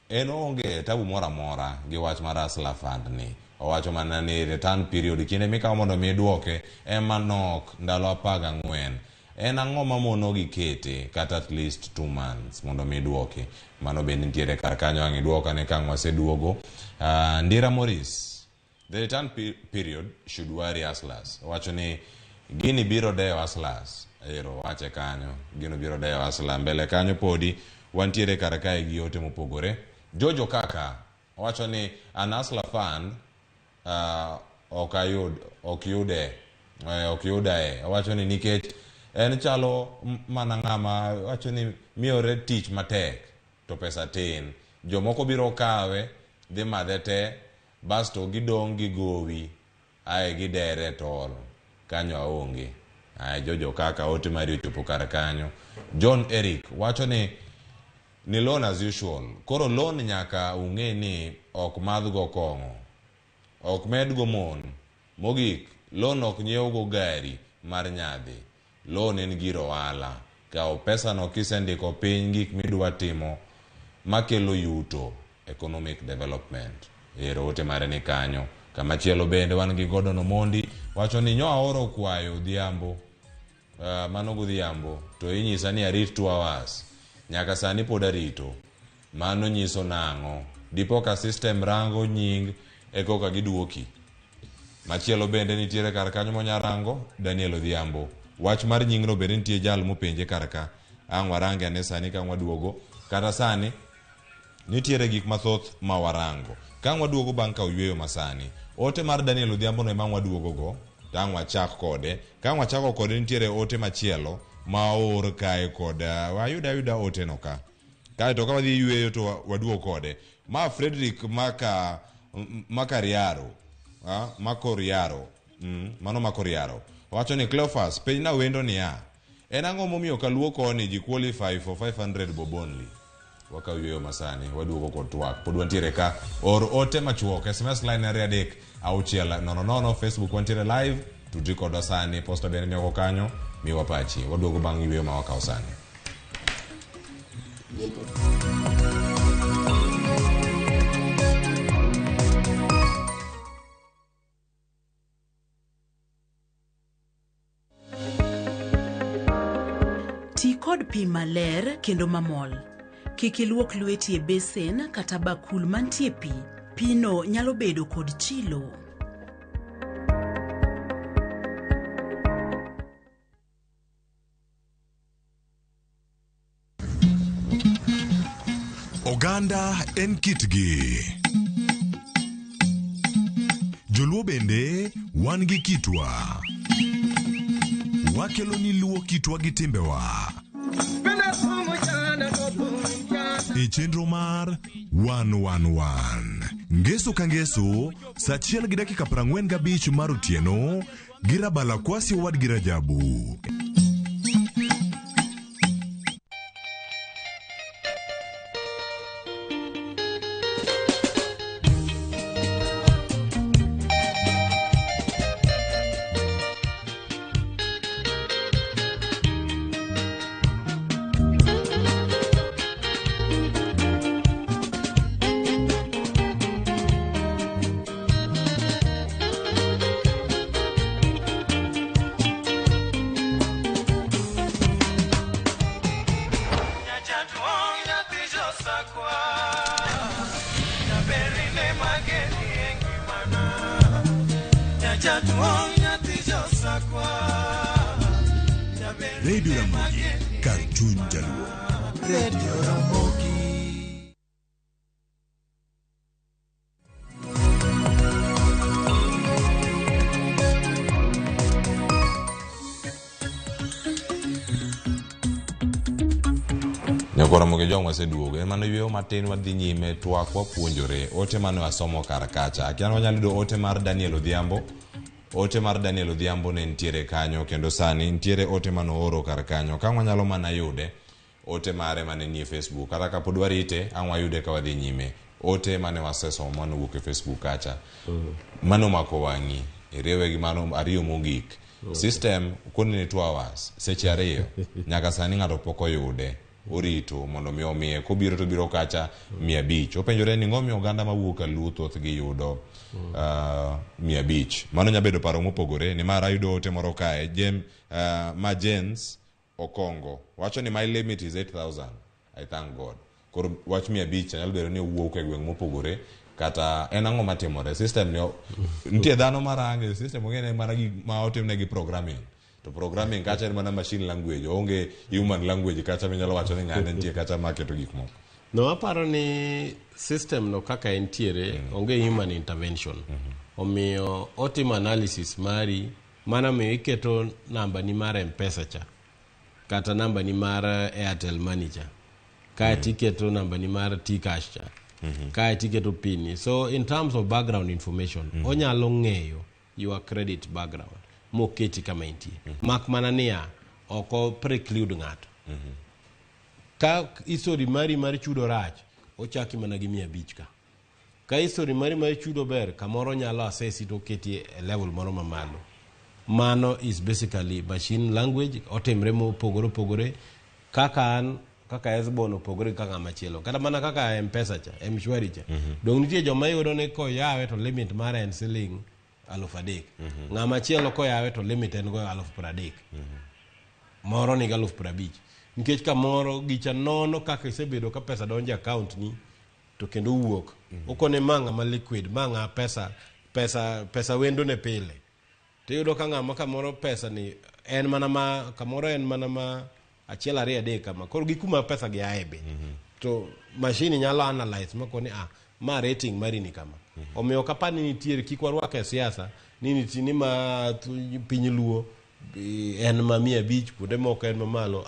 en onge tabu mora mora gi wach mar Hustler Fund ni owacho mana ni return period kinde mikawo mondo mi duoke ema nok ndalo 14 en ang'o mamono gi kete kata at least 2 months mondo mi duoke mano bende nitiere kar kanyo ang' iduoka ne kang' waseduogo. Ndira Morris, the return period should worry hustlers. Wacho ni gini biro deyo hustlers ero wache kanyo gino biro deyo hustlers mbele kanyo podi wantiere kar kae gi ote mopogore. Jojo Kaka wacho ni an Hustler Fund ok yude wacho ni nikech en chalo mana ng'ama wacho ni miyore tich matek to pesa tin jomoko biro kawe dhi madhe te basto gidong' gi gowi ae gidere tol kanyo aonge. Jojo Kaka ote mari ochopo kar kanyo. John Eric wacho ni loan as usual, koro loan nyaka ung'e ni ok madhgo kong'o ok medgo mon mogik loan ok nyiewgo gari mar nyadhi loan en giro ohala kao pesa no kisendiko piny gik midwa timo makelo yuto economic development ero ote mare ni kanyo. Kamachielo bende wan gi Gordon Omondi wacho ni nyo aoro kwayo odhiambo mano godhiambo to inyisa ni arit 2 hours nyaka sani pod arito mano nyiso nang'o dipo ka system rango nying ekoka giduoki. Machielo bende nitiere kar kanyo monyarango Daniel Odhiambo wach mar nyingno bende nitie jal mopenje kar ka ang' warange ane sani ka waduogo kata sani nitiere gik mathoth ma warango ka waduogo bang' ka oyweyo masani ote mar Daniel Odhiambo no ema waduogo go tang' wachak kode ka wachako kode nitiere ote machielo ma or kae kod wayuda ote no ka kae to ka wadhi yweyo to waduogo kode ma Frederick Makariaro mano Makoriaro wacho ni Cleophas piny na wendo niya en ang'o momiyo kaluo koni ji qualify for 500 bob only. Wakawieyo masani waduogo kod twak pod wantiere ka or ote machuok SMS line 3 Facebook wantiere live tudri kod sani posta bende mioko kanyo miwa pachi waduogo bang' yweyo ma wakaw sani. Ti kod pi maler kendo mamol. Kik iluok lweti e besen kata bakul mantie pi. Pino nyalo bedo kod chilo. Oganda en kitgi. Joluo bende wan gi kitwa. Wakelo ni luo kitwa gi timbewa. E chenro mar 111 ngeso ka ngeso saa 1:45 mar otieno gi Rabala Kwasi Owad gi Rajabu. Radio Ramogi, Cartoon Jaluo. Radio Ramogi. Nyakora moge jong waseduogo mano yweyo matin wadhi nyime twak wapuonjore ote mane wasomo kar kacha akiano wanyalo yudo ote mar Daniel Odhiambo ne nitiere kanyo kendo sani nitiere ote mane ooro kar kanyo ka wanyalo mana yude ote mare mane nie Facebook kata kapod warite ang wayude ka wadhi nyime ote mane wasesomo mane wuok e Facebook kacha mano mako wangi irewe gi mano ariyo mogik system koni ne 2 hours seche ariyo nyaka sani ng'ato pok oyude orito mondo mi omiye kobiro to biro kacha 500 openjore ni ng'omi oganda mawuok aluo thoth gi yudo 500 mano nyabedo paro mopogore ni mara yudo ote moro kae ma Jens Okongo wacho ni my limit is 8,000 I thank God kor wach 500 nyalo bedo ni wuok e gweng' mopogore kata en ang'o matimore system ni nitie dhano marange system ngene mana gi ma otimne gi programming to programming kacha en mana machine language onge human language kacha minyalo wacho ni ng'ane nitie kacha maketo gik moko no aparo ni system no kaka entiere onge human intervention omiyo otim analysis mari mana me iketo namba ni mar M-Pesa cha kata namba ni mar Airtel Money cha ka tiketo namba ni mar T-Cash cha ka tiketo pin so in terms of background information onyalo ng'eyo your credit background moketi kama intie mak mana niya oko preclude ng'ato ka history mari mar chudo rach ochaki mana gi 500 ka history mari mar chudo ber kamoro nyalo assess to keti e level moro mamalo mano is basically machine language otemre pogore kaka esbon opogore kaka machielo kata mana kaka M-Pesa cha M-Shwari cha dong nitie joma yudo ne ko yawe to limit mar en siling 3,000 ng'ama chielo ko yawe to limit en go 30,000 moro ni 50,000 nikech kamoro gicha nono kaka isebedo ka pesa donje account ni to kendo wuok okone manga ma liquid manga pesa wendo ne pile to yudo ka ng'ama kamoro pesa ni en mana kamoro en mana ma 1-2 kama koro gikuma pesa gi aebe to machine nyalo analyze makoni ma rating mari ni kama omiyo kapani nitiere kikwarwa ke siasa nini tini ma piny luo en ma 500 kuonde moko en mamalo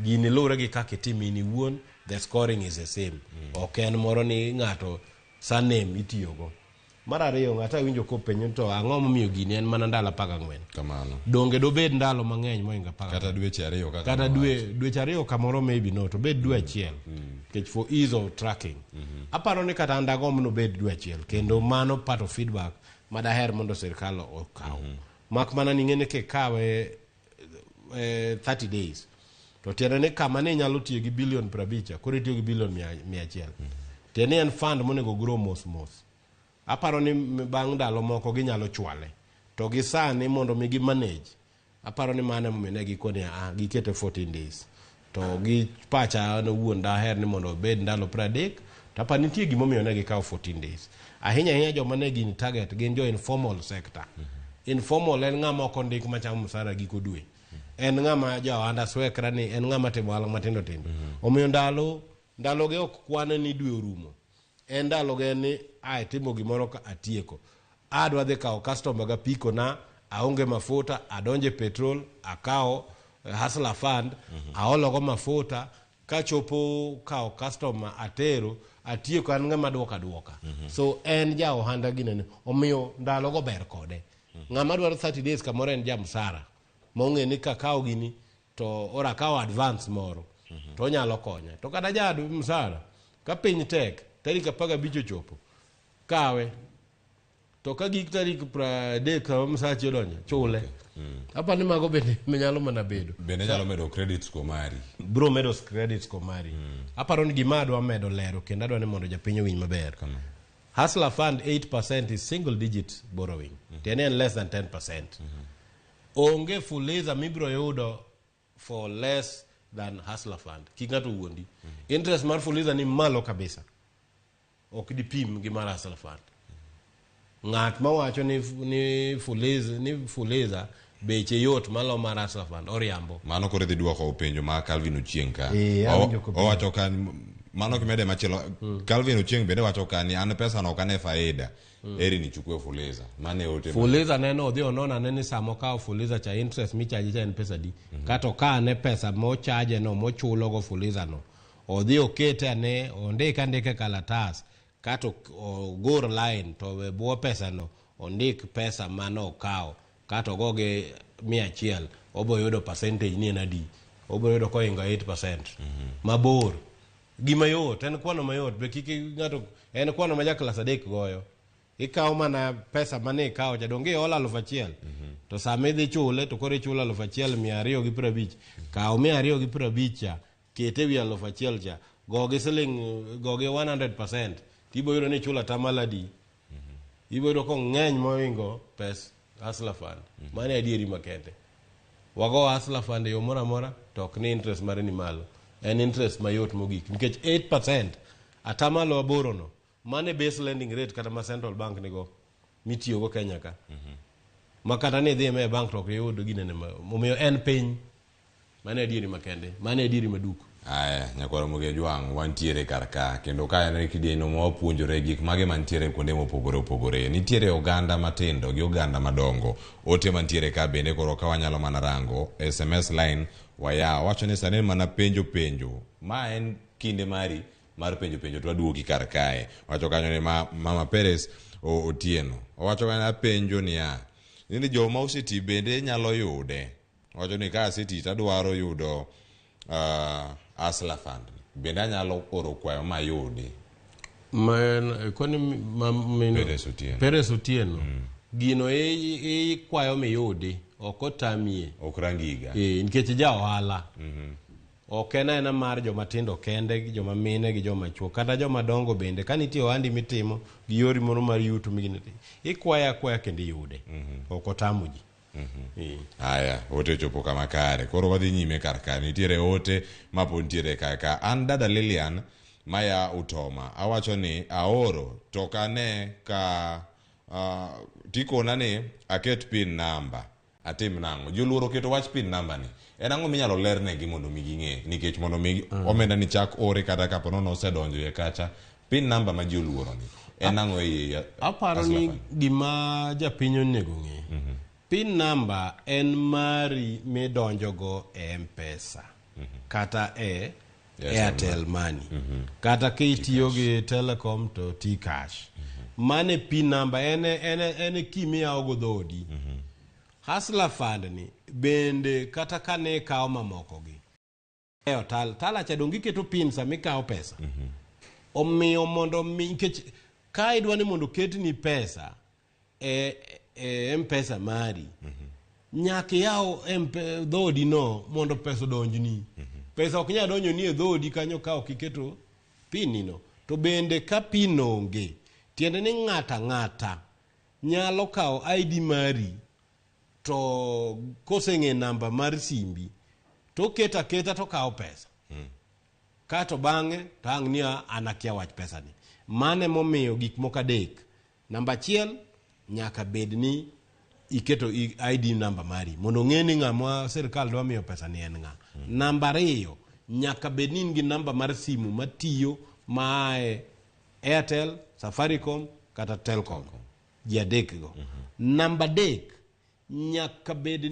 gini lure gi kaka timi ni wuon the scoring is the same ok en moro ni ng'ato surname itiyogo mar ariyo ng'ata winjo ko penyo to ang'o momiyo gini en mana ndalo 14 kamano donge dobed ndalo mang'eny moinga 14 kata dweche ariyo kata dweche ariyo kamoro maybe no to bed dwe achiel for ease of tracking aparo ni kata ndagom no bed dwe achiel kendo mano part of feedback madaher mondo sirkal okaw mak mana ni ng'ene ke kawe 30 days to tiende ni kama ne nyalo tiyo gi bilion 50 koro tiyo gi bilion 100 tiende en fund monego grow mos aparo ni bang' ndalo moko ginyalo chwale to gi sani mondo mi gi manage aparo ni mane mene gikone gikete 14 days to gi pacha no wuon daher ni mondo bed ndalo 30 to apa nitie gimomiyo ne gikaw 14 days ahinya joma ne gin target gin jo informal sector informal en ng'ama ok ondik machamo msara giko dwe en ng'ama jo anda swekra ni en ng'ama timo ohala matindo omiyo ndalo ge ok kwane ni dwe orumo en ndalo ge ni timo gimoro ka atieko adwa dhi kawo customer ga piko na aonge mafuta adonje petrol akawo hustler fund aologo mafuta kachopo kawo customer atero atieko an ng'ama duoka so en ja ohanda ginene omiyo ndalo go ber kode ng'ama dwaro 30 days kamoro en ja msara monge ni kakao gini to ora kawo advance moro to nyalo konya to kata jadu msara ka piny tek tarik 15 chopo kawe to ka gik tarik 30 ka msachi odonjo chule apa ni mago bende nyalo mana bedo bende nyalo medo credit score mari bro medo credit score mari aparo ni gima adwa medo lero kendo adwa ni mondo japiny winy maber hustler fund 8% is single digit borrowing tiene en less than 10% onge fuliza mibro yudo for less than hustler fund king'ato wuondi interest mar fuliza ni malo kabisa ok dipim gi mar hustler fund ng'at mawacho ni Fuliza beche yot malo mar Hustler Fund oriambo. Mano kore dhi duoko penjo ma Calvin Ochieng ka. Owacho ka mano kimede machielo Calvin Ochieng bende wacho ka ni an pesa no kane faida. Eri ni chukwe Fuliza. Mane ote. Fuliza neno odhi onona neni samo ka Fuliza cha interest mi charge cha en pesa di. Kato ka ne pesa mo charge no mo chulo go Fuliza no. Odhi okete ane ondike kalatas. Kato gor line to buo pesa no ondik pesa mano kao. Kato goge 100 obo yudo percentage ni nadi. Obo yudo ko inga 8%. Mabor. Gima yot en kwano mayot be kiki ngato en kwano ma ja class 3 goyo. Ikaw mana pesa mane ikaw cha donge ola 1,000 to same dhi chule to kore chula 1,250 kaw 250 cha kete wi 1,000 cha goge siling goge 100% tibo yuro ni chula tamaladi ibo yuro ko ngeny moingo pes Hustler Fund mane adieri makende wago Hustler Fund yo mora to ok ni interest mare ni malo en interest mayot mogik nikech 8% atamalo aboro no mane base lending rate kata ma central bank nigo mitiyo go Kenya ka makata ni dhi me bank to yud ginene momiyo en piny mane adieri makende mane adieri maduko. Aya nyakwaro Moge Jwang wantiere karka kendo ka en kidieno mo puonjore gik mage mantiere kuonde mopogore nitiere oganda matindo gi oganda madongo ote mantiere ka bende koro ka wanyalo mana rango SMS line waya wacho ni sane mana penjo ma en kinde mari mar penjo to aduogi kar kae wacho kanyo ni Mama Perez Otieno wacho kana penjo ni joma oseti bende nyalo yude wacho ni ka aseti tadwaro yudo Hustler Fund bende nyalo oro kwayo mayudi man koni Perez Otieno gino kwayo miyudi okotamie okrangiga nikech ja ohala okena mar joma tindo kende gi joma mine gi joma chuo kata joma dongo bende kanitiyo ohandi mitimo gi yori moro mar yuto miginiti ikwaya kende yude okotamuji Aya ote chopo kama kare koro wadhi nyime karka nitiere ote mapo nitiere kaka an dada Lilian maya Utoma awacho ni aoro tokane ka tikona ni aket pin number atim nango joluoro keto wach pin number ni en ang'o minyalo lerne gi mondo mi ging'e nikech mondo mi omenda ni chak ore kata kapo nono osedonjo e kacha pin number ma joluoro ni en ang'o aparo ni gima japiny onego ng'e pin number en mari midonjo go e M-Pesa kata e Airtel Money kata kitiyo gi Telecom to T-Cash mane pin number en kimia ogo dhodi Hustler Fund ni bende kata kane kawo mamoko gi tala cha dongi keto pin sa mikawo pesa omiyo mondo mikech ka idwani mondo ketni pesa M-Pesa mari nyaki yawo dhodi no mondo pesa donjni pesa ok nya donjo ni e dhodi kanyo ka ok iketo pin no to bende ka pin onge tiende ni ng'ata nyalo kawo ID mari to koseng'e namba mar simbi to keta to kawo pesa kato bang'e tang' ni anakia wach pesa ni mane momiyo gik moko adek namba 1 nyaka bed ni iketo ID namba mari mondo ng'e ni ng'ama sirkal dwa miyo pesa ni en ng'a namba 2 nyaka bed ni gi namba mar simu matiyo mae Airtel, Safaricom kata Telcom ji adek go namba 3 nyaka bed ni